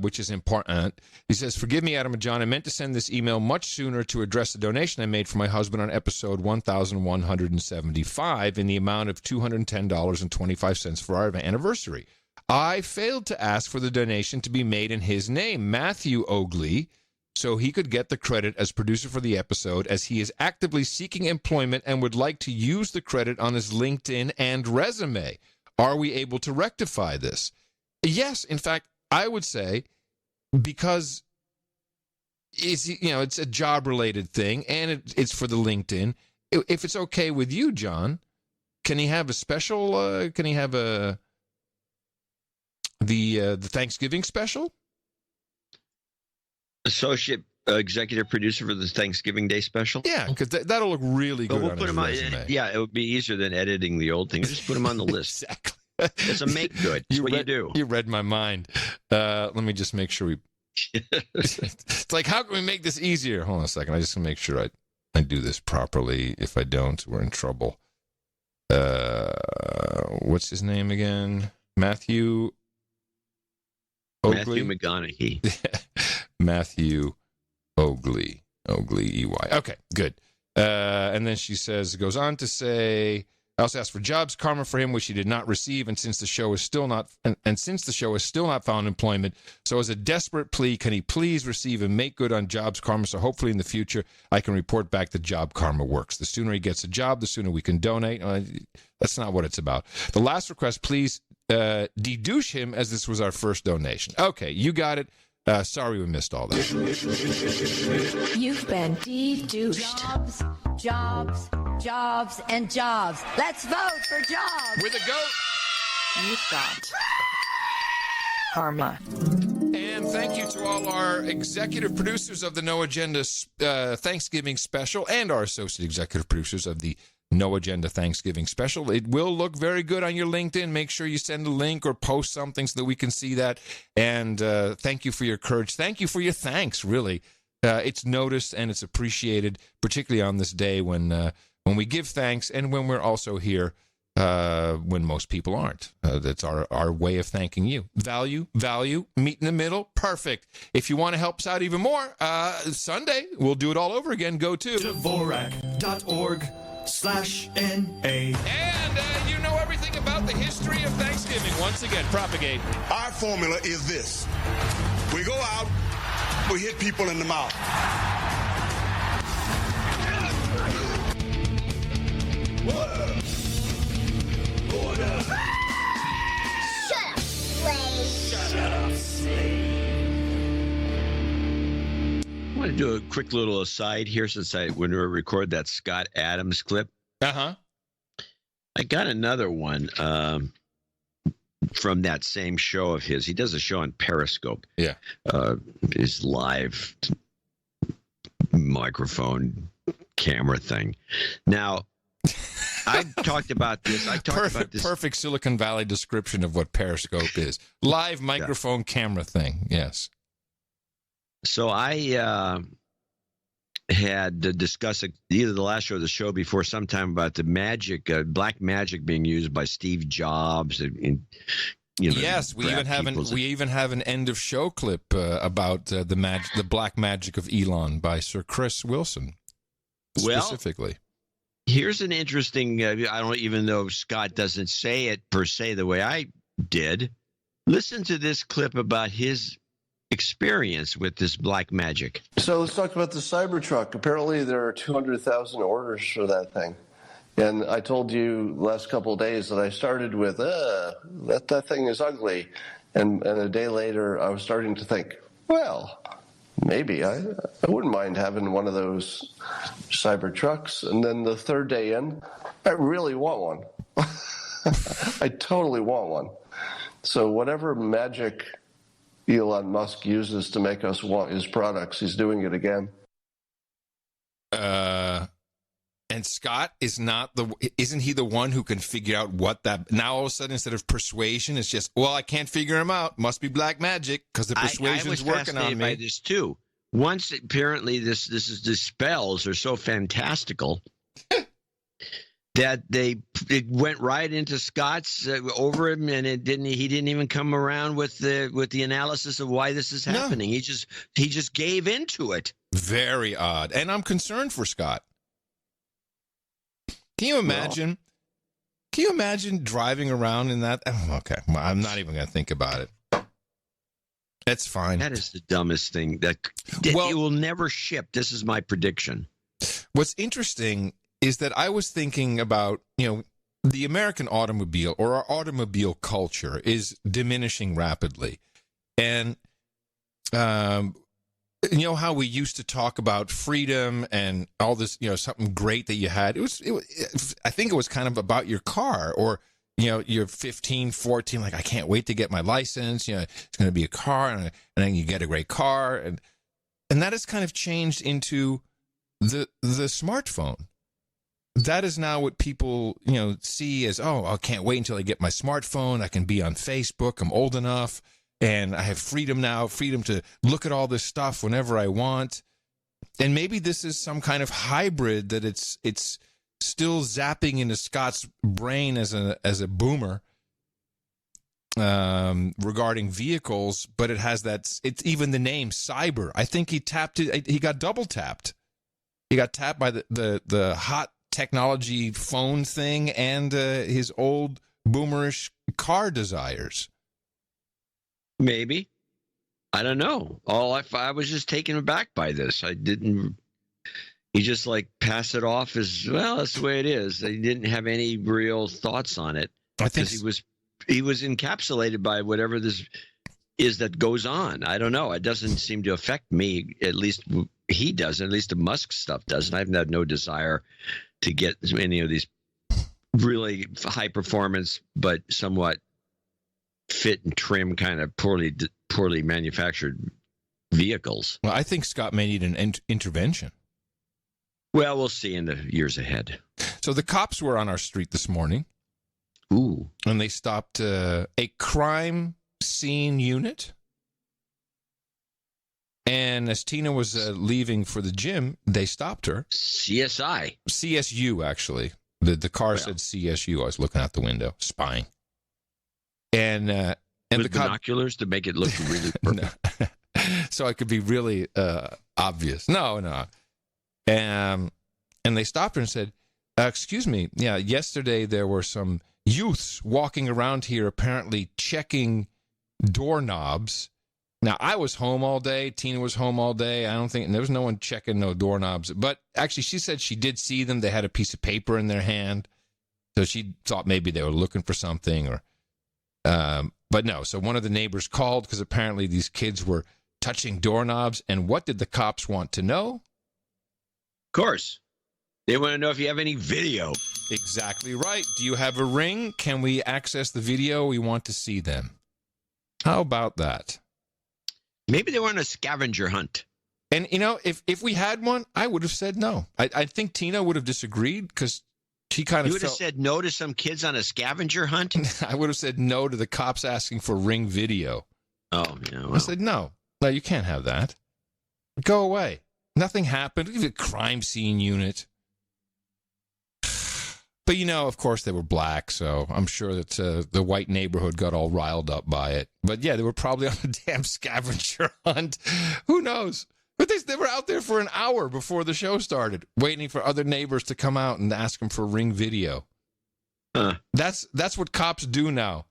which is important. He says, forgive me, Adam and John. I meant to send this email much sooner to address the donation I made for my husband on episode 1175 in the amount of $210.25 for our anniversary. I failed to ask for the donation to be made in his name, Matthew Oakley, so he could get the credit as producer for the episode, as he is actively seeking employment and would like to use the credit on his LinkedIn and resume. Are we able to rectify this? Yes, in fact, I would say, because it's a job-related thing, and it's for the LinkedIn. If it's okay with you, John, can he have a special? Can he have the Thanksgiving special? Associate executive producer for the Thanksgiving Day special. Yeah, because that'll look really good on his resume. Yeah, it would be easier than editing the old thing. Just put him on the list. Exactly. It's a make good. That's what you do. You read my mind. Let me just make sure we. It's like, how can we make this easier? Hold on a second. I just want to make sure I do this properly. If I don't, we're in trouble. What's his name again? Matthew Oakley? Matthew McConaughey. Matthew Oakley. Oakley, EY. Okay, good. And then she goes on to say, I also asked for jobs karma for him, which he did not receive, and since the show is still not found employment, so as a desperate plea, can he please receive and make good on jobs karma, so hopefully in the future I can report back that job karma works. The sooner he gets a job, the sooner we can donate. That's not what it's about. The last request, please dedouche him, as this was our first donation. Okay, you got it. Sorry we missed all that. You've been dedouched. Jobs, jobs, jobs, and jobs. Let's vote for jobs. With a goat. You've got karma. And thank you to all our executive producers of the No Agenda Thanksgiving special and our associate executive producers of the No Agenda Thanksgiving special. It will look very good on your LinkedIn. Make sure you send a link or post something so that we can see that. And thank you for your courage. Thank you for your thanks, really. It's noticed and it's appreciated, particularly on this day when we give thanks and when we're also here when most people aren't. That's our way of thanking you. Value, meet in the middle, perfect. If you want to help us out even more, Sunday, we'll do it all over again. Go to Dvorak.org/NA. And you know everything about the history of Thanksgiving. Once again, propagate. Our formula is this. We go out, we hit people in the mouth. Shut up, Slade. I want to do a quick little aside here since when we record that Scott Adams clip. Uh-huh. I got another one from that same show of his. He does a show on Periscope. Yeah. His live microphone camera thing. Now, I talked about this. Perfect Silicon Valley description of what Periscope is. Live microphone camera thing. Yes. So I had discussed either the last show or the show before sometime about the magic, black magic being used by Steve Jobs. Yes, we even have an end of show clip about the black magic of Elon by Sir Chris Wilson specifically. Well, here's an interesting. I don't even though Scott doesn't say it per se the way I did. Listen to this clip about his experience with this black magic. So let's talk about the Cybertruck. Apparently there are 200,000 orders for that thing. And I told you last couple of days that I started with, that thing is ugly. And a day later, I was starting to think, well, maybe I wouldn't mind having one of those Cybertrucks. And then the third day in, I really want one. I totally want one. So whatever magic Elon Musk uses to make us want his products, he's doing it again. And Scott isn't he the one who can figure out what that, now all of a sudden instead of persuasion, it's just, well, I can't figure him out. Must be black magic because the persuasion's working on me. By this too. Once apparently the spells are so fantastical that it went right into Scott's over him, and he didn't even come around with the analysis of why this is happening. No. He just gave into it. Very odd. And I'm concerned for Scott. Can you imagine? Well, can you imagine driving around in that? Oh, okay, well, I'm not even going to think about it. That's fine. That is the dumbest thing. It will never ship. This is my prediction. What's interesting is that I was thinking about, the American automobile or our automobile culture is diminishing rapidly, and you know how we used to talk about freedom and all this, something great that you had. I think it was kind of about your car, or, you're 15, 14, like, I can't wait to get my license. It's going to be a car, and then you get a great car. And that has kind of changed into the smartphone. That is now what people, see as, oh, I can't wait until I get my smartphone. I can be on Facebook. I'm old enough. And I have freedom now, freedom to look at all this stuff whenever I want. And maybe this is some kind of hybrid that it's still zapping into Scott's brain as a boomer regarding vehicles, but it has it's even the name cyber. I think he tapped it. He got double tapped. He got tapped by the hot technology phone thing and his old boomerish car desires. Maybe. I don't know. I was just taken aback by this. He just pass it off as, well, that's the way it is. He didn't have any real thoughts on it. Because he was encapsulated by whatever this is that goes on. I don't know. It doesn't seem to affect me. At least he doesn't. At least the Musk stuff doesn't. I've had no desire to get any of these really high performance but somewhat fit and trim kind of poorly manufactured vehicles. Well, I think Scott may need an intervention. Well, we'll see in the years ahead. So the cops were on our street this morning. Ooh. And they stopped a crime scene unit. And as Tina was leaving for the gym, they stopped her. CSU, actually. The car said CSU. I was looking out the window, spying. And with the binoculars to make it look really perfect. So it could be really obvious. No. And they stopped her and said, excuse me, yesterday there were some youths walking around here apparently checking doorknobs. Now, I was home all day. Tina was home all day. There was no one checking no doorknobs. But actually, she said she did see them. They had a piece of paper in their hand. So she thought maybe they were looking for something or... but no, so one of the neighbors called because apparently these kids were touching doorknobs. And what did the cops want to know? Of course. They want to know if you have any video. Exactly right. Do you have a Ring? Can we access the video? We want to see them. How about that? Maybe they were on a scavenger hunt. And, if we had one, I would have said no. I think Tina would have disagreed because she kind of would have said no to some kids on a scavenger hunt? I would have said no to the cops asking for Ring video. Oh, yeah. Well. I said, no, you can't have that. Go away. Nothing happened. Give it a crime scene unit. But, of course, they were black, so I'm sure that the white neighborhood got all riled up by it. But, yeah, they were probably on a damn scavenger hunt. Who knows? But they were out there for an hour before the show started, waiting for other neighbors to come out and ask them for Ring video. That's what cops do now.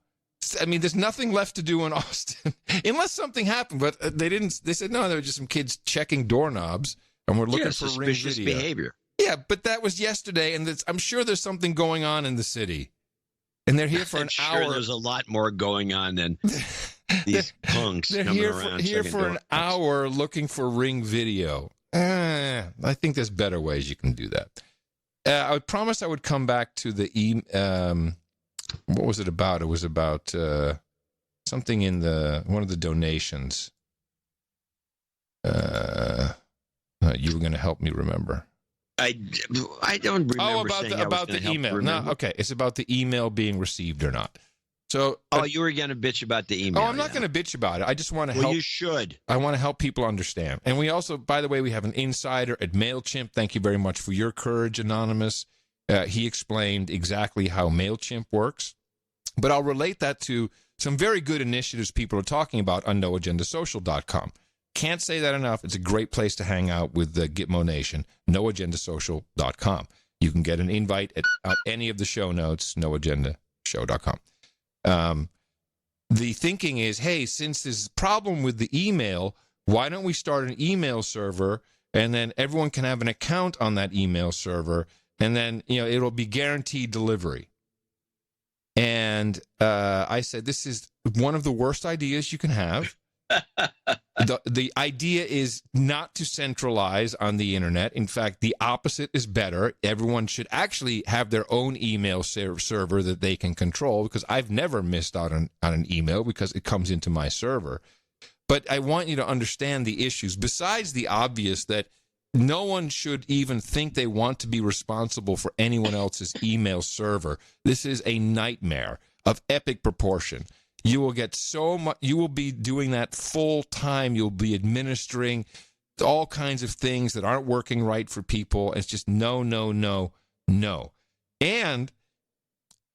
I mean, there's nothing left to do in Austin unless something happened. But they didn't. They said no. There were just some kids checking doorknobs, and we're looking for Ring video. Behavior. Yeah, but that was yesterday, and I'm sure there's something going on in the city. And they're here for an hour. Sure, there's a lot more going on than these punks coming around. They're here for an hour looking for Ring video. I think there's better ways you can do that. I would promise I would come back to the what was it about? It was about something in one of the donations. You were going to help me remember. I don't remember about saying about the email. No, okay, it's about the email being received or not. So, you were going to bitch about the email. Oh, I'm not going to bitch about it. I just want to help. Well, you should. I want to help people understand. And we also, by the way, we have an insider at MailChimp. Thank you very much for your courage, Anonymous. He explained exactly how MailChimp works. But I'll relate that to some very good initiatives people are talking about on noagendasocial.com. Can't say that enough. It's a great place to hang out with the Gitmo Nation, noagendasocial.com. You can get an invite at any of the show notes, noagendashow.com. The thinking is, hey, since there's a problem with the email, why don't we start an email server, and then everyone can have an account on that email server, and then it'll be guaranteed delivery. And I said, this is one of the worst ideas you can have. The idea is not to centralize on the internet. In fact, the opposite is better. Everyone should actually have their own email server that they can control, because I've never missed out on an email because it comes into my server. But I want you to understand the issues, besides the obvious that no one should even think they want to be responsible for anyone else's email server. This is a nightmare of epic proportion. You will get so much. You will be doing that full time. You'll be administering all kinds of things that aren't working right for people. It's just no. And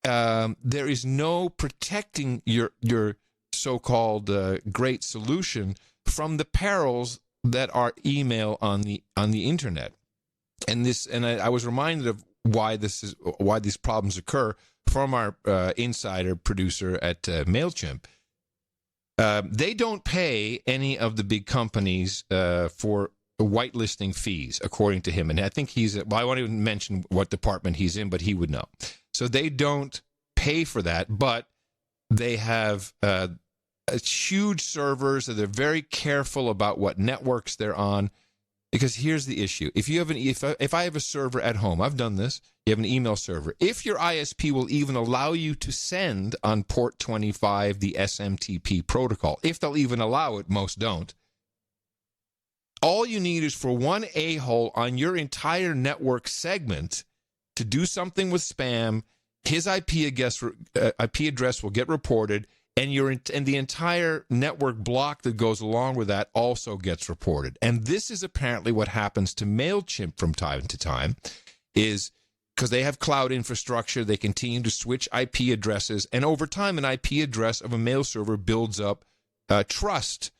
there is no protecting your so-called great solution from the perils that are email on the internet. And I was reminded of why these problems occur from our insider producer at MailChimp. They don't pay any of the big companies for whitelisting fees, according to him. And I think I won't even mention what department he's in, but he would know. So they don't pay for that, but they have huge servers, so they're very careful about what networks they're on. Because here's the issue. If I have a server at home, I've done this, you have an email server. If your ISP will even allow you to send on port 25 the SMTP protocol, if they'll even allow it, most don't, all you need is for one a-hole on your entire network segment to do something with spam, his IP address will get reported, and the entire network block that goes along with that also gets reported. And this is apparently what happens to MailChimp from time to time, is because they have cloud infrastructure, they continue to switch IP addresses, and over time an IP address of a mail server builds up trust,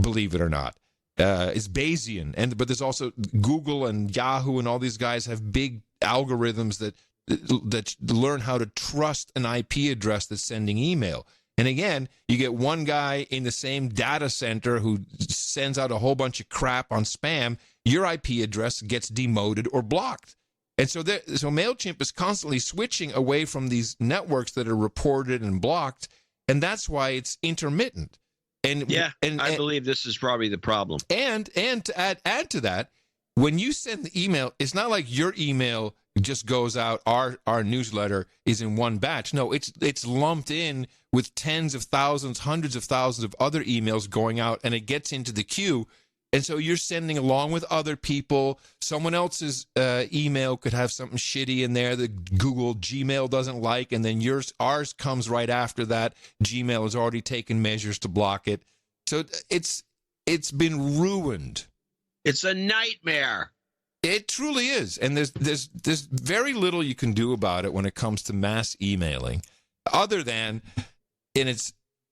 believe it or not. It's Bayesian, but there's also Google and Yahoo and all these guys have big algorithms that learn how to trust an IP address that's sending email. And again, you get one guy in the same data center who sends out a whole bunch of crap on spam, your IP address gets demoted or blocked. And so MailChimp is constantly switching away from these networks that are reported and blocked, and that's why it's intermittent. And I believe this is probably the problem. And to add to that, when you send the email, it's not like your email just goes out, our newsletter is in one batch. No, it's lumped in with tens of thousands, hundreds of thousands of other emails going out, and it gets into the queue. And so you're sending along with other people. Someone else's email could have something shitty in there that Google Gmail doesn't like, and then ours comes right after that. Gmail has already taken measures to block it. So it's been ruined. It's a nightmare. It truly is. And there's very little you can do about it when it comes to mass emailing, other than,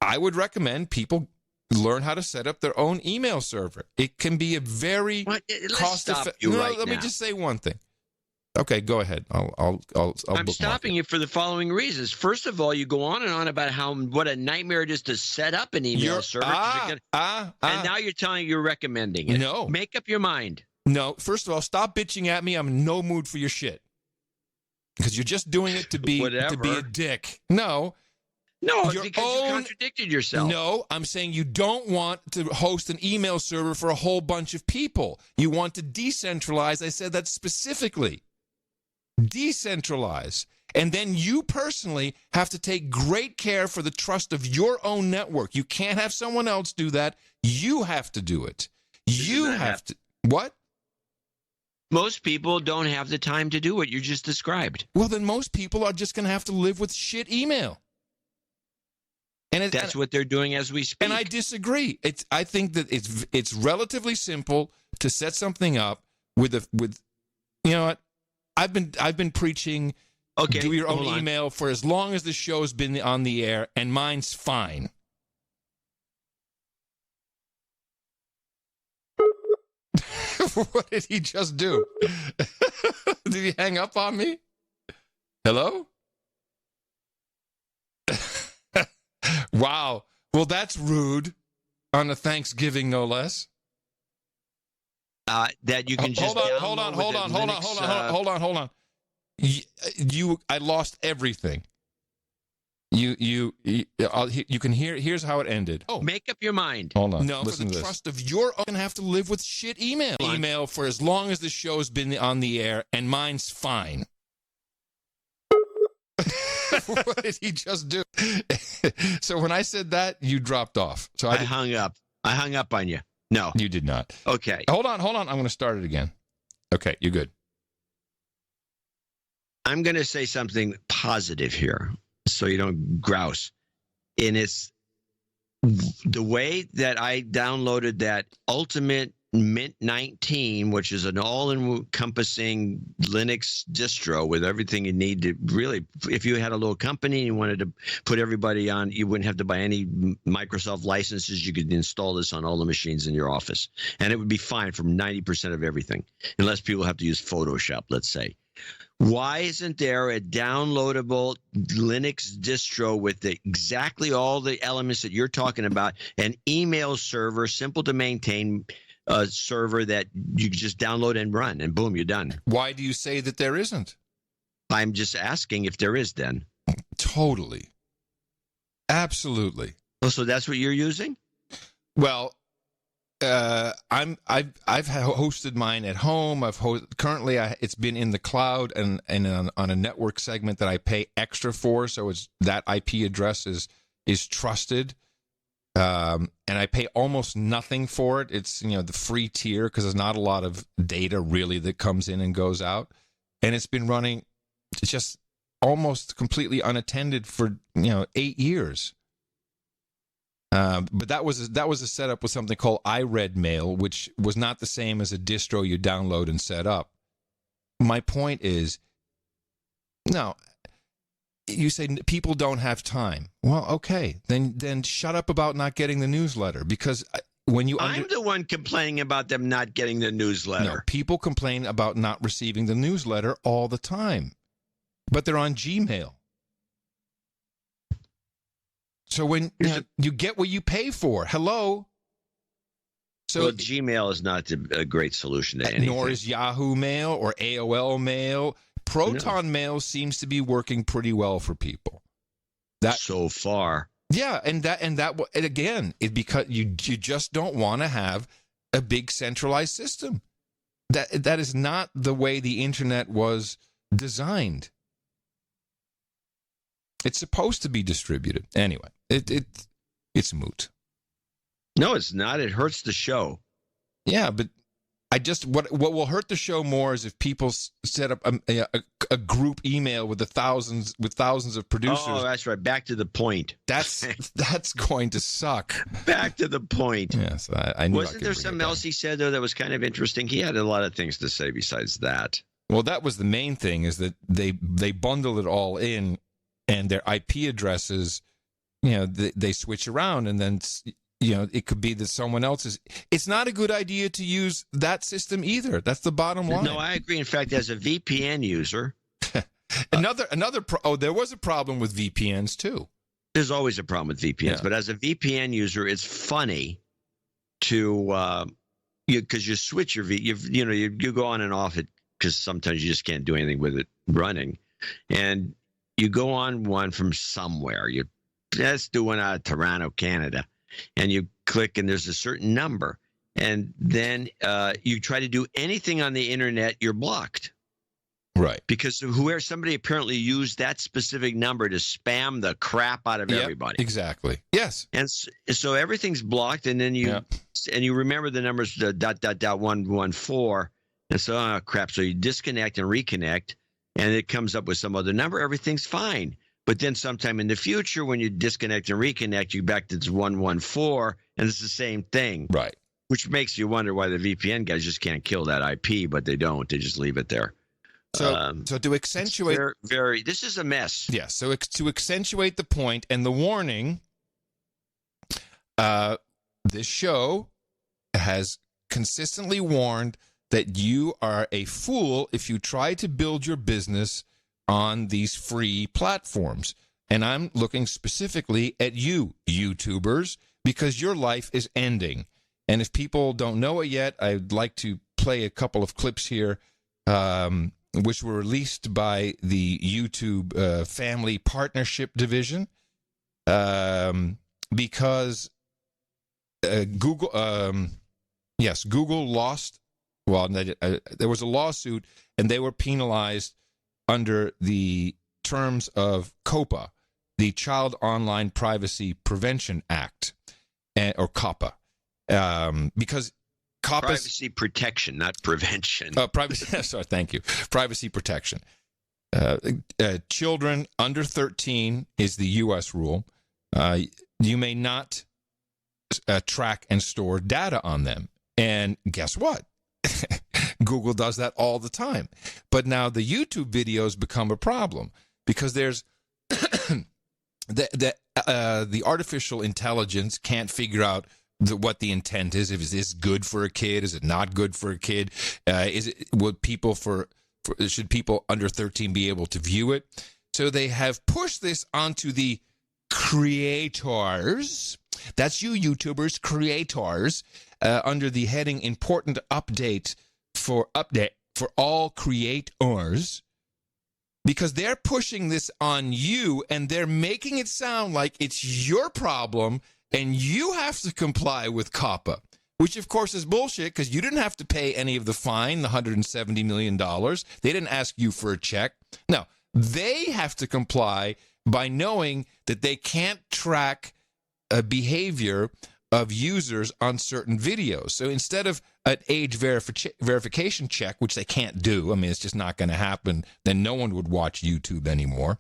I would recommend people learn how to set up their own email server. It can be a very cost-effective. Let me just say one thing. Okay, go ahead. I'm stopping you for the following reasons. First of all, you go on and on about what a nightmare it is to set up an email server. And now you're recommending it. No. Make up your mind. No. First of all, stop bitching at me. I'm in no mood for your shit. Because you're just doing it to be a dick. No. No, because you contradicted yourself. No, I'm saying you don't want to host an email server for a whole bunch of people. You want to decentralize. I said that specifically. Decentralize. And then you personally have to take great care for the trust of your own network. You can't have someone else do that. You have to do it. You have to. What? Most people don't have the time to do what you just described. Well, then most people are just going to have to live with shit email. And that's what they're doing as we speak. And I disagree. I think that it's relatively simple to set something up with you know what? I've been preaching do your own email for as long as the show's been on the air, and mine's fine. What did he just do? Did he hang up on me? Hello? Wow. Well, that's rude on a Thanksgiving, no less. That you can just hold on. I lost everything. You can hear. Here's how it ended. Oh, make up your mind. Hold on. No, listen for the trust of your own, have to live with shit email for as long as the show's been on the air, and mine's fine. What did he just do? So when I said that, you dropped off. So I hung up. I hung up on you. No, you did not. Okay. Hold on. I'm going to start it again. Okay, you're good. I'm going to say something positive here, so you don't grouse. And it's the way that I downloaded that Ultimate Mint 19, which is an all-encompassing Linux distro with everything you need to really, if you had a little company and you wanted to put everybody on, you wouldn't have to buy any Microsoft licenses. You could install this on all the machines in your office, and it would be fine for 90% of everything, unless people have to use Photoshop, let's say. Why isn't there a downloadable Linux distro with exactly all the elements that you're talking about, an email server, simple to maintain, a server that you can just download and run, and boom, you're done? Why do you say that there isn't? I'm just asking if there is then. Totally. Absolutely. Oh, so that's what you're using? Well, I've hosted mine at home. Currently it's been in the cloud and on a network segment that I pay extra for, so that IP address is trusted. And I pay almost nothing for it. It's the free tier because there's not a lot of data really that comes in and goes out, and it's been running just almost completely unattended for 8 years. But that was a setup with something called iRedMail, which was not the same as a distro you download and set up. My point is, no. You say people don't have time. Well, okay, then shut up about not getting the newsletter, because when you I'm the one complaining about them not getting the newsletter. No, people complain about not receiving the newsletter all the time, but they're on Gmail. So when you get what you pay for, hello. So Gmail is not a great solution to anything. Nor is Yahoo Mail or AOL Mail. Proton Mail seems to be working pretty well for people. So far. Yeah, and again, because you just don't want to have a big centralized system. That is not the way the internet was designed. It's supposed to be distributed. Anyway, it's moot. No, it's not. It hurts the show. Yeah, but what will hurt the show more is if people set up a group email with thousands of producers. Oh, that's right. Back to the point. That's going to suck. Back to the point. Yes, I knew. Wasn't there something else he said though that was kind of interesting? He had a lot of things to say besides that. Well, that was the main thing, is that they bundle it all in, and their IP addresses, they switch around, and then it could be that someone else's. It's not a good idea to use that system either. That's the bottom line. No, I agree. In fact, as a VPN user, there was a problem with VPNs too. There's always a problem with VPNs, but as a VPN user, it's funny to because you switch your you go on and off it, because sometimes you just can't do anything with it running, and you go on one from somewhere. Let's do one out of Toronto, Canada. And you click, and there's a certain number. And then you try to do anything on the internet, you're blocked. Right. Because somebody apparently used that specific number to spam the crap out of everybody. Exactly. Yes. And so everything's blocked, and then you remember the numbers, .114, And so, oh, crap. So you disconnect and reconnect, and it comes up with some other number. Everything's fine. But then sometime in the future, when you disconnect and reconnect, you're back to 114, and it's the same thing. Right. Which makes you wonder why the VPN guys just can't kill that IP, but they don't. They just leave it there. So to accentuate, this is a mess. Yeah. So to accentuate the point and the warning, this show has consistently warned that you are a fool if you try to build your business on these free platforms. And I'm looking specifically at you, YouTubers, because your life is ending. And if people don't know it yet, I'd like to play a couple of clips here, which were released by the YouTube Family Partnership Division, because Google lost. Well, there was a lawsuit, and they were penalized under the terms of COPPA, the Child Online Privacy Prevention Act, or COPPA, because COPPA privacy protection, not prevention. Privacy. Sorry, thank you. Privacy protection. Children under 13 is the U.S. rule. You may not track and store data on them. And guess what? Google does that all the time. But now the YouTube videos become a problem because there's the artificial intelligence can't figure out what the intent is. Is this good for a kid? Is it not good for a kid? Should people under 13 be able to view it? So they have pushed this onto the creators. That's you, YouTubers, creators, under the heading "Important Update" for all creators, because they're pushing this on you and they're making it sound like it's your problem and you have to comply with COPPA, which of course is bullshit because you didn't have to pay any of the fine, the $170 million. They didn't ask you for a check. No, they have to comply by knowing that they can't track a behavior of users on certain videos. So instead of an age verification check, which they can't do, I mean, it's just not going to happen, then no one would watch YouTube anymore.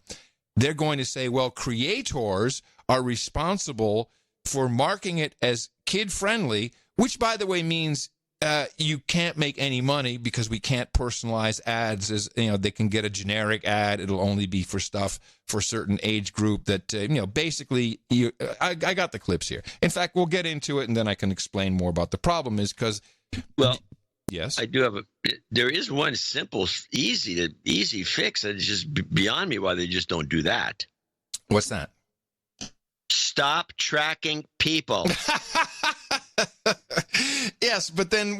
They're going to say, well, creators are responsible for marking it as kid-friendly, which, by the way, means you can't make any money because we can't personalize ads. As they can get a generic ad. It'll only be for stuff for a certain age group that, basically, I got the clips here. In fact, we'll get into it, and then I can explain more about the problem is because... Well, yes, I do have there is one simple, easy fix that is just beyond me why they just don't do that. What's that? Stop tracking people. Yes, but then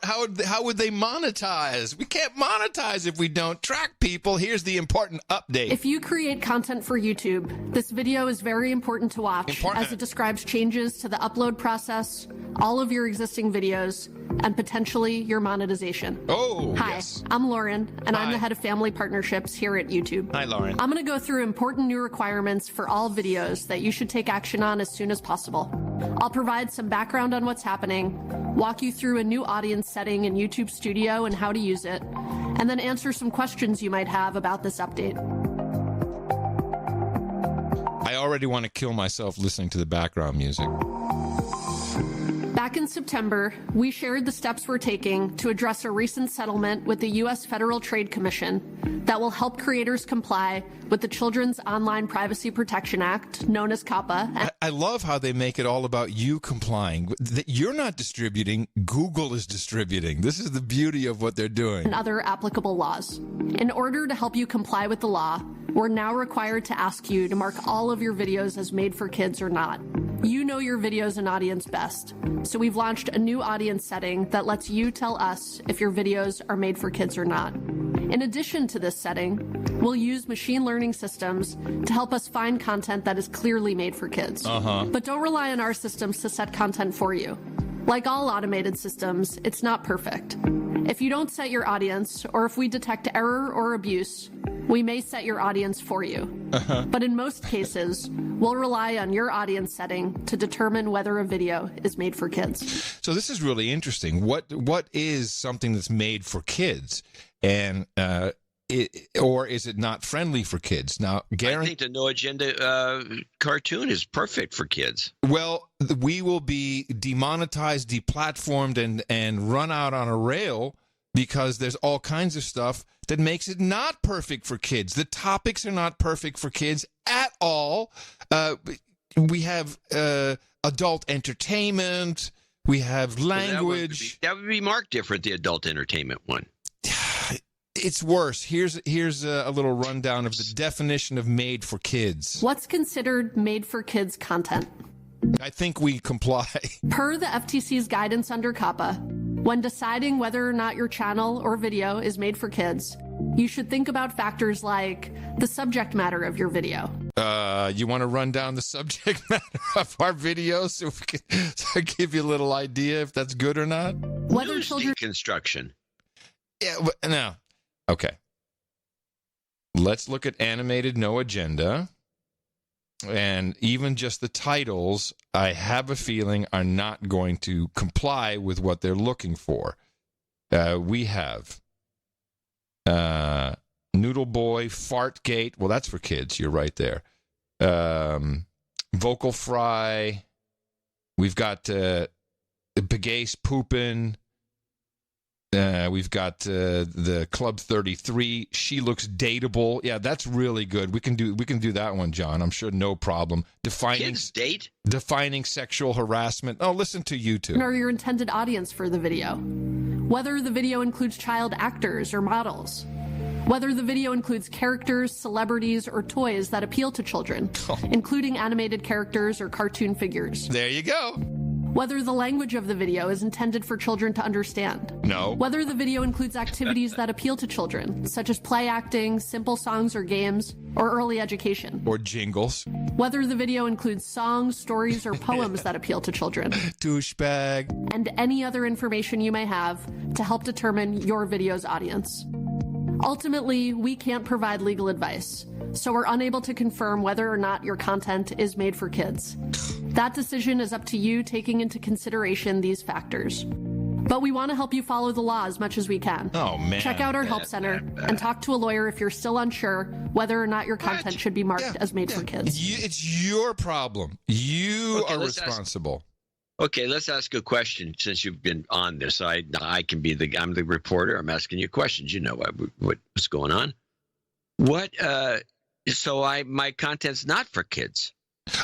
how would they monetize? We can't monetize if we don't track people. Here's the important update. If you create content for YouTube, this video is very important to watch as it describes changes to the upload process, all of your existing videos, and potentially your monetization. Oh, Hi, yes. I'm Lauren, and I'm the head of family partnerships here at YouTube. Hi, Lauren. I'm going to go through important new requirements for all videos that you should take action on as soon as possible. I'll provide some background on what's happening, walk you through a new audience setting in YouTube Studio and how to use it, and then answer some questions you might have about this update. I already want to kill myself listening to the background music. Back in September, we shared the steps we're taking to address a recent settlement with the U.S. Federal Trade Commission that will help creators comply with the Children's Online Privacy Protection Act, known as COPPA. I love how they make it all about you complying. You're not distributing, Google is distributing. This is the beauty of what they're doing. And other applicable laws. In order to help you comply with the law, we're now required to ask you to mark all of your videos as made for kids or not. You know your videos and audience best. So we've launched a new audience setting that lets you tell us if your videos are made for kids or not. In addition to this setting, we'll use machine learning systems to help us find content that is clearly made for kids. But don't rely on our systems to set content for you. Like all automated systems, it's not perfect. If you don't set your audience, or if we detect error or abuse, we may set your audience for you. But in most cases, We'll rely on your audience setting to determine whether a video is made for kids. So this is really interesting. What is something that's made for kids, and or is it not friendly for kids? Now, I think the No Agenda cartoon is perfect for kids. Well, we will be demonetized, deplatformed, and run out on a rail because there's all kinds of stuff that makes it not perfect for kids. The topics are not perfect for kids at all. We have adult entertainment. We have language. That would be marked different, the adult entertainment one. It's worse. Here's a little rundown of the definition of made for kids. What's considered made for kids content? I think we comply. Per the FTC's guidance under COPPA, when deciding whether or not your channel or video is made for kids, you should think about factors like the subject matter of your video. You want to run down the subject matter of our videos so we can give you a little idea if that's good or not? Whether children construction. Yeah, no. Okay. Let's look at animated No Agenda. And even just the titles, I have a feeling, are not going to comply with what they're looking for. We have Noodle Boy, Fartgate. Well, that's for kids. You're right there. Vocal Fry. We've got Pagace Poopin'. We've got the Club 33. She Looks Dateable. Yeah, that's really good. We can do that one, John. I'm sure, no problem. Defining sexual harassment. Oh, listen to YouTube. Or your intended audience for the video. Whether the video includes child actors or models. Whether the video includes characters, celebrities, or toys that appeal to children, including animated characters or cartoon figures. There you go. Whether the language of the video is intended for children to understand. No. Whether the video includes activities that appeal to children, such as play acting, simple songs or games, or early education. Or jingles. Whether the video includes songs, stories, or poems that appeal to children. Douchebag. And any other information you may have to help determine your video's audience. Ultimately, we can't provide legal advice, so we're unable to confirm whether or not your content is made for kids. That decision is up to you, taking into consideration these factors. But we want to help you follow the law as much as we can. Oh, man. Check out our help center and talk to a lawyer if you're still unsure whether or not your content should be marked as made for kids. It's your problem. You are responsible. Okay, let's ask a question. Since you've been on this, I can be I'm the reporter. I'm asking you questions. You know what's going on. My content's not for kids.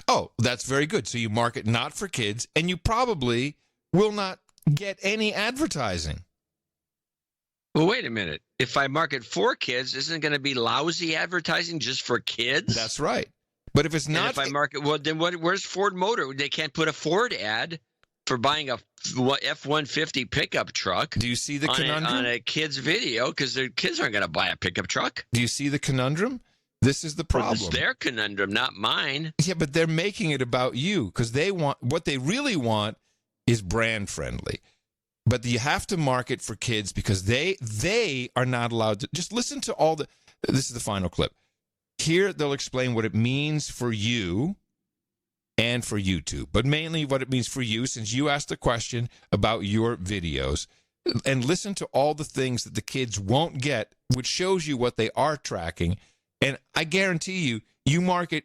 Oh, that's very good. So you mark it not for kids, and you probably will not get any advertising. Well, wait a minute. If I mark it for kids, isn't it going to be lousy advertising just for kids? That's right. But if it's not, and if I mark it, well, then where's Ford Motor? They can't put a Ford ad for buying a F-150 pickup truck. Do you see the conundrum? On a kid's video, because their kids aren't going to buy a pickup truck. Do you see the conundrum? This is the problem. Well, it's their conundrum, not mine. Yeah, but they're making it about you because what they really want is brand friendly. But you have to market for kids because they are not allowed to. Just listen to this is the final clip. Here they'll explain what it means for you and for YouTube, but mainly what it means for you, since you asked the question about your videos. And listen to all the things that the kids won't get, which shows you what they are tracking. And I guarantee you market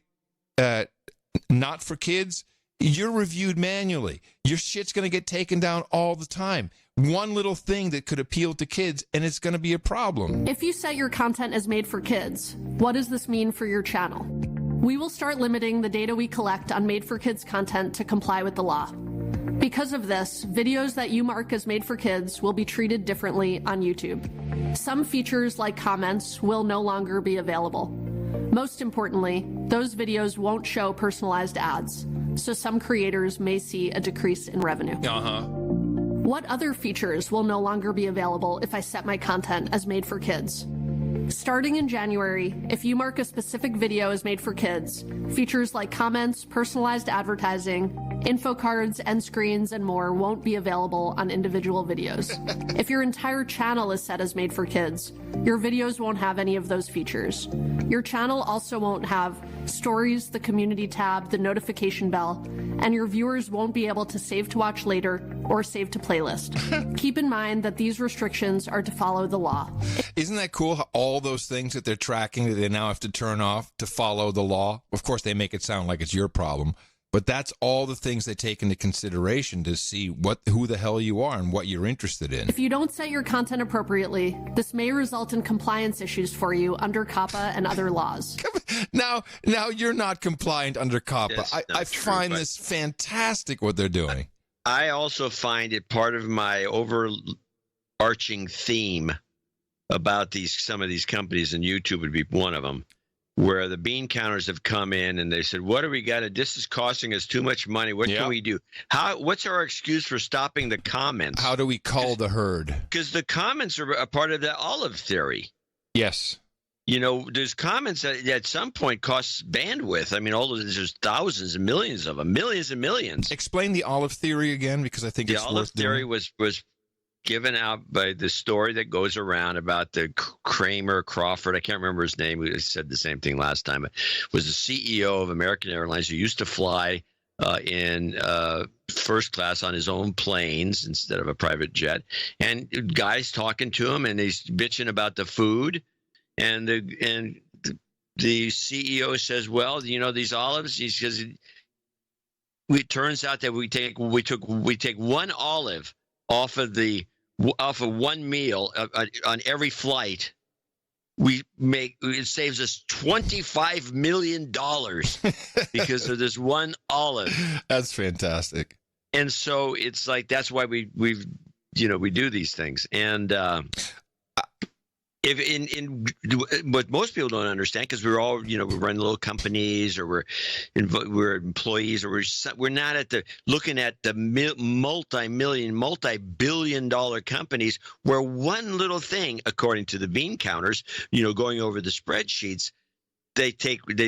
not for kids, you're reviewed manually. Your shit's going to get taken down all the time. One little thing that could appeal to kids, and it's going to be a problem. If you set your content as made for kids, what does this mean for your channel? We will start limiting the data we collect on made for kids content to comply with the law. Because of this, videos that you mark as made for kids will be treated differently on YouTube. Some features like comments will no longer be available. Most importantly, those videos won't show personalized ads, so some creators may see a decrease in revenue. What other features will no longer be available if I set my content as made for kids? Starting in January, if you mark a specific video as made for kids, features like comments, personalized advertising, Info cards, end screens, and more won't be available on individual videos. If your entire channel is set as made for kids, your videos won't have any of those features. Your channel also won't have stories, the community tab, the notification bell, and your viewers won't be able to save to watch later or save to playlist. Keep in mind that these restrictions are to follow the law. Isn't that cool how all those things that they're tracking that they now have to turn off to follow the law? Of course, they make it sound like it's your problem. But that's all the things they take into consideration to see who the hell you are and what you're interested in. If you don't set your content appropriately, this may result in compliance issues for you under COPPA and other laws. Now you're not compliant under COPPA. I find this fantastic what they're doing. I also find it part of my overarching theme about some of these companies, and YouTube would be one of them, where the bean counters have come in and they said, what do we got to, this is costing us too much money. What can we do? What's our excuse for stopping the comments? How do we cull the herd? Because the comments are a part of the olive theory. Yes. You know, there's comments that at some point costs bandwidth. I mean, there's thousands and millions of them, millions and millions. Explain the olive theory again, because I think it's worth doing. The olive theory was given out by the story that goes around about the Crawford, I can't remember his name, who said the same thing last time, was the CEO of American Airlines who used to fly in first class on his own planes instead of a private jet. And guys talking to him, and he's bitching about the food. And the CEO says, well, you know, these olives, he says, it turns out that we take one olive off of one meal on every flight. It saves us $25 million because of this one olive. That's fantastic. And so it's like, that's why we do these things. And what most people don't understand, because we're all, we run little companies, or we're employees, or we're not looking at the multi-billion-dollar companies where one little thing, according to the bean counters, going over the spreadsheets, they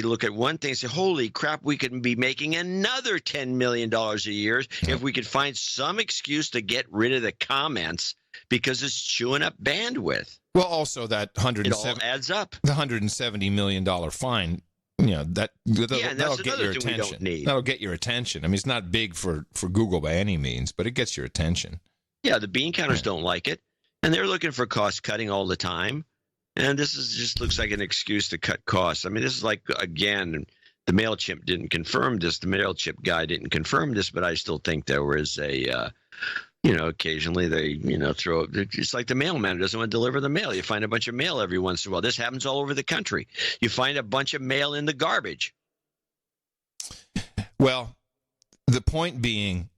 look at one thing and say, holy crap, we could be making another $10 million a year if we could find some excuse to get rid of the comments, because it's chewing up bandwidth. Well, also that it all adds up. The $170 million fine, that'll get your attention. That'll get your attention. I mean, it's not big for Google by any means, but it gets your attention. Yeah, the bean counters don't like it, and they're looking for cost cutting all the time. And this just looks like an excuse to cut costs. I mean, this is like, again, the MailChimp didn't confirm this. The MailChimp guy didn't confirm this, but I still think there was a occasionally they, throw, it's like the mailman who doesn't want to deliver the mail. You find a bunch of mail every once in a while. This happens all over the country. You find a bunch of mail in the garbage. Well, the point being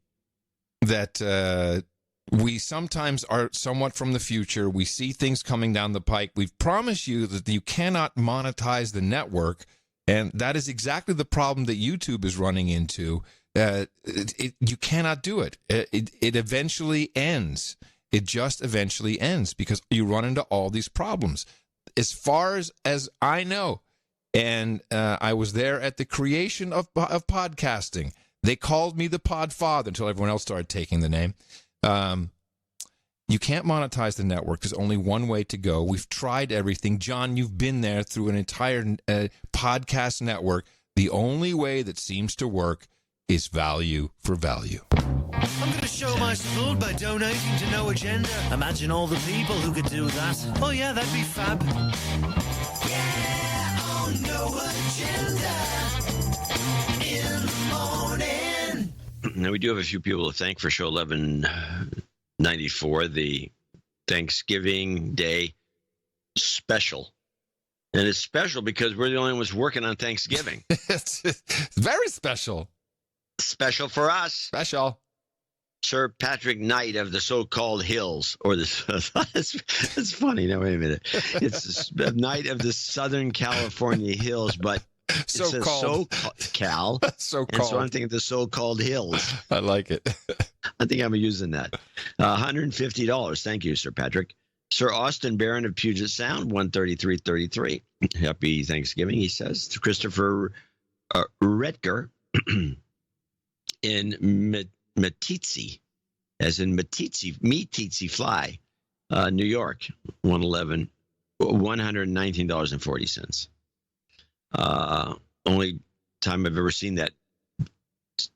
that we sometimes are somewhat from the future. We see things coming down the pike. We've promised you that you cannot monetize the network, and that is exactly the problem that YouTube is running into. You cannot do it. It eventually ends. It just eventually ends because you run into all these problems. As far as I know, and I was there at the creation of podcasting. They called me the Podfather until everyone else started taking the name. You can't monetize the network. There's only one way to go. We've tried everything. John, you've been there through an entire podcast network. The only way that seems to work is value for value. I'm going to show my support by donating to No Agenda. Imagine all the people who could do that. Oh yeah, that'd be fab. Yeah, on No Agenda in the morning. Now, we do have a few people to thank for show 1194, the Thanksgiving Day special. And it's special because we're the only ones working on Thanksgiving. It's very special. Special for us. Special. Sir Patrick Knight of the so-called hills, or it's funny. No, wait a minute. It's the Knight of the Southern California hills, but so-called. So-called. So-called. And so I'm thinking the so-called hills. I like it. I think I'm using that. $150. Thank you, Sir Patrick. Sir Austin Barron of Puget Sound, $133.33. Happy Thanksgiving, he says. Christopher Retker. in Meeteetse, as in Meeteetse Fly, New York, $119.40. Only time I've ever seen that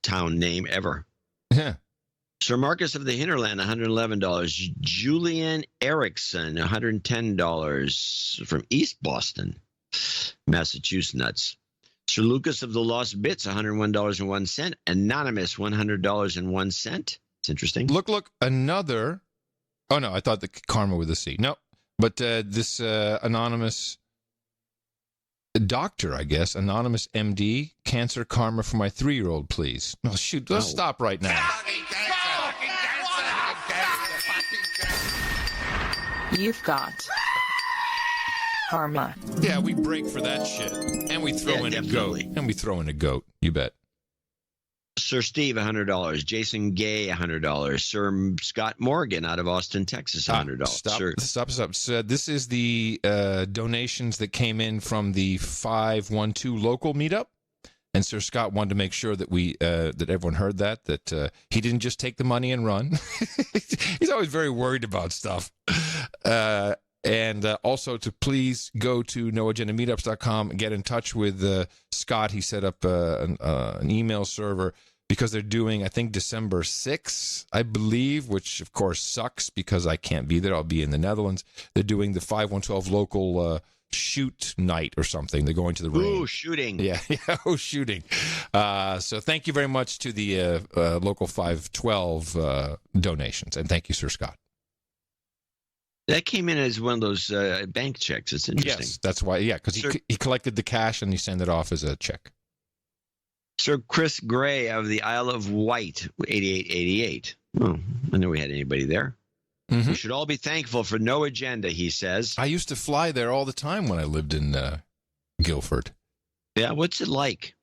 town name ever. Yeah. Sir Marcus of the Hinterland, $111. Julian Erickson, $110 from East Boston, Massachusetts. Sir Lucas of the Lost Bits, $101.01. Anonymous, $100.01. It's interesting. Look, another. Oh, no, I thought the Karma with a C. No, but this anonymous doctor, I guess, anonymous MD, cancer karma for my 3-year-old, please. Oh, shoot, let's stop right now. You've got karma. Yeah, we break for that shit. And we throw in definitely. a goat. And we throw in a goat. You bet. Sir Steve, $100. Jason Gay, $100. Sir Scott Morgan out of Austin, Texas, $100. Stop. So this is the donations that came in from the 512 local meetup. And Sir Scott wanted to make sure that that everyone heard that he didn't just take the money and run. He's always very worried about stuff. And also to please go to noagendameetups.com and get in touch with Scott. He set up an email server because they're doing, I think, December 6th, I believe, which, of course, sucks because I can't be there. I'll be in the Netherlands. They're doing the 5112 local shoot night or something. They're going to the range. Ooh, shooting. Yeah, shooting. So thank you very much to the local 512 donations. And thank you, Sir Scott. That came in as one of those bank checks. It's interesting. Yes, that's why. Yeah, because he collected the cash and he sent it off as a check. Sir Chris Gray of the Isle of Wight, 8888. Oh, I know we had anybody there. Mm-hmm. We should all be thankful for No Agenda, he says. I used to fly there all the time when I lived in Guildford. Yeah, what's it like?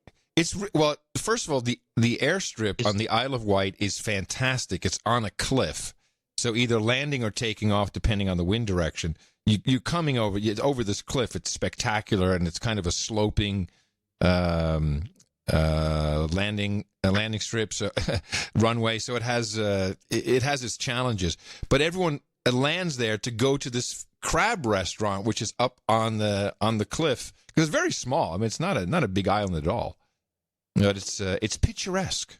Well, first of all, the airstrip on the Isle of Wight is fantastic. It's on a cliff. So either landing or taking off, depending on the wind direction. You're coming over this cliff. It's spectacular, and it's kind of a sloping landing strip, so runway. So it has its challenges. But everyone lands there to go to this crab restaurant, which is up on the cliff because it's very small. I mean, it's not a big island at all, but it's picturesque.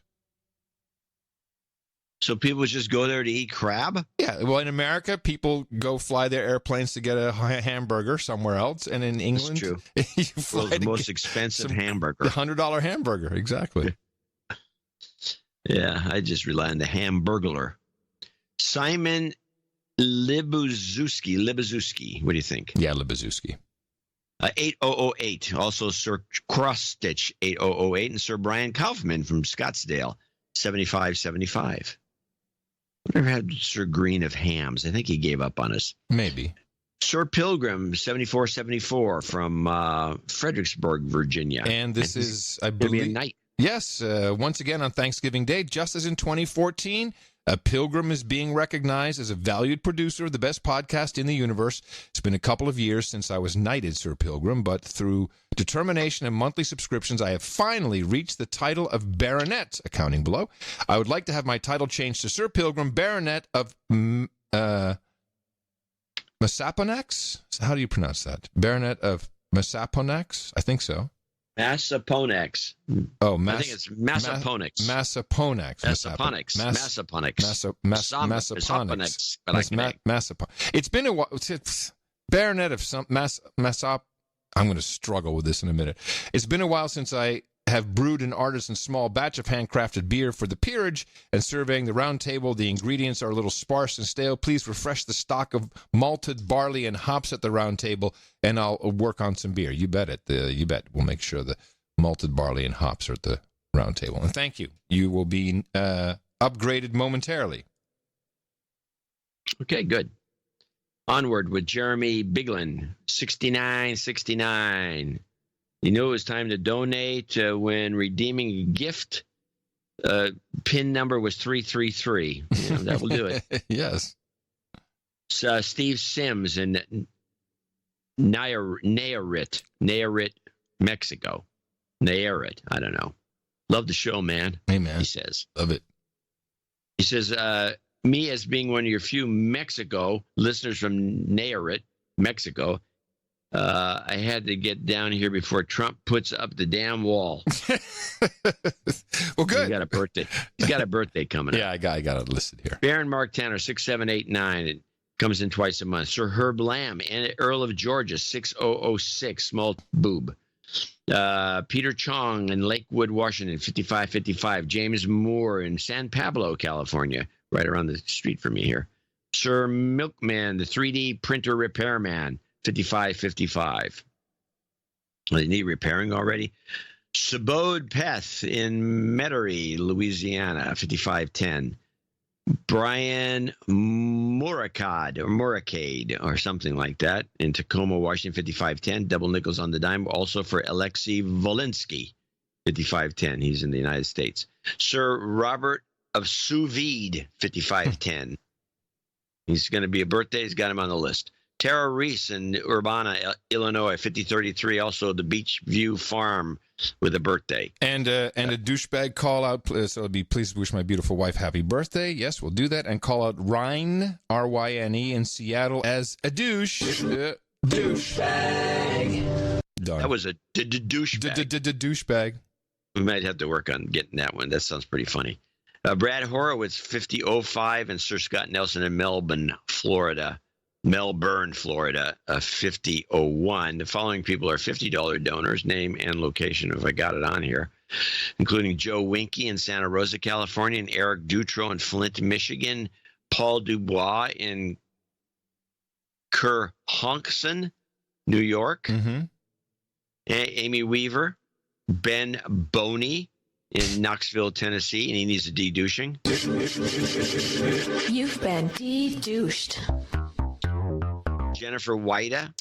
So people just go there to eat crab? Yeah. Well, in America, people go fly their airplanes to get a hamburger somewhere else, and in England, that's true. You fly the most expensive hamburger. The $100 hamburger, exactly. Yeah, I just rely on the Hamburglar. Simon Libazuski. What do you think? Yeah, Libazuski. 8008. Also, Sir Crossstitch, 8008, and Sir Brian Kaufman from Scottsdale, 7575. Whatever had Sir Green of Hams? I think he gave up on us. Maybe. Sir Pilgrim, 7474 from Fredericksburg, Virginia. And this is, I believe, a night. Yes, once again on Thanksgiving Day, just as in 2014, Pilgrim is being recognized as a valued producer of the best podcast in the universe. It's been a couple of years since I was knighted Sir Pilgrim, but through determination and monthly subscriptions, I have finally reached the title of Baronet, accounting below. I would like to have my title changed to Sir Pilgrim, Baronet of Massaponax? How do you pronounce that? Baronet of Massaponax? I think so. Massaponax. Oh, I think it's Massaponax. Massaponax. It's been a while. It's Baronet of some Massap. I'm going to struggle with this in a minute. It's been a while since I have brewed an artisan small batch of handcrafted beer for the peerage and surveying the round table. The ingredients are a little sparse and stale. Please refresh the stock of malted barley and hops at the round table, and I'll work on some beer. You bet it. You bet. We'll make sure the malted barley and hops are at the round table. And thank you. You will be upgraded momentarily. Okay, good. Onward with Jeremy Biglin, 6969. You knew it was time to donate when redeeming a gift. PIN number was 333. That will do it. Yes. So, Steve Sims in Nayarit, Mexico. Nayarit, I don't know. Love the show, man. Amen. He says. Love it. He says, me as being one of your few Mexico listeners from Nayarit, Mexico, I had to get down here before Trump puts up the damn wall. Well, good. He's got a birthday. He's got a birthday coming up. Yeah, I got it listed here. Baron Mark Tanner, 6789. It comes in twice a month. Sir Herb Lamb and Earl of Georgia, 6006, small boob. Peter Chong in Lakewood, Washington, 5555. James Moore in San Pablo, California, right around the street from me here. Sir Milkman, the 3D printer repairman, 5555. They need repairing already. Subodh Peth in Metairie, Louisiana, 5510. Brian Murakade or something like that in Tacoma, Washington, 5510. Double nickels on the dime. Also for Alexei Volinsky, 5510. He's in the United States. Sir Robert of Sous Vide, 5510. He's going to be a birthday. He's got him on the list. Tara Reese in Urbana, Illinois, 5033. Also the Beachview Farm with a birthday. And a douchebag call out. So it'll be, please wish my beautiful wife happy birthday. Yes, we'll do that. And call out Ryan, R-Y-N-E, in Seattle as a douche. Douchebag. Done. That was a douchebag. Douchebag. We might have to work on getting that one. That sounds pretty funny. Brad Horowitz, 5005, and Sir Scott Nelson in Melbourne, Florida, 5001. The following people are $50 donors, name and location, if I got it on here, including Joe Winky in Santa Rosa, California, and Eric Dutro in Flint, Michigan, Paul Dubois in Kerhonkson, New York, Amy Weaver, Ben Boney in Knoxville, Tennessee, and he needs a de-douching. You've been de-douched. Jennifer Wida,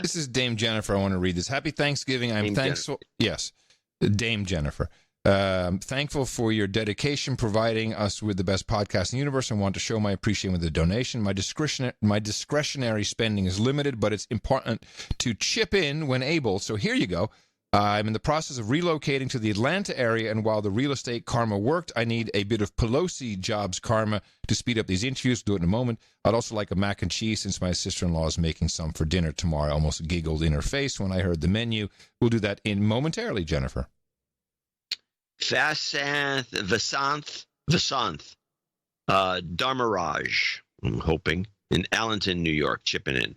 This is Dame Jennifer. I want to read this. Happy Thanksgiving. I'm thankful. Yes, Dame Jennifer. Thankful for your dedication, providing us with the best podcast in the universe, and want to show my appreciation with a donation. My discretionary spending is limited, but it's important to chip in when able. So here you go. I'm in the process of relocating to the Atlanta area, and while the real estate karma worked, I need a bit of Pelosi jobs karma to speed up these interviews. Do it in a moment. I'd also like a mac and cheese since my sister-in-law is making some for dinner tomorrow. I almost giggled in her face when I heard the menu. We'll do that in momentarily, Jennifer. Vasanth, Dharmaraj, I'm hoping, in Allenton, New York, chipping in.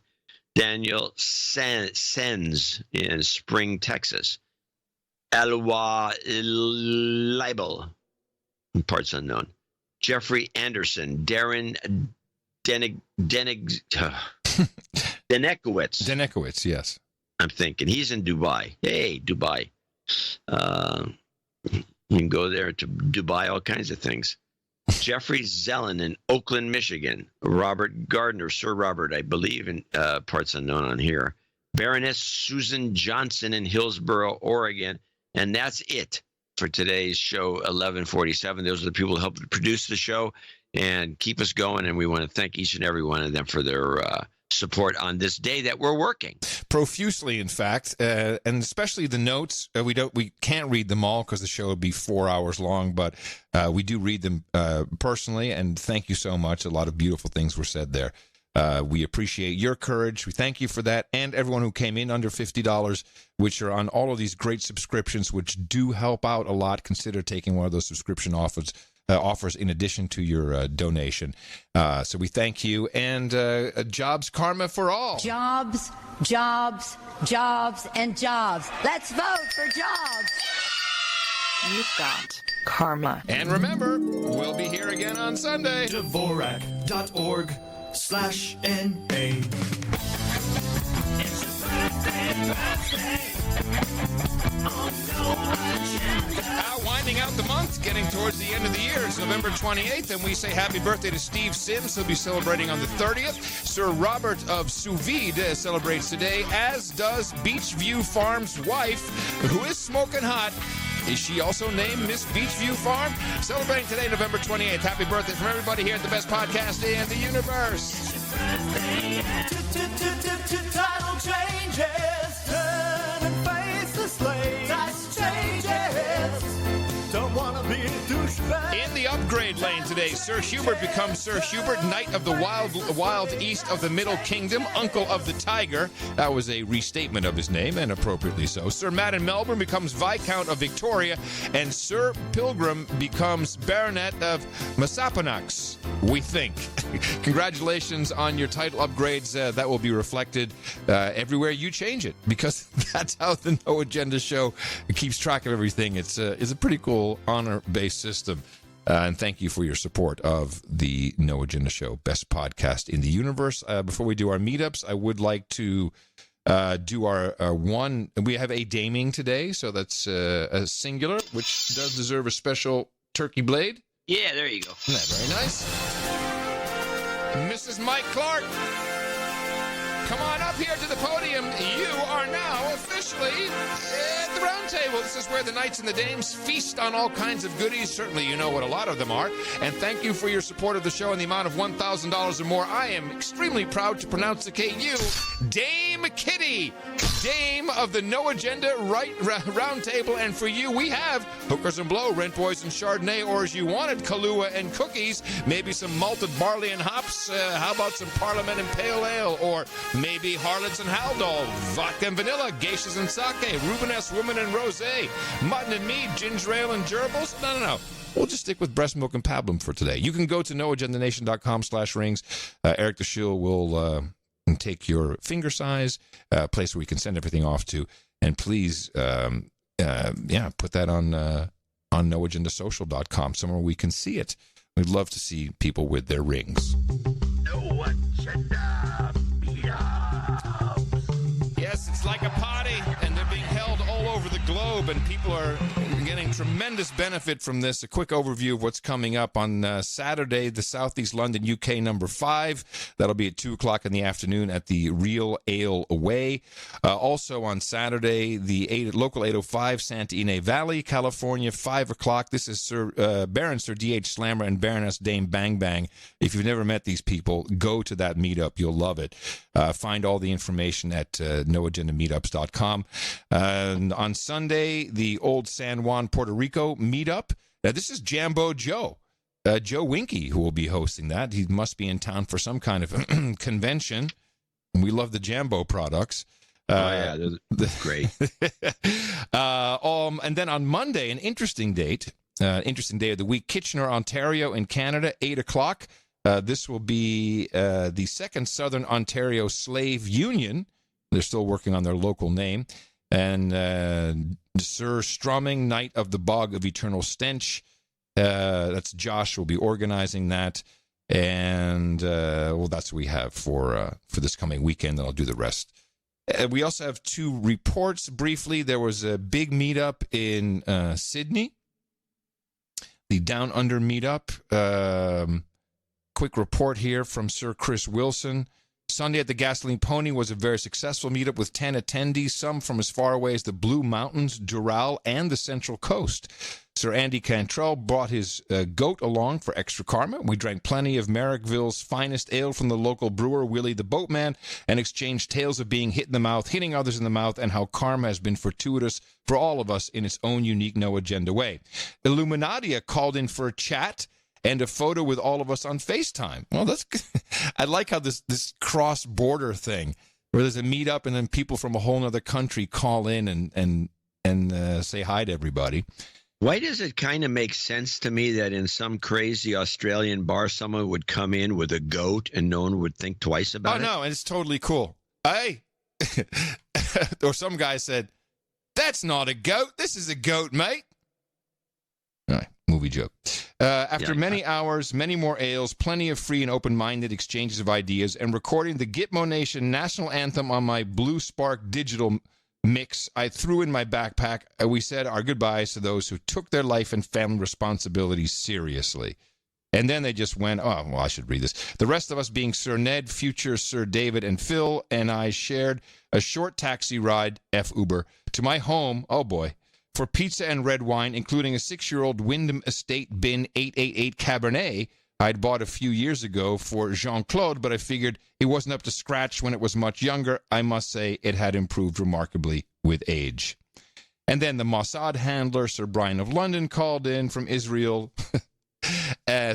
Daniel Sens in Spring, Texas. Alwa Leibel, parts unknown. Jeffrey Anderson. Darren Denekowitz, yes. I'm thinking. He's in Dubai. Hey, Dubai. You can go there to Dubai, all kinds of things. Jeffrey Zellen in Oakland, Michigan. Robert Gardner, Sir Robert, I believe, in parts unknown on here. Baroness Susan Johnson in Hillsboro, Oregon. And that's it for today's show, 1147. Those are the people who helped produce the show and keep us going. And we want to thank each and every one of them for their support on this day that we're working profusely, in fact, and especially the notes. We can't read them all because the show would be 4 hours long, but we do read them personally, and thank you so much. A lot of beautiful things were said there. We appreciate your courage. We thank you for that, and everyone who came in under $50, which are on all of these great subscriptions, which do help out a lot. Consider taking one of those subscription offers in addition to your donation. So we thank you. And jobs karma for all. Jobs, jobs, jobs, and jobs. Let's vote for jobs. You've got karma. And remember, we'll be here again on Sunday. Dvorak.org/NA. It's a birthday. Winding out the month, getting towards the end of the year. It's November 28th, and we say happy birthday to Steve Sims. He'll be celebrating on the 30th. Sir Robert of Sous Vide celebrates today, as does Beachview Farm's wife, who is smoking hot. Is she also named Miss Beachview Farm? Celebrating today, November 28th. Happy birthday from everybody here at the best podcast in the universe. Title changes, turn and face the slave. That's changes. In the upgrade lane today, Sir Hubert becomes Sir Hubert, Knight of the Wild East of the Middle Kingdom, Uncle of the Tiger. That was a restatement of his name, and appropriately so. Sir Matt in Melbourne becomes Viscount of Victoria, and Sir Pilgrim becomes Baronet of Massaponax, we think. Congratulations on your title upgrades. That will be reflected everywhere you change it, because that's how the No Agenda show keeps track of everything. It's a pretty cool honor-based system. And thank you for your support of the No Agenda Show, best podcast in the universe. Before we do our meetups, I would like to do our one. We have a daming today, so that's a singular, which does deserve a special turkey blade. Yeah, there you go. Isn't that very nice? Mrs. Mike Clark, come on up here to the podium. You are now officially at the round table. This is where the knights and the dames feast on all kinds of goodies. Certainly you know what a lot of them are. And thank you for your support of the show in the amount of $1,000 or more. I am extremely proud to pronounce the KU Dame Kitty, Dame of the No Agenda round table. And for you, we have hookers and blow, rent boys and Chardonnay, or as you wanted, Kahlua and cookies, maybe some malted barley and hops. How about some Parliament and pale ale, or maybe harlots and haldol, vodka and vanilla, geishas and sake, Rubenesque woman and rosé, mutton and meat, ginger ale and gerbils. No. We'll just stick with breast milk and pablum for today. You can go to noagendanation.com/rings. Eric Dashiell will take your finger size, place where we can send everything off to, and please, put that on noagendasocial.com, somewhere we can see it. We'd love to see people with their rings. No Agenda meetups. Yes, it's like a party, and they're being held all over the globe, and people are getting tremendous benefit from this. A quick overview of what's coming up on Saturday, the Southeast London UK number 5. That'll be at 2 o'clock in the afternoon at the Real Ale Away. Also on Saturday, the local 805, Santa Ynez Valley, California, 5 o'clock. This is Baron Sir D.H. Slammer and Baroness Dame Bang Bang. If you've never met these people, go to that meetup. You'll love it. Find all the information at noagendameetups.com. On Sunday, the Old San Juan, Puerto Rico meetup. Now, this is Jambo Joe. Joe Winky, who will be hosting that. He must be in town for some kind of convention. We love the Jambo products. They're great. And then on Monday, an interesting day of the week, Kitchener, Ontario in Canada, 8 o'clock. This will be the Second Southern Ontario Slave Union. They're still working on their local name. And Sir Strumming, Knight of the Bog of Eternal Stench. That's Josh will be organizing that. And, that's what we have for this coming weekend, and I'll do the rest. We also have 2 reports briefly. There was a big meetup in Sydney, the Down Under meetup. Quick report here from Sir Chris Wilson. Sunday at the Gasoline Pony was a very successful meetup with 10 attendees, some from as far away as the Blue Mountains, Doral, and the Central Coast. Sir Andy Cantrell brought his goat along for extra karma. We drank plenty of Merrickville's finest ale from the local brewer, Willie the Boatman, and exchanged tales of being hit in the mouth, hitting others in the mouth, and how karma has been fortuitous for all of us in its own unique no-agenda way. Illuminatia called in for a chat and a photo with all of us on FaceTime. Well, that's good. I like how this cross-border thing, where there's a meetup and then people from a whole other country call in and say hi to everybody. Why does it kind of make sense to me that in some crazy Australian bar, someone would come in with a goat and no one would think twice about it? Oh, no, and it's totally cool. Hey, or some guy said, that's not a goat. This is a goat, mate. All right, movie joke. After many hours, many more ales, plenty of free and open-minded exchanges of ideas, and recording the Gitmo Nation national anthem on my Blue Spark digital mix I threw in my backpack, we said our goodbyes to those who took their life and family responsibilities seriously. And then they just went, I should read this. The rest of us, being Sir Ned, future Sir David, and Phil, and I shared a short taxi ride, Uber, to my home, oh boy, for pizza and red wine, including a 6-year-old Wyndham Estate Bin 888 Cabernet I'd bought a few years ago for Jean-Claude, but I figured it wasn't up to scratch when it was much younger. I must say it had improved remarkably with age. And then the Mossad handler, Sir Brian of London, called in from Israel.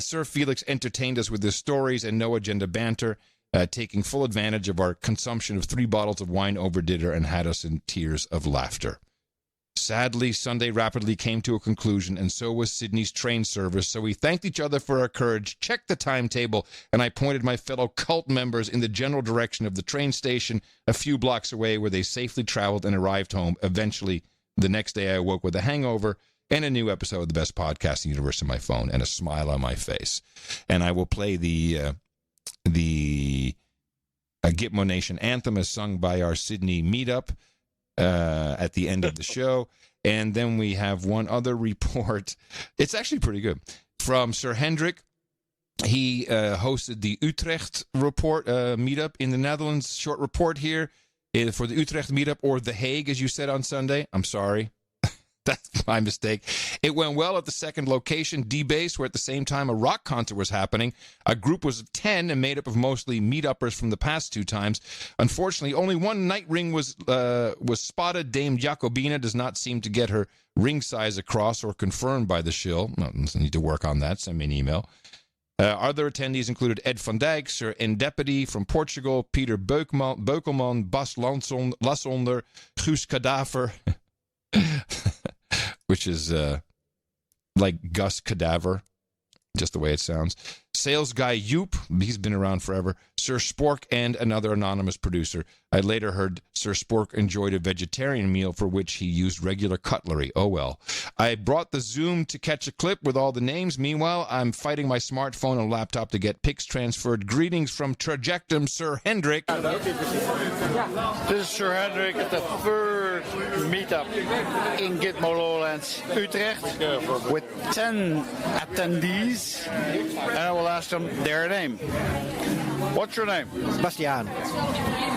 Sir Felix entertained us with his stories and no agenda banter, taking full advantage of our consumption of 3 bottles of wine over dinner and had us in tears of laughter. Sadly, Sunday rapidly came to a conclusion, and so was Sydney's train service, so we thanked each other for our courage, checked the timetable, and I pointed my fellow cult members in the general direction of the train station a few blocks away where they safely traveled and arrived home. Eventually, the next day I awoke with a hangover and a new episode of the best podcast in the universe on my phone and a smile on my face. And I will play the Gitmo Nation anthem as sung by our Sydney meetup at the end of the show. And then we have one other report. It's actually pretty good. From Sir Hendrik. He hosted the Utrecht report meetup in the Netherlands. Short report here for the Utrecht meetup, or The Hague, as you said on Sunday. I'm sorry. That's my mistake. It went well at the second location, D-Base, where at the same time a rock concert was happening. A group was of 10 and made up of mostly meetuppers from the past 2 times. Unfortunately, only one night ring was spotted. Dame Jacobina does not seem to get her ring size across or confirmed by the shill. Well, I need to work on that. Send me an email. Other attendees included Ed van Dijk, Sir Ndepedy from Portugal, Peter Beukelman, Bas Lassonder, Guus Cadaver, which is like Gus Cadaver, just the way it sounds. Sales guy Joop, he's been around forever. Sir Spork and another anonymous producer. I later heard Sir Spork enjoyed a vegetarian meal for which he used regular cutlery. Oh well. I brought the Zoom to catch a clip with all the names. Meanwhile, I'm fighting my smartphone and laptop to get pics transferred. Greetings from Trajectum, Sir Hendrik. This is Sir Hendrik at the third meetup in Gitmo Lowlands, Utrecht, with 10 attendees, and I will ask them their name. What's your name? Bastiaan.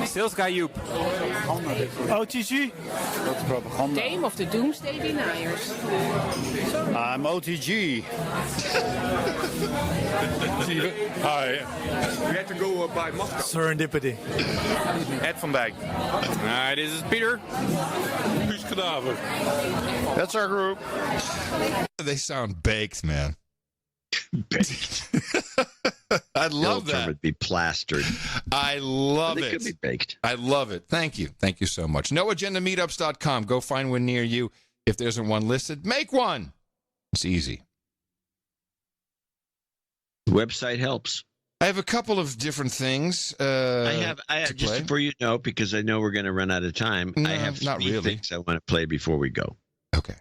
Sales guy Joop. OTG? Dame of the Doomsday Deniers. I'm OTG. Hi. We had to go by Moscow. Serendipity. Ed van Dijk. Hi, this is Peter. Guus Cadaver. That's our group. They sound baked, man. Baked. I love that. Would be plastered. I love it. It could be baked. I love it. Thank you. Thank you so much. NoAgendaMeetups.com. Go find one near you. If there isn't one listed, make one. It's easy. The website helps. I have a couple of different things. I have just before you know, because I know we're going to run out of time. No, I have not 3 really. things I want to play before we go. Okay.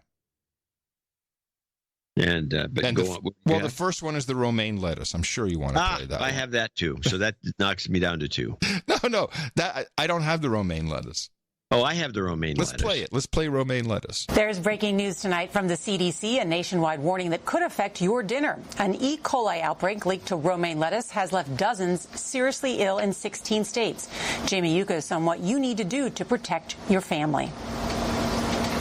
And but go on. Well, the first one is the romaine lettuce. I'm sure you want to play that. I have that too. So that knocks me down to 2. No, that I don't have the romaine lettuce. Oh, I have the romaine lettuce. Let's play it. Let's play romaine lettuce. There's breaking news tonight from the CDC, a nationwide warning that could affect your dinner. An E. coli outbreak linked to romaine lettuce has left dozens seriously ill in 16 states. Jamie Yucca on what you need to do to protect your family.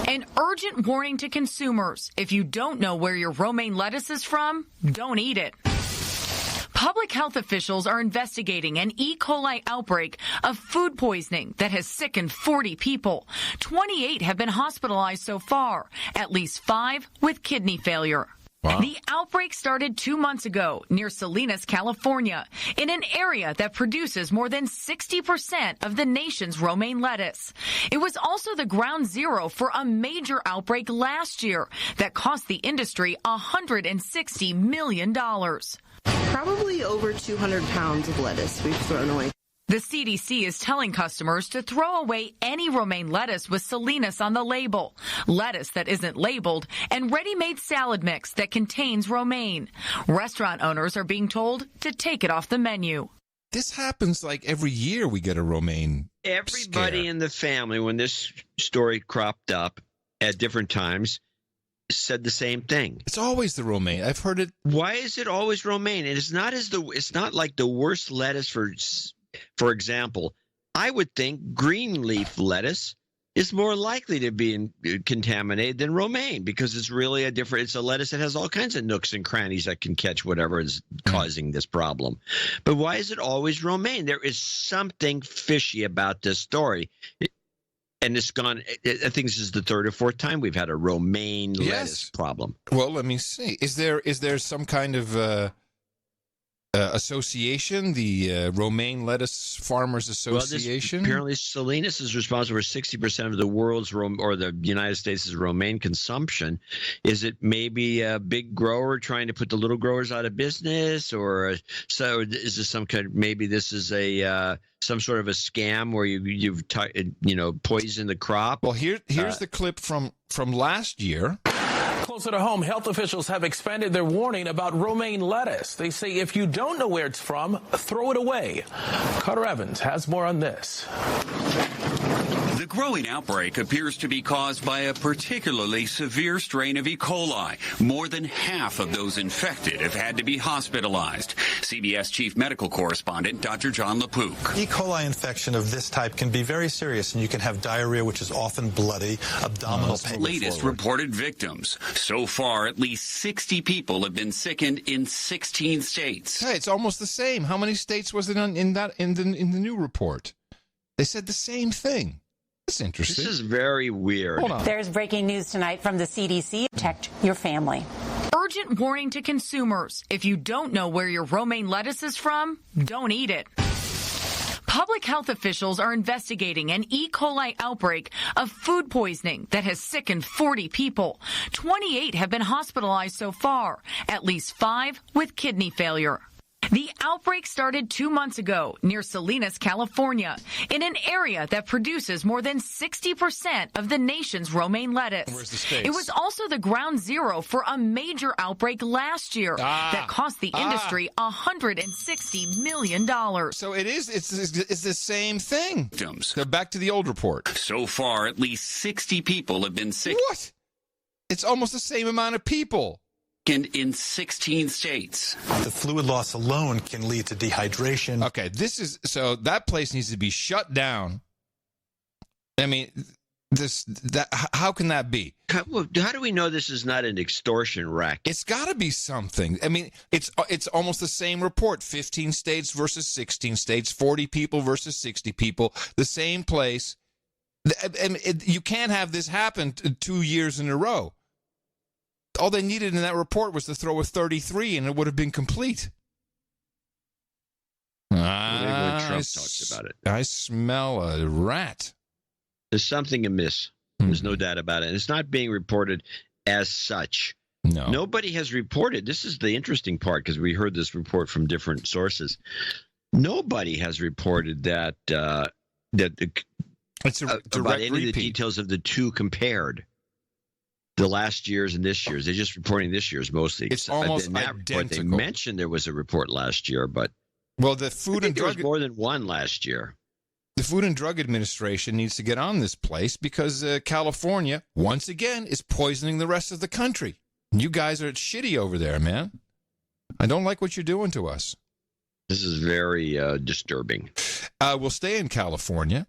An urgent warning to consumers. If you don't know where your romaine lettuce is from, don't eat it. Public health officials are investigating an E. coli outbreak of food poisoning that has sickened 40 people. 28 have been hospitalized so far, at least 5 with kidney failure. Wow. The outbreak started 2 months ago near Salinas, California, in an area that produces more than 60% of the nation's romaine lettuce. It was also the ground zero for a major outbreak last year that cost the industry $160 million. Probably over 200 pounds of lettuce we've thrown away. The CDC is telling customers to throw away any romaine lettuce with Salinas on the label, lettuce that isn't labeled, and ready-made salad mix that contains romaine. Restaurant owners are being told to take it off the menu. This happens like every year we get a romaine Everybody in the family, when this story cropped up at different times, said the same thing. It's always the romaine. I've heard it. Why is it always romaine? And it's not like the worst lettuce for example, I would think green leaf lettuce is more likely to be contaminated than romaine because it's really it's a lettuce that has all kinds of nooks and crannies that can catch whatever is causing this problem. But why is it always romaine? There is something fishy about this story. And it's gone. I think this is the third or fourth time we've had a romaine lettuce problem. Well, let me see. Is there some kind of association, the Romaine Lettuce Farmers Association? Well, apparently Salinas is responsible for 60% of the world's or the United States' romaine consumption. Is it maybe a big grower trying to put the little growers out of business, or so is this some kind? Maybe this is a some sort of a scam where you've poisoned the crop. Well, here's the clip from last year. Closer to home, health officials have expanded their warning about romaine lettuce. They say if you don't know where it's from, throw it away. Carter Evans has more on this. The growing outbreak appears to be caused by a particularly severe strain of E. coli. More than half of those infected have had to be hospitalized. CBS Chief Medical Correspondent Dr. John LaPook. E. coli infection of this type can be very serious, and you can have diarrhea, which is often bloody, abdominal pain. Latest reported victims. So far, at least 60 people have been sickened in 16 states. Hey, it's almost the same. How many states was it in the new report? They said the same thing. That's interesting. This is very weird. Hold on. There's breaking news tonight from the CDC. Protect your family. Urgent warning to consumers. If you don't know where your romaine lettuce is from, don't eat it. Public health officials are investigating an E. coli outbreak of food poisoning that has sickened 40 people. 28 have been hospitalized so far, at least 5 with kidney failure. The outbreak started 2 months ago near Salinas, California, in an area that produces more than 60% of the nation's romaine lettuce. Where's the States? It was also the ground zero for a major outbreak last year that cost the industry $160 million. So it's the same thing. So back to the old report. So far, at least 60 people have been sick. What? It's almost the same amount of people. In 16 states. The fluid loss alone can lead to dehydration. Okay, that place needs to be shut down. I mean, how can that be? How do we know this is not an extortion racket? It's got to be something. I mean, it's almost the same report. 15 states versus 16 states, 40 people versus 60 people, the same place. And you can't have this happen 2 years in a row. All they needed in that report was to throw a 33, and it would have been complete. Trump talks about it. I smell a rat. There's something amiss. There's no doubt about it. And it's not being reported as such. No. Nobody has reported. This is the interesting part, because we heard this report from different sources. Nobody has reported that it's a about any of the details of the two compared. The last year's and this year's. They're just reporting this year's mostly. It's almost in that identical. report, they mentioned there was a report last year, but the Food and Drug there was more than one last year. The Food and Drug Administration needs to get on this place because California, once again, is poisoning the rest of the country. You guys are shitty over there, man. I don't like what you're doing to us. This is very disturbing. We'll stay in California.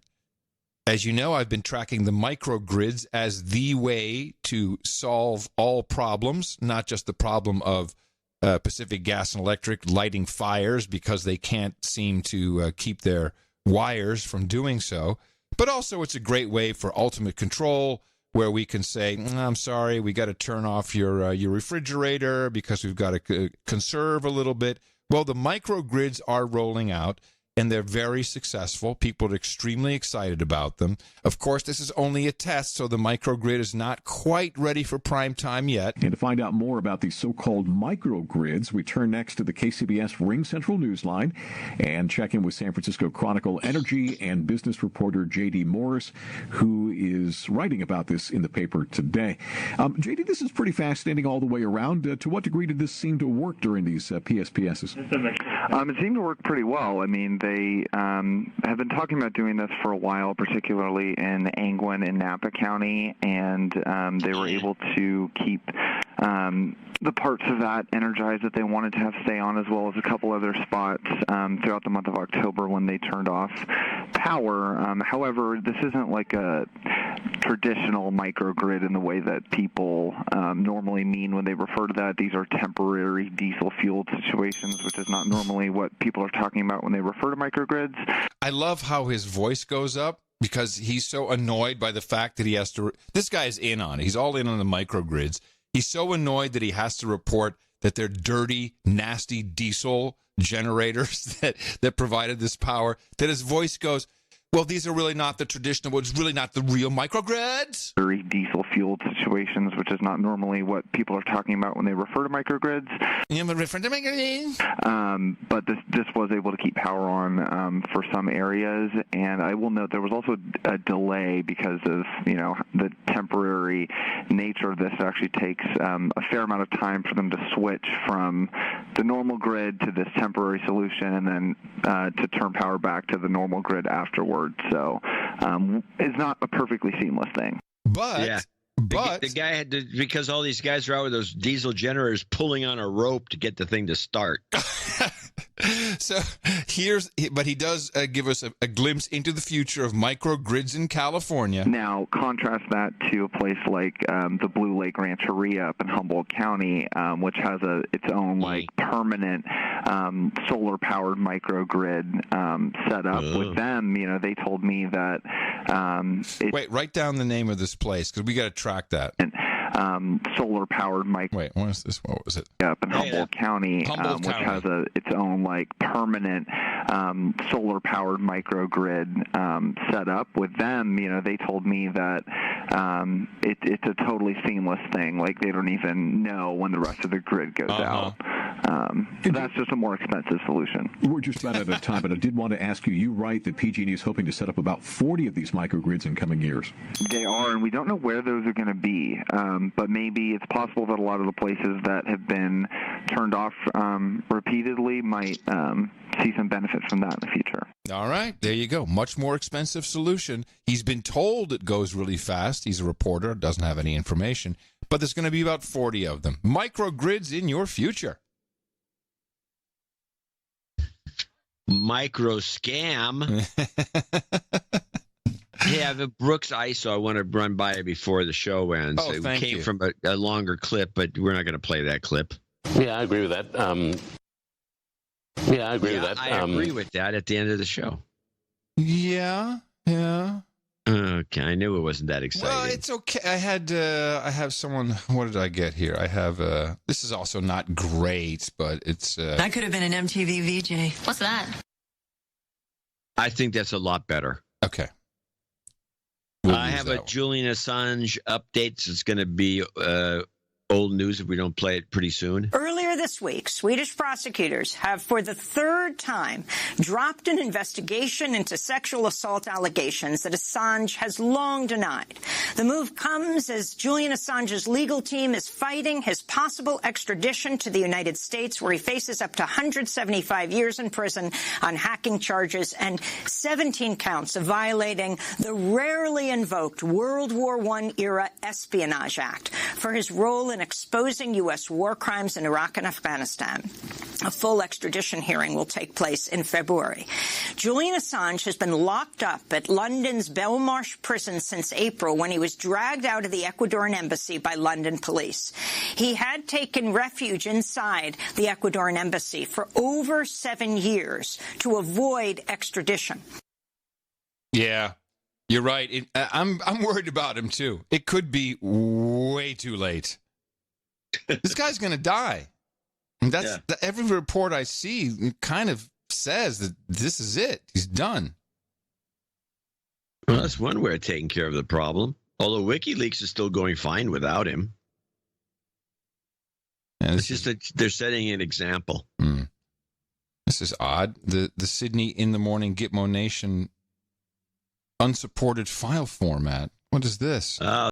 As you know, I've been tracking the microgrids as the way to solve all problems, not just the problem of Pacific Gas and Electric lighting fires because they can't seem to keep their wires from doing so, but also it's a great way for ultimate control where we can say, I'm sorry, we got to turn off your refrigerator because we've got to conserve a little bit. Well, the microgrids are rolling out, and they're very successful. People are extremely excited about them. Of course, this is only a test, so the microgrid is not quite ready for prime time yet. And to find out more about these so-called microgrids, we turn next to the KCBS Ring Central Newsline and check in with San Francisco Chronicle energy and business reporter J.D. Morris, who is writing about this in the paper today. J.D., this is pretty fascinating all the way around. To what degree did this seem to work during these PSPSs? It seemed to work pretty well. I mean, they have been talking about doing this for a while, particularly in Angwin and Napa County, and they were able to keep the parts of that energized that they wanted to have stay on, as well as a couple other spots throughout the month of October when they turned off power. However, this isn't like a traditional microgrid in the way that people normally mean when they refer to that. These are temporary diesel-fueled situations, which is not normally what people are talking about when they refer to microgrids. I love how his voice goes up because he's so annoyed by the fact that he has to. This guy's in on it. He's all in on the microgrids. He's so annoyed that he has to report that they're dirty, nasty diesel generators that provided this power, that his voice goes, well, these are really not the traditional, it's really not the real microgrids. Very diesel-fueled situations, which is not normally what people are talking about when they refer to microgrids. But this was able to keep power on for some areas, and I will note there was also a delay because of the temporary nature of this. It actually takes a fair amount of time for them to switch from the normal grid to this temporary solution, and then to turn power back to the normal grid afterwards. So it's not a perfectly seamless thing. But the guy had to, because all these guys are out with those diesel generators pulling on a rope to get the thing to start. So but he does give us a glimpse into the future of microgrids in California. Now, contrast that to a place like the Blue Lake Rancheria up in Humboldt County, which has its own permanent solar-powered microgrid set up. With them, they told me that. Wait, write down the name of this place because we got to track that. Solar-powered Wait, what is this? What was it? Up in Humboldt County, which has its own permanent solar-powered microgrid set up. With them, they told me that it's a totally seamless thing. Like they don't even know when the rest of the grid goes out. So that's just a more expensive solution. We're just about out of time, but I did want to ask you. You write that PG&E is hoping to set up about 40 of these microgrids in coming years. They are, and we don't know where those are going to be. But maybe it's possible that a lot of the places that have been turned off repeatedly might see some benefit from that in the future. All right, there you go. Much more expensive solution. He's been told it goes really fast. He's a reporter, doesn't have any information, but there's going to be about 40 of them. Microgrids in your future. Micro scam. Hey, I have a Brooks ISO I want to run by before the show ends. It came from a longer clip, but we're not going to play that clip. Yeah, I agree with that. I agree with that at the end of the show. Yeah. Okay, I knew it wasn't that exciting. Well, it's okay. I have someone. What did I get here? I have. This is also not great, but it's. That could have been an MTV VJ. What's that? I think that's a lot better. Okay. I have a Julian Assange update. It's going to be old news if we don't play it pretty soon. Earlier this week, Swedish prosecutors have, for the third time, dropped an investigation into sexual assault allegations that Assange has long denied. The move comes as Julian Assange's legal team is fighting his possible extradition to the United States, where he faces up to 175 years in prison on hacking charges and 17 counts of violating the rarely invoked World War I-era Espionage Act for his role in exposing U.S. war crimes in Iraq and Afghanistan. A full extradition hearing will take place in February. Julian Assange has been locked up at London's Belmarsh prison since April, when he was dragged out of the Ecuadorian embassy by London police. He had taken refuge inside the Ecuadorian embassy for over 7 years to avoid extradition. Yeah. You're right. I'm worried about him, too. It could be way too late. This guy's going to die. And every report I see kind of says that this is it. He's done. Well, that's one way of taking care of the problem. Although WikiLeaks is still going fine without him. Yeah, it's just that they're setting an example. This is odd. The Sydney In the Morning Gitmo Nation unsupported file format. What is this?